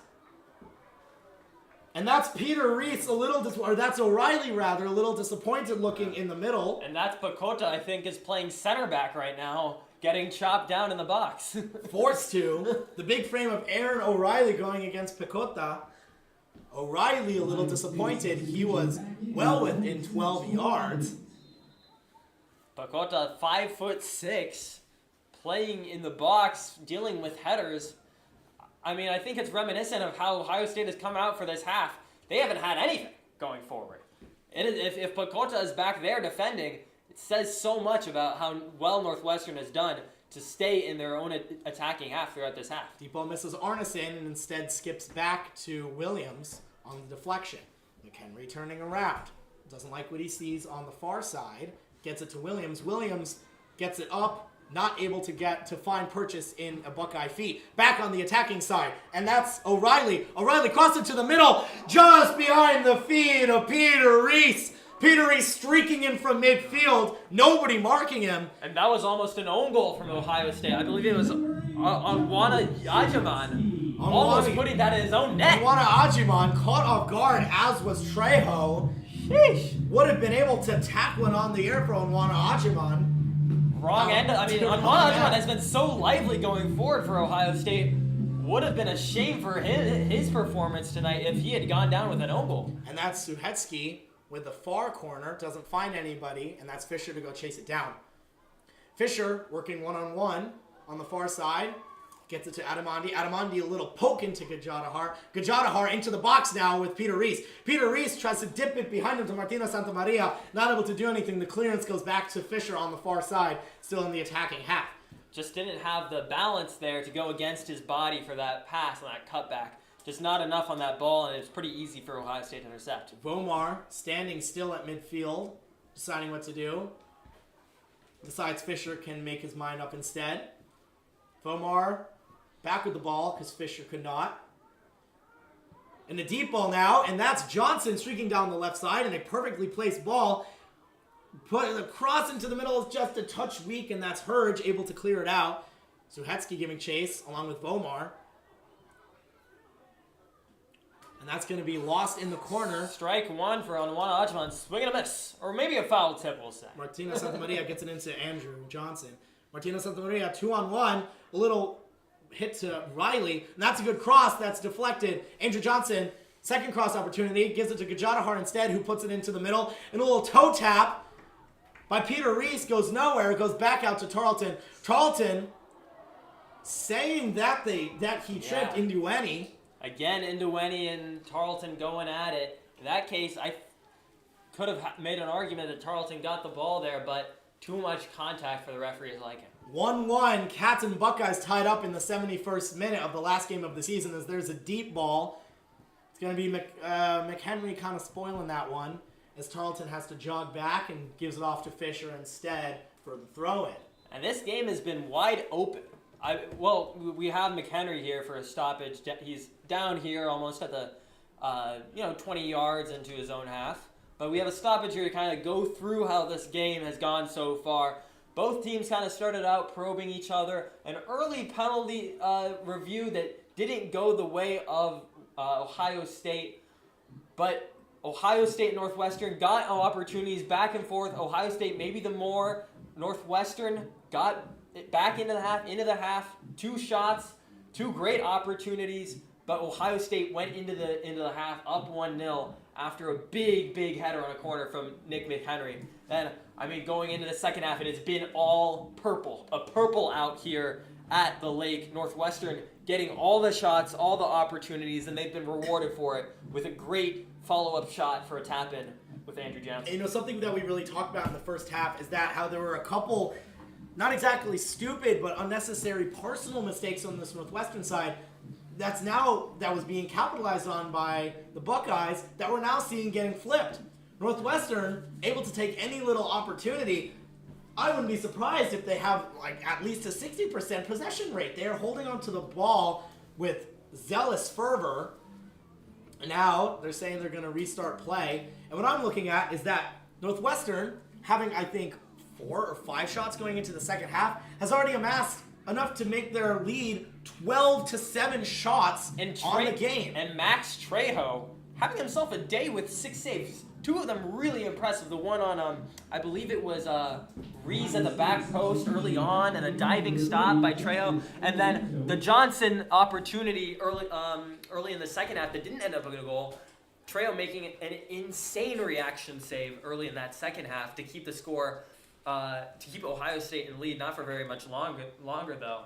S1: And that's Peter Reese, that's O'Reilly rather, a little disappointed looking in the middle.
S2: And that's Picota, I think, is playing center back right now, getting chopped down in the box.
S1: Forced to. The big frame of Aaron O'Reilly going against Picota. O'Reilly a little disappointed. He was well within 12 yards.
S2: Picota, 5'6", playing in the box, dealing with headers. I mean, I think it's reminiscent of how Ohio State has come out for this half. They haven't had anything going forward. If Picota is back there defending, it says so much about how well Northwestern has done to stay in their own attacking half throughout this half.
S1: Deep ball misses Arneson and instead skips back to Williams on the deflection. McHenry turning around. Doesn't like what he sees on the far side. gets it to Williams. Williams gets it up, not able to get to find purchase in a Buckeye feet. Back on the attacking side, and that's O'Reilly. O'Reilly crossed it to the middle, just behind the feet of Peter Reese. Peter Reese streaking in from midfield, nobody marking him.
S2: And that was almost an own goal from Ohio State. I believe it was Onwana Ajiman almost putting that in his own net.
S1: Onwana Ajiman caught off guard, as was Trejo.
S2: Sheesh.
S1: Would have been able to tack one on the air for Onwana Ajiman.
S2: Wrong end. I mean, Onwana Ajiman has been so lively going forward for Ohio State. Would have been a shame for his performance tonight if he had gone down with an own goal.
S1: And that's Suhetsky with the far corner, doesn't find anybody, and that's Fisher to go chase it down. Fisher working one-on-one on the far side, gets it to Adamandi. Adamandi a little poke into Gajadahar. Gajadahar into the box now with Peter Reese. Peter Reese tries to dip it behind him to Martina Santamaria, not able to do anything. The clearance goes back to Fisher on the far side, still in the attacking half.
S2: Just didn't have the balance there to go against his body for that pass and that cutback. Just not enough on that ball, and it's pretty easy for Ohio State to intercept.
S1: Vomar standing still at midfield, deciding what to do. Decides Fisher can make his mind up instead. Vomar back with the ball because Fisher could not. And the deep ball now, and that's Johnson streaking down the left side, and a perfectly placed ball. Put the cross into the middle is just a touch weak, and that's Hurge able to clear it out. Suhetsky giving chase along with Vomar. And that's going to be lost in the corner.
S2: Strike one for Onwana Ajiman. Swing and a miss. Or maybe a foul tip, we'll say.
S1: Martina Santamaria gets it into Andrew Johnson. Martina Santamaria, 2-on-1. A little hit to Riley. And that's a good cross. That's deflected. Andrew Johnson, second cross opportunity. Gives it to Gajadahar instead, who puts it into the middle. And a little toe tap by Peter Reese goes nowhere. It goes back out to Tarleton. Tarleton saying that he tripped Indueni.
S2: Again, Indueni and Tarleton going at it. In that case, I could have made an argument that Tarleton got the ball there, but too much contact for the referee's liking.
S1: 1-1, Cats and Buckeyes tied up in the 71st minute of the last game of the season as there's a deep ball. It's going to be McHenry kind of spoiling that one as Tarleton has to jog back and gives it off to Fisher instead for the throw-in.
S2: And this game has been wide open. We have McHenry here for a stoppage. He's down here almost at the 20 yards into his own half. But we have a stoppage here to kind of go through how this game has gone so far. Both teams kind of started out probing each other. An early penalty review that didn't go the way of Ohio State. But Ohio State and Northwestern got opportunities back and forth. Ohio State maybe the more. Northwestern got it back into the half. 2 shots, 2 great opportunities. But Ohio State went into the half up 1-0 after a big header on a corner from Nick McHenry. And going into the second half, it has been all purple. A purple out here at the lake. Northwestern getting all the shots, all the opportunities, and they've been rewarded for it with a great follow-up shot for a tap-in with Andrew Johnson.
S1: Something that we really talked about in the first half is that how there were a couple, not exactly stupid, but unnecessary personal mistakes on this Northwestern side that was being capitalized on by the Buckeyes that we're now seeing getting flipped. Northwestern able to take any little opportunity. I wouldn't be surprised if they have at least a 60% possession rate. They are holding onto the ball with zealous fervor. And now they're saying they're going to restart play. And what I'm looking at is that Northwestern, having I think 4 or 5 shots going into the second half, has already amassed enough to make their lead 12-7 shots on the game.
S2: And Max Trejo having himself a day with 6 saves. 2 of them really impressive. The one on, I believe it was Reese at the back post early on, and a diving stop by Trejo. And then the Johnson opportunity early in the second half that didn't end up with a goal. Trejo making an insane reaction save early in that second half to keep the score, to keep Ohio State in lead. Not for very much longer though.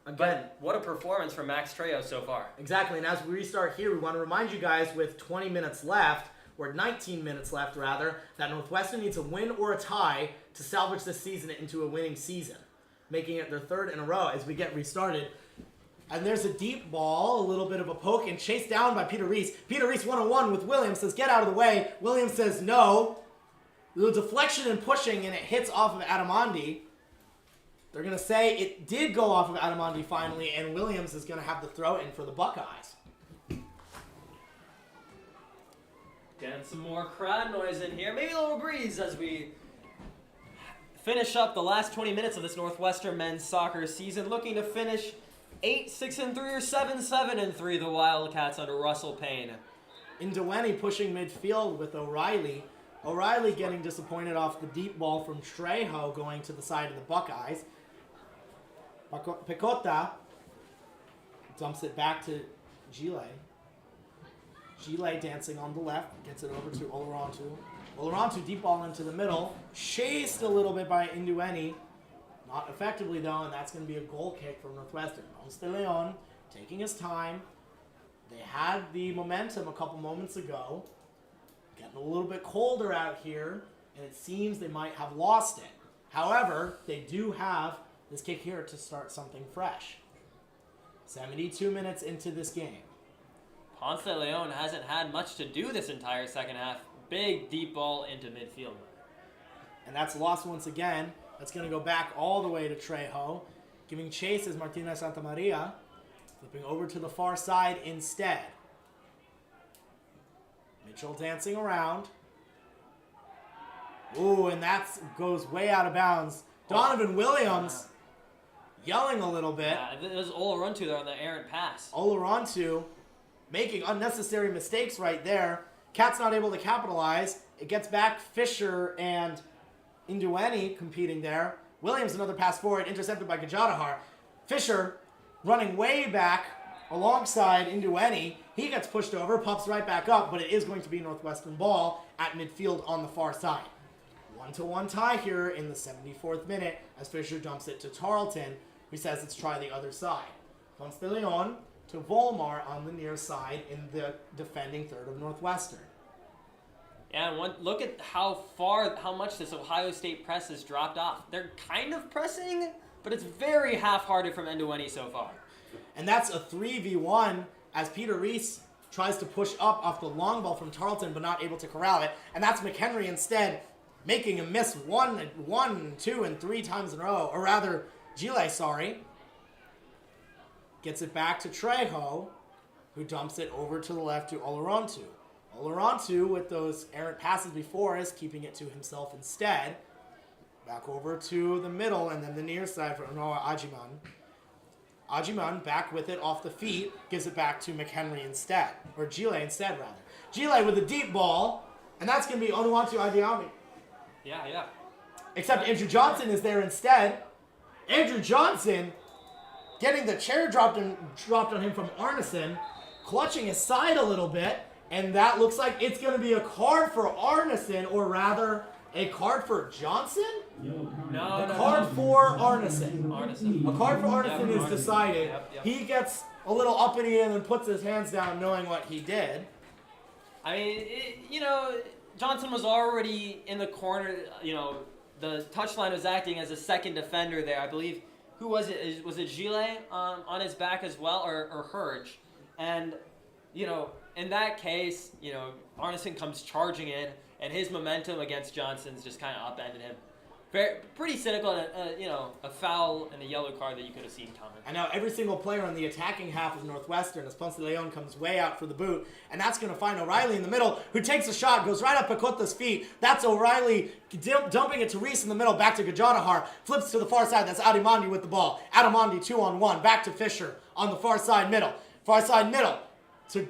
S2: Again, what a performance from Max Trejo so far.
S1: Exactly, and as we restart here, we want to remind you guys with 20 minutes left, or 19 minutes left rather, that Northwestern needs a win or a tie to salvage this season into a winning season, making it their 3rd in a row as we get restarted. And there's a deep ball, a little bit of a poke, and chased down by Peter Reese. Peter Reese 1-on-1 with Williams, says get out of the way. Williams says no. The deflection and pushing, and it hits off of Adamandi. They're going to say it did go off of Adamandi finally, and Williams is going to have the throw in for the Buckeyes.
S2: Getting some more crowd noise in here. Maybe a little breeze as we finish up the last 20 minutes of this Northwestern men's soccer season. Looking to finish 8-6-3 or 7-7-3, the Wildcats under Russell Payne.
S1: Nduweni pushing midfield with O'Reilly. O'Reilly getting disappointed off the deep ball from Trejo going to the side of the Buckeyes. Pecota dumps it back to Gile. Gile dancing on the left, gets it over to Olorontu. Olorontu deep ball into the middle, chased a little bit by Nduweni. Not effectively though, and that's going to be a goal kick from Northwestern. Ponce de Leon taking his time. They had the momentum a couple moments ago. Getting a little bit colder out here, and it seems they might have lost it. However, they do have this kick here to start something fresh. 72 minutes into this game.
S2: Ponce de Leon hasn't had much to do this entire second half. Big deep ball into midfield.
S1: And that's lost once again. That's going to go back all the way to Trejo. Giving chase is Martinez Santamaria. Flipping over to the far side instead. Mitchell dancing around. Ooh, and that goes way out of bounds. Donovan Williams yelling a little bit.
S2: Yeah, it was Olorontu there on the errant pass.
S1: Olorontu making unnecessary mistakes right there. Cat's not able to capitalize. It gets back Fisher and Nduweni competing there. Williams another pass forward, intercepted by Gajadahar. Fisher running way back alongside Nduweni. He gets pushed over, pops right back up, but it is going to be Northwestern ball at midfield on the far side. 1-1 tie here in the 74th minute as Fisher dumps it to Tarleton, who says let's try the other side. Ponce de Leon to Volmar on the near side in the defending third of Northwestern.
S2: Yeah, and look at how much this Ohio State press has dropped off. They're kind of pressing, but it's very half-hearted from Nduweni so far.
S1: And that's a 3v1 as Peter Reese tries to push up off the long ball from Tarleton, but not able to corral it. And that's McHenry instead making a miss 1, 2, and 3 times in a row. Or rather, Gile, gets it back to Trejo, who dumps it over to the left to Olorontu. Olorontu, with those errant passes before, is keeping it to himself instead. Back over to the middle, and then the near side for Noah Ajiman. Ajiman back with it off the feet, gives it back to McHenry instead. Or Gile instead, rather. Gile with a deep ball, and that's going to be Onuatu Adiami.
S2: Yeah.
S1: Except Andrew Johnson is there instead. Andrew Johnson getting the chair dropped on him from Arneson, clutching his side a little bit, and that looks like it's going to be a card for Arneson, or rather, a card for Johnson? A card for Arneson. A card for Arneson is decided.
S2: Yep.
S1: He gets a little uppity and then puts his hands down knowing what he did.
S2: I mean, Johnson was already in the corner. The touchline was acting as a second defender there. I believe, who was it? Was it Gile on his back as well, or Herge? And, in that case, Arneson comes charging in, and his momentum against Johnson's just kind of upended him. Pretty cynical, and a foul and a yellow card that you could have seen coming.
S1: And now every single player on the attacking half of Northwestern, as Ponce de Leon comes way out for the boot, and that's going to find O'Reilly in the middle, who takes a shot, goes right up Pecota's feet. That's O'Reilly dumping it to Reese in the middle, back to Gajadahar, flips to the far side. That's Adamandi with the ball. Adamandi 2-on-1, back to Fisher on the far side middle to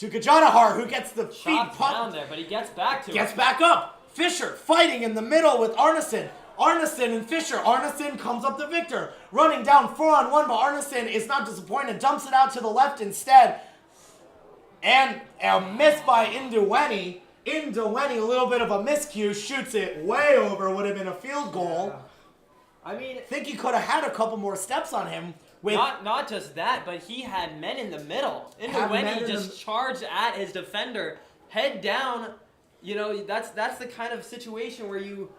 S1: Gajadahar, who gets the feet pumped
S2: down there, but he gets back to
S1: Gets back up. Fisher fighting in the middle with Arneson. Arneson and Fisher. Arneson comes up to Victor. Running down 4-on-1, but Arneson is not disappointed. Dumps it out to the left instead. And a miss by Nduweni. Nduweni, a little bit of a miscue. Shoots it way over. Would have been a field goal.
S2: I mean,
S1: think he could have had a couple more steps on him.
S2: Not just that, but he had men in the middle. Nduweni just charged at his defender, head down. That's the kind of situation where you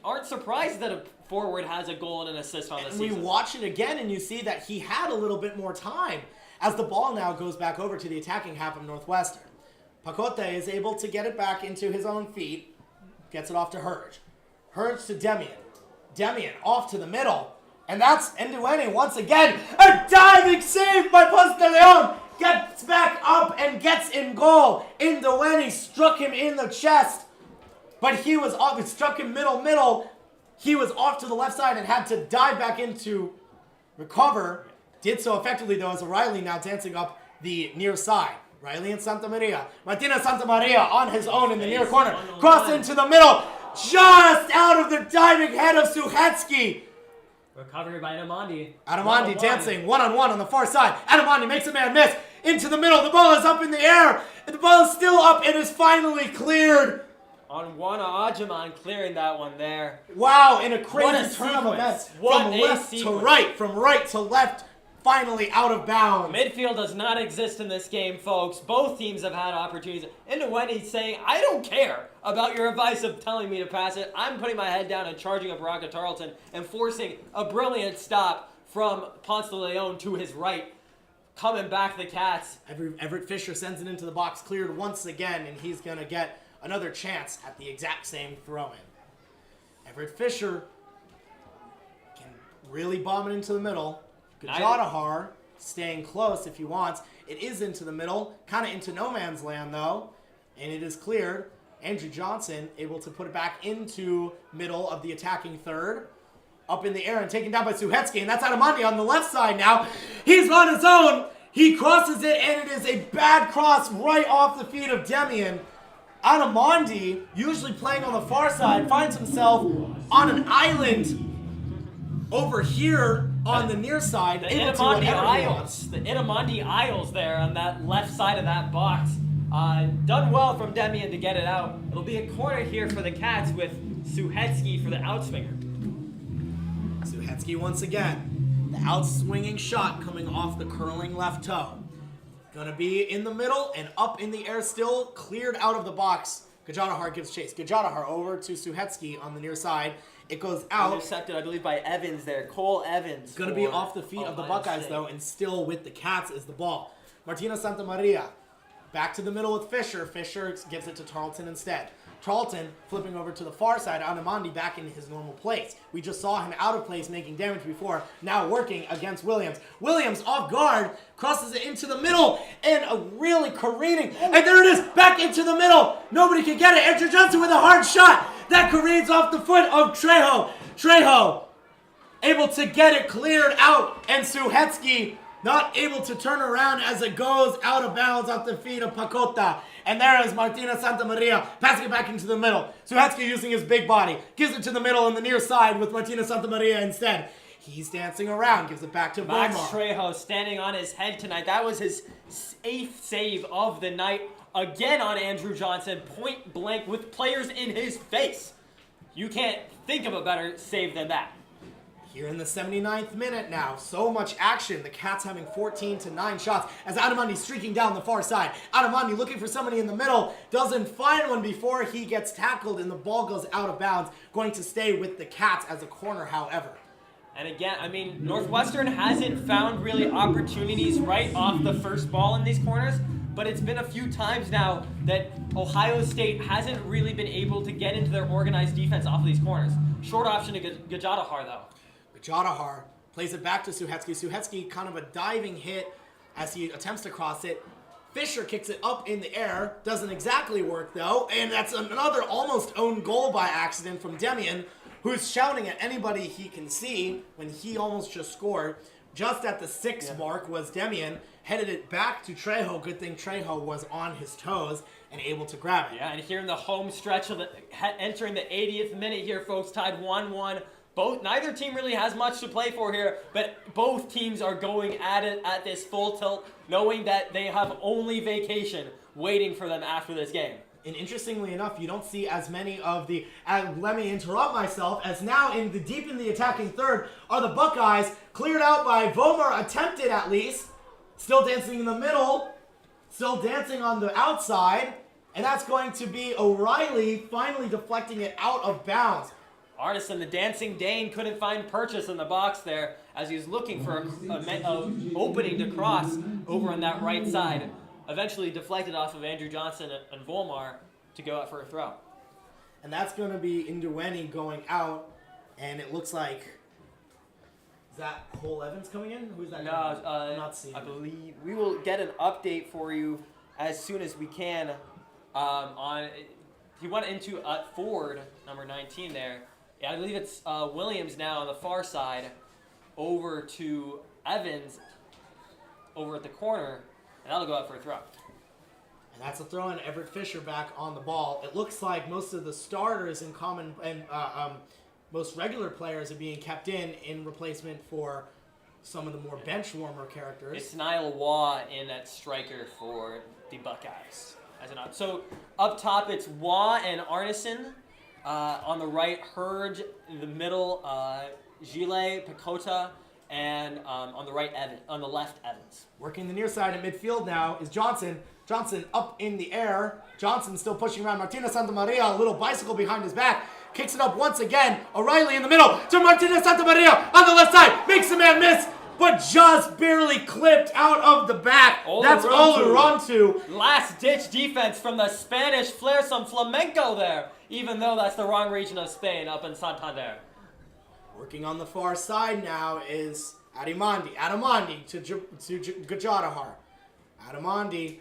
S2: aren't surprised that a forward has a goal and an assist on the season.
S1: We watch it again, and you see that he had a little bit more time as the ball now goes back over to the attacking half of Northwestern. Pecota is able to get it back into his own feet. gets it off to Hurge. Hurge to Demian. Demian off to the middle. And that's Nduene once again. A diving save by Ponce de Leon. Gets back up and gets in goal. Nduene struck him in the chest. But he was off. It struck him middle. He was off to the left side and had to dive back in to recover. Did so effectively, though, as O'Reilly now dancing up the near side. Riley and Santa Maria. Martina Santa Maria on his own in the near corner. Cross into the middle. Just out of the diving head of Suhetsky.
S2: Recovery by Adamandi.
S1: Adamandi dancing one-on-one on the far side. Adamandi makes a man miss. Into the middle. The ball is up in the air. And the ball is still up and is finally cleared.
S2: On one Ajaman clearing that one there.
S1: Wow, in a crazy turn of
S2: sequence.
S1: events.
S2: What
S1: From
S2: a
S1: left to
S2: sequence.
S1: right. From right to left. Finally out of bounds.
S2: Midfield does not exist in this game, folks. Both teams have had opportunities. Nduene saying, I don't care about your advice of telling me to pass it. I'm putting my head down and charging up Baraka Tarleton and forcing a brilliant stop from Ponce de Leon to his right. Coming back the Cats.
S1: Everett Fisher sends it into the box, cleared once again, and he's going to get another chance at the exact same throw-in. Everett Fisher can really bomb it into the middle. Gajadahar staying close if he wants. It is into the middle, kind of into no man's land though, and it is cleared. Andrew Johnson able to put it back into middle of the attacking third. Up in the air and taken down by Suhetsky, and that's Adamandi on the left side now. He's on his own. He crosses it, and it is a bad cross right off the feet of Demian. Adamandi, usually playing on the far side, finds himself on an island over here on the near side.
S2: The Itamandi Isles there on that left side of that box. Done well from Demian to get it out. It'll be a corner here for the Cats with Suhetsky for the outswinger.
S1: Suhetsky once again. The outswinging shot coming off the curling left toe. Gonna be in the middle and up in the air still. Cleared out of the box. Gajadahar gives chase. Gajadahar over to Suhetsky on the near side. It goes out.
S2: Intercepted, I believe, by Evans there. Cole Evans.
S1: Gonna be off the feet of the Buckeyes, though, and still with the Cats is the ball. Martina Santa Maria. Back to the middle with Fisher. Fisher gives it to Tarleton instead. Tarleton flipping over to the far side. Adamandi back in his normal place. We just saw him out of place making damage before. Now working against Williams. Williams off guard. Crosses it into the middle. And a really careening. And there it is. Back into the middle. Nobody can get it. Andrew Johnson with a hard shot. That careens off the foot of Trejo. Trejo able to get it cleared out. And Suhetsky not able to turn around as it goes out of bounds off the feet of Pacota. And there is Martina Santa Maria passing it back into the middle. Suhetsky using his big body. Gives it to the middle on the near side with Martina Santa Maria instead. He's dancing around. Gives it back to
S2: Max
S1: Bomar.
S2: Trejo standing on his head tonight. That was his 8th save of the night. Again on Andrew Johnson. Point blank with players in his face. You can't think of a better save than that.
S1: Here in the 79th minute now. So much action. The Cats having 14-9 shots as Adamandi streaking down the far side. Adamandi looking for somebody in the middle. Doesn't find one before he gets tackled and the ball goes out of bounds. Going to stay with the Cats as a corner, however.
S2: And again, I mean, Northwestern hasn't found really opportunities right off the first ball in these corners. But it's been a few times now that Ohio State hasn't really been able to get into their organized defense off of these corners. Short option to Gajadahar, though.
S1: Gajadahar plays it back to Suhetsky. Suhetsky kind of a diving hit as he attempts to cross it. Fisher kicks it up in the air. Doesn't exactly work, though. And that's another almost own goal by accident from Demian, who's shouting at anybody he can see when he almost just scored. Just at the 6 mark was Demian. Headed it back to Trejo. Good thing Trejo was on his toes and able to grab it.
S2: Yeah, and here in the home stretch of entering the 80th minute here, folks, tied 1-1. Neither team really has much to play for here, but both teams are going at it at this full tilt, knowing that they have only vacation waiting for them after this game.
S1: And interestingly enough, you don't see as many of the, let me interrupt myself, as now deep in the attacking third are the Buckeyes, cleared out by Vomar, attempted at least, still dancing in the middle, still dancing on the outside, and that's going to be O'Reilly finally deflecting it out of bounds.
S2: Artisan, the Dancing Dane, couldn't find purchase in the box there as he was looking for a opening to cross over on that right side. Eventually deflected off of Andrew Johnson and Volmar to go out for a throw.
S1: and that's going to be Indueni going out, and it looks like, is that Cole Evans coming in? Who's that?
S2: No,
S1: I'm not seeing
S2: I
S1: it.
S2: believe we will get an update for you as soon as we can. He went into Ford, number 19 there. Yeah, I believe it's Williams now on the far side, over to Evans, over at the corner, and that'll go out for a throw.
S1: And that's a throw in. Everett Fisher back on the ball. It looks like most of the starters in common and most regular players are being kept in replacement for some of the more bench warmer characters.
S2: It's Niall Waugh in at striker for the Buckeyes. So up top, it's Waugh and Arneson. On the right, Hurge. In the middle, Gile, Pecota, and on the right, on the left, Evans.
S1: Working the near side in midfield now is Johnson. Johnson up in the air. Johnson still pushing around Martinez Santamaria. A little bicycle behind his back. Kicks it up once again. O'Reilly in the middle to Martinez Santamaria on the left side. Makes the man miss, but just barely clipped out of the back. That's Olurontu.
S2: Last-ditch defense from the Spanish flair. Some flamenco there, even though that's the wrong region of Spain up in Santander.
S1: Working on the far side now is Adamandi. Adamandi to Gajadahar. Adamandi,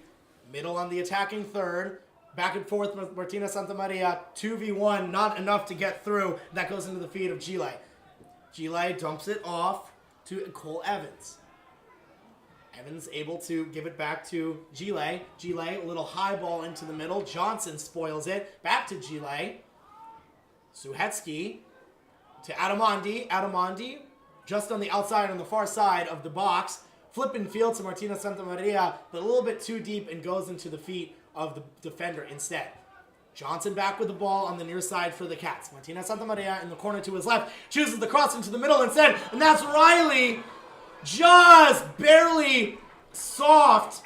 S1: middle on the attacking third. Back and forth with Martina Santamaria. 2v1, not enough to get through. That goes into the feet of Gile. Gile dumps it off to Cole Evans. Evans able to give it back to Gile. Gile, a little high ball into the middle. Johnson spoils it. Back to Gile. Suhetsky to Adamandi. Adamandi just on the outside, on the far side of the box. Flipping field to Martina Santamaria, but a little bit too deep and goes into the feet of the defender instead. Johnson back with the ball on the near side for the Cats. Martina Santamaria in the corner to his left. Chooses the cross into the middle instead. And that's Riley. Just barely soft.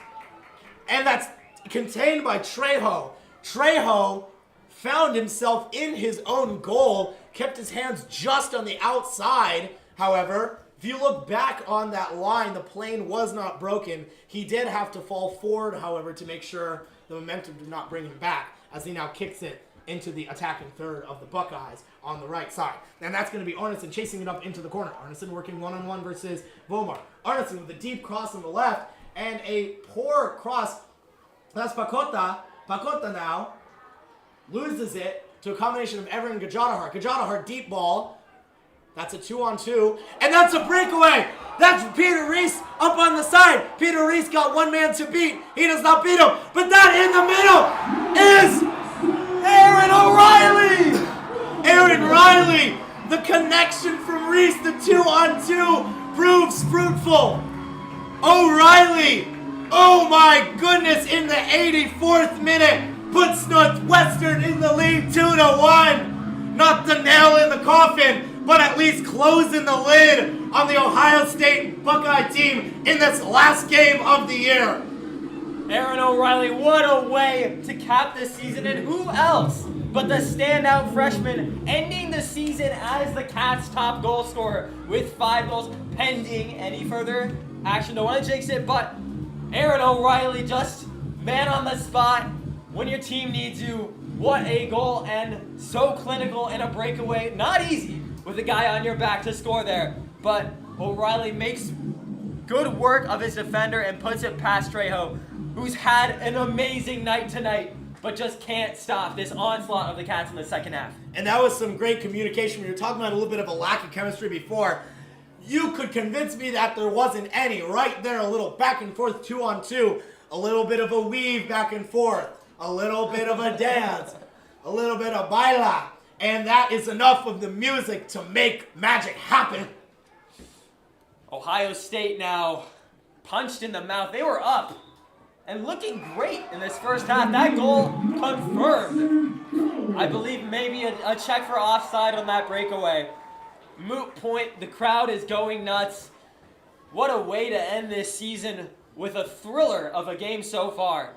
S1: And that's contained by Trejo. Trejo found himself in his own goal. Kept his hands just on the outside. However, if you look back on that line, the plane was not broken. He did have to fall forward, however, to make sure the momentum did not bring him back, as he now kicks it into the attacking third of the Buckeyes on the right side. And that's going to be Arneson chasing it up into the corner. Arneson working one-on-one versus Vomar. Arneson with a deep cross on the left and a poor cross. That's Pacota. Pacota now loses it to a combination of Everett and Gajadahar. Gajadahar deep ball. That's a 2-on-2. And that's a breakaway. That's Peter Reese up on the side. Peter Reese got one man to beat. He does not beat him. But that in the middle is Aaron O'Reilly. Aaron Riley. The connection from Reese, the 2-on-2, proves fruitful. O'Reilly. Oh my goodness, in the 84th minute, puts Northwestern in the lead 2-1. Not the nail in the coffin, but at least closing the lid on the Ohio State Buckeye team in this last game of the year.
S2: Aaron O'Reilly, what a way to cap this season, and who else but the standout freshman ending the season as the Cats' top goal scorer with 5 goals pending any further action. No one to jinx it, but Aaron O'Reilly just man on the spot when your team needs you. What a goal, and so clinical in a breakaway. Not easy with a guy on your back to score there, but O'Reilly makes good work of his defender and puts it past Trejo, who's had an amazing night tonight, but just can't stop this onslaught of the Cats in the second half.
S1: And that was some great communication. We were talking about a little bit of a lack of chemistry before. You could convince me that there wasn't any. Right there, a little back and forth 2-on-2, a little bit of a weave back and forth, a little bit of a dance, a little bit of baila. And that is enough of the music to make magic happen.
S2: Ohio State now punched in the mouth. They were up and looking great in this first half. That goal confirmed. I believe maybe a check for offside on that breakaway. Moot point. The crowd is going nuts. What a way to end this season with a thriller of a game so far.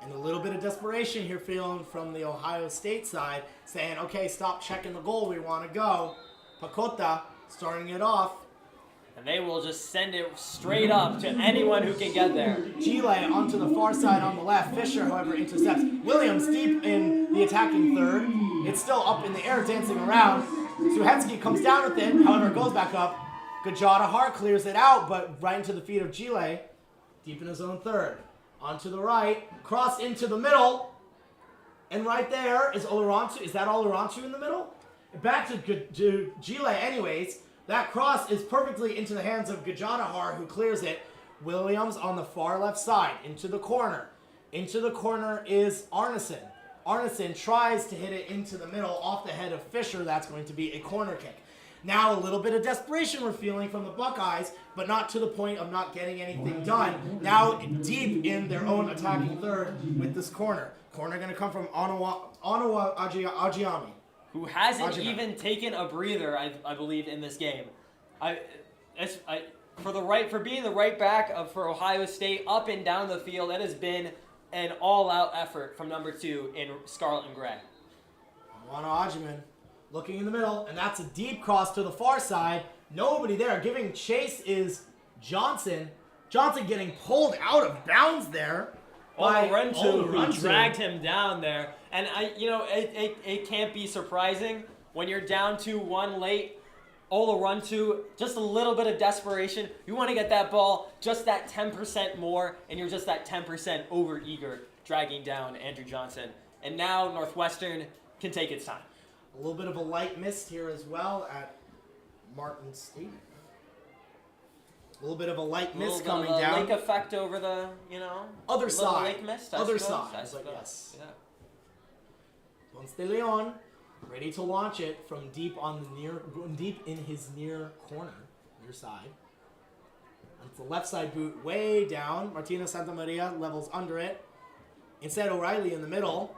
S1: And a little bit of desperation here feeling from the Ohio State side, saying, okay, stop checking the goal, we want to go. Pacota starting it off.
S2: and they will just send it straight up to anyone who can get there.
S1: Gile onto the far side on the left. Fisher, however, intercepts. Williams deep in the attacking third. It's still up in the air, dancing around. Suhetsky comes down with it, however, it goes back up. Gajadahar clears it out, but right into the feet of Gile. Deep in his own third. Onto the right. Cross into the middle. And right there is Olorontu. Is that Olorontu in the middle? Back to Gile anyways. That cross is perfectly into the hands of Gajadahar, who clears it. Williams on the far left side, into the corner. Into the corner is Arneson. Arneson tries to hit it into the middle off the head of Fisher. That's going to be a corner kick. Now a little bit of desperation we're feeling from the Buckeyes, but not to the point of not getting anything done. Now deep in their own attacking third with this corner. Corner going to come from Onawa Ajiami.
S2: Who hasn't even taken a breather, I believe, in this game. For being the right back for Ohio State, up and down the field, it has been an all-out effort from number 2 in Scarlet and Gray.
S1: Onawa Ajiman looking in the middle, and that's a deep cross to the far side. Nobody there. Giving chase is Johnson. Johnson getting pulled out of bounds there.
S2: Olorontu, who dragged him down there. And it can't be surprising when you're down 2-1 late. Olorontu, just a little bit of desperation. You want to get that ball just that 10% more, and you're just that 10% over-eager, dragging down Andrew Johnson. And now Northwestern can take its time.
S1: A little bit of a light mist here as well at Martin Stadium. A little bit of a light mist coming down.
S2: Lake effect over the,
S1: other side.
S2: Lake mist,
S1: other side. Yes.
S2: Yeah.
S1: Ponce de Leon, ready to launch it from deep in his near corner, near side. It's the left side boot way down. Martina Santamaria levels under it. Instead, O'Reilly in the middle,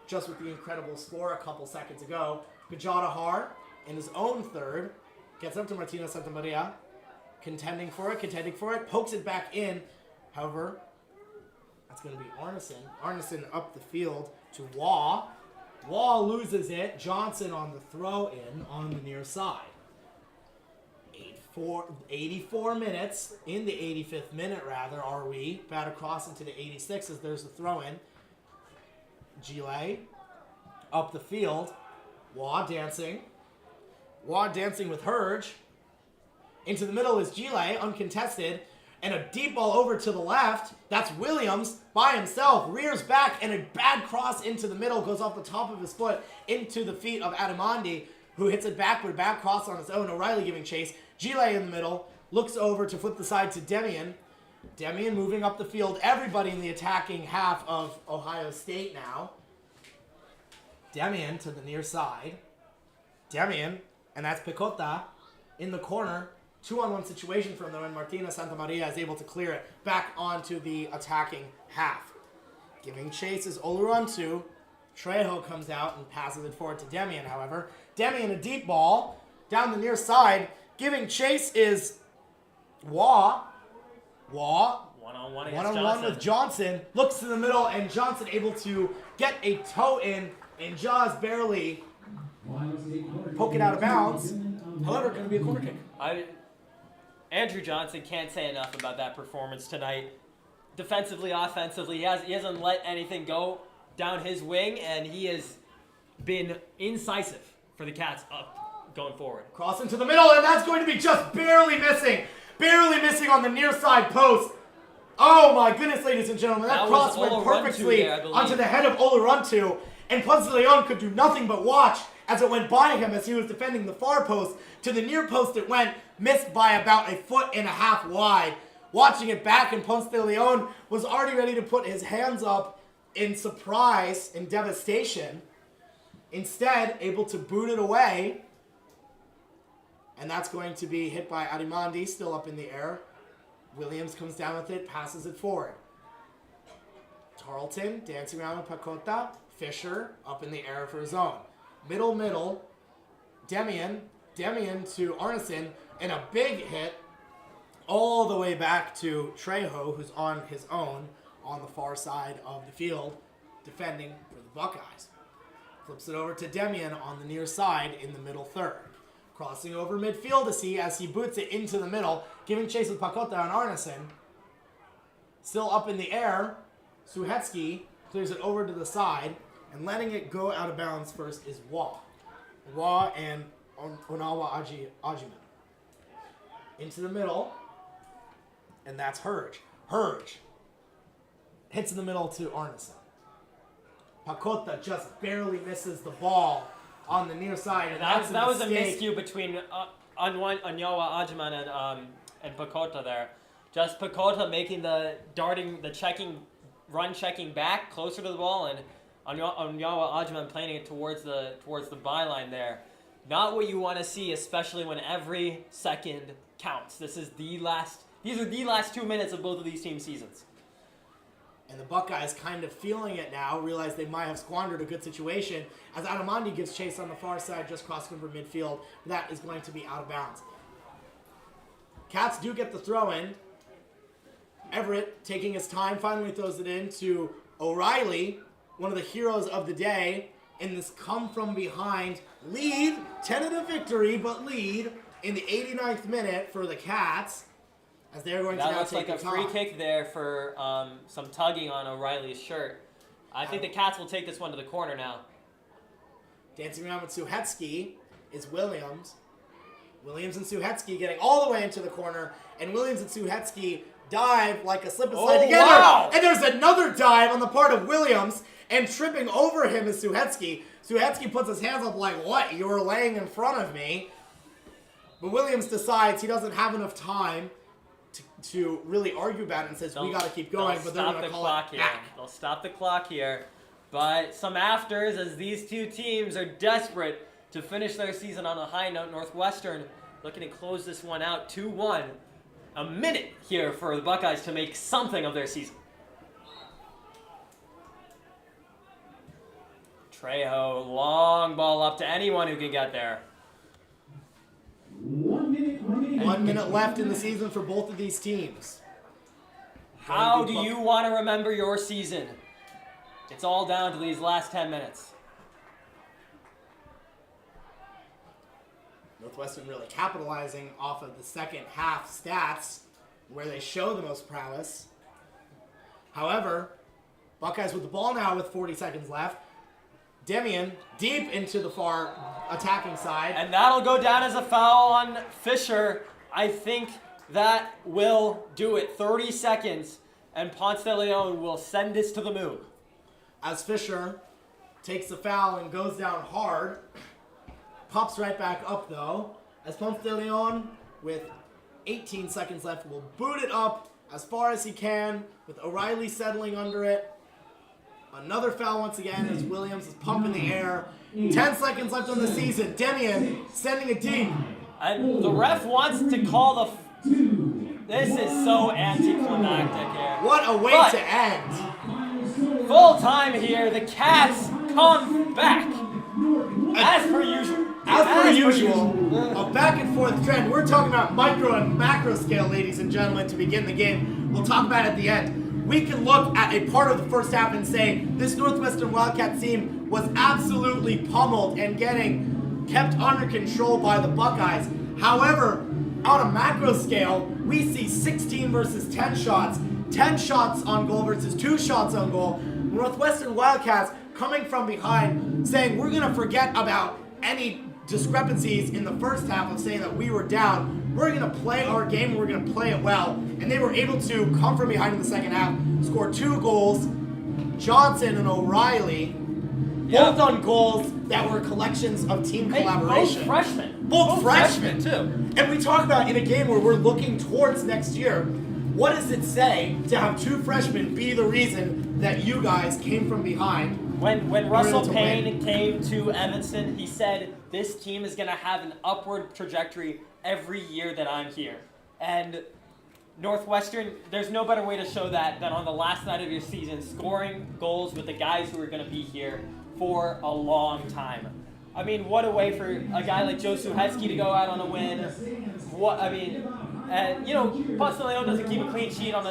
S1: just with the incredible score a couple seconds ago. Gajadahar in his own third gets up to Martina Santamaria. Contending for it, pokes it back in. However, that's going to be Arneson. Arneson up the field to Waugh. Waugh loses it. Johnson on the throw-in on the near side. 84 minutes, in the 85th minute rather, are we. Bat across into the 86th as there's the throw-in. Gile up the field. Waugh dancing. Waugh dancing with Hurge. Into the middle is Gile, uncontested, and a deep ball over to the left. That's Williams by himself, rears back, and a bad cross into the middle, goes off the top of his foot into the feet of Adamandi, who hits it back with a bad cross on his own. O'Reilly giving chase. Gile in the middle, looks over to flip the side to Demian. Demian moving up the field. Everybody in the attacking half of Ohio State now. Demian to the near side. Demian, and that's Picota in the corner. 2-on-1 situation from them, and Martina Santamaria is able to clear it back onto the attacking half. Giving chase is Olorontu. Trejo comes out and passes it forward to Demian, however. Demian, a deep ball down the near side. Giving chase is Waugh. One-on-one with Johnson. Looks to the middle, and Johnson able to get a toe in and just barely poke it out of bounds. However, going to be a corner kick.
S2: Andrew Johnson can't say enough about that performance tonight. Defensively, offensively, he hasn't let anything go down his wing, and he has been incisive for the Cats up going forward.
S1: Cross into the middle, and that's going to be just barely missing. Barely missing on the near side post. Oh my goodness, ladies and gentlemen. That cross went perfectly onto the head of Olorontu, and Ponce de Leon could do nothing but watch as it went by him as he was defending the far post. To the near post it went, missed by about 1.5 feet wide. Watching it back, and Ponce de Leon was already ready to put his hands up in surprise and devastation. Instead, able to boot it away. And that's going to be hit by Adimandi, still up in the air. Williams comes down with it, passes it forward. Tarleton dancing around with Picota. Fisher up in the air for his own. Middle. Demian to Arneson, and a big hit all the way back to Trejo, who's on his own on the far side of the field, defending for the Buckeyes. Flips it over to Demian on the near side in the middle third. Crossing over midfield as he boots it into the middle, giving chase with Pakota and Arneson. Still up in the air, Suhetsky clears it over to the side, and letting it go out of bounds first is Waugh. Waugh and Onawa Ajiman. Into the middle, and that's Hurge. Hurge hits in the middle to Arneson. Pakota just barely misses the ball on the near side, and
S2: that was a miscue between Onyawa Ajiman and Pakota there. Just Pakota making the run checking back closer to the ball, and Onyawa Ajiman playing it towards the byline there. Not what you want to see, especially when every second counts. These are the last 2 minutes of both of these team seasons.
S1: And the Buckeyes kind of feeling it now, realize they might have squandered a good situation as Adamandi gives chase on the far side, just crossing over midfield. That is going to be out of bounds. Cats do get the throw in. Everett, taking his time, finally throws it in to O'Reilly, one of the heroes of the day, in this come-from-behind lead. Tentative victory, but lead in the 89th minute for the Cats, as they're going to now take
S2: That looks like a free kick there for some tugging on O'Reilly's shirt. I think the Cats will take this one to the corner now.
S1: Dancing around with Suhetsky is Williams. Williams and Suhetsky getting all the way into the corner, and Williams and Suhetsky dive like a slip and slide together.
S2: Wow.
S1: And there's another dive on the part of Williams, and tripping over him is Suhetsky. Suhetsky puts his hands up like, what? You were laying in front of me. But Williams decides he doesn't have enough time to really argue about it and says, we got to keep going, but they're going to call it back.
S2: They'll stop the clock here. But some afters, as these two teams are desperate to finish their season on a high note. Northwestern looking to close this one out 2-1. A minute here for the Buckeyes to make something of their season. Trejo, long ball up to anyone who can get there.
S4: 1 minute remaining.
S1: 1 minute left in the season for both of these teams.
S2: How do you want to remember your season? It's all down to these last 10 minutes.
S1: Northwestern really capitalizing off of the second half stats where they show the most prowess. However, Buckeyes with the ball now with 40 seconds left. Demian deep into the far attacking side.
S2: And that'll go down as a foul on Fisher. I think that will do it. 30 seconds, and Ponce de Leon will send this to the moon.
S1: As Fisher takes the foul and goes down hard. Pops right back up, though, as Ponce de Leon, with 18 seconds left, will boot it up as far as he can, with O'Reilly settling under it. Another foul once again as Williams is pumping the air. 10 seconds left on the season. Demian sending it deep.
S2: And the ref wants to call the... This is so anticlimactic here.
S1: What a way to end.
S2: Full time here. The Cats come back. As per usual.
S1: As per usual, a back and forth trend. We're talking about micro and macro scale, ladies and gentlemen, to begin the game. We'll talk about it at the end. We can look at a part of the first half and say this Northwestern Wildcats team was absolutely pummeled and getting kept under control by the Buckeyes. However, on a macro scale, we see 16 versus 10 shots, 10 shots on goal versus 2 shots on goal. Northwestern Wildcats coming from behind, saying we're going to forget about any discrepancies in the first half of saying that we were down. We're going to play our game, we're going to play it well. And they were able to come from behind in the second half, score 2 goals. Johnson and O'Reilly, both on goals that were collections of team collaboration.
S2: Both freshmen.
S1: Both freshmen,
S2: too.
S1: And we talk about in a game where we're looking towards next year, what does it say to have 2 freshmen be the reason that you guys came from behind?
S2: When Russell Payne came to Evanston, he said, this team is going to have an upward trajectory every year that I'm here. And Northwestern, there's no better way to show that than on the last night of your season, scoring goals with the guys who are going to be here for a long time. I mean, what a way for a guy like Joe Suhetsky to go out on a win. Ponce de Leon doesn't keep a clean sheet on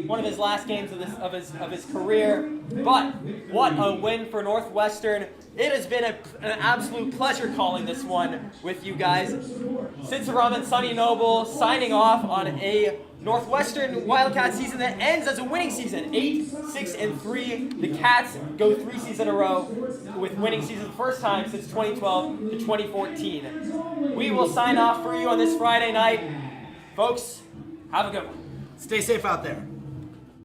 S2: one of his last games of his career. But what a win for Northwestern. It has been an absolute pleasure calling this one with you guys. Sid Saram and Sonny Noble signing off on a Northwestern Wildcat season that ends as a winning season. 8-6-3. The Cats go 3 seasons in a row with winning seasons the first time since 2012 to 2014. We will sign off for you on this Friday night. Folks, have a good one.
S1: Stay safe out there.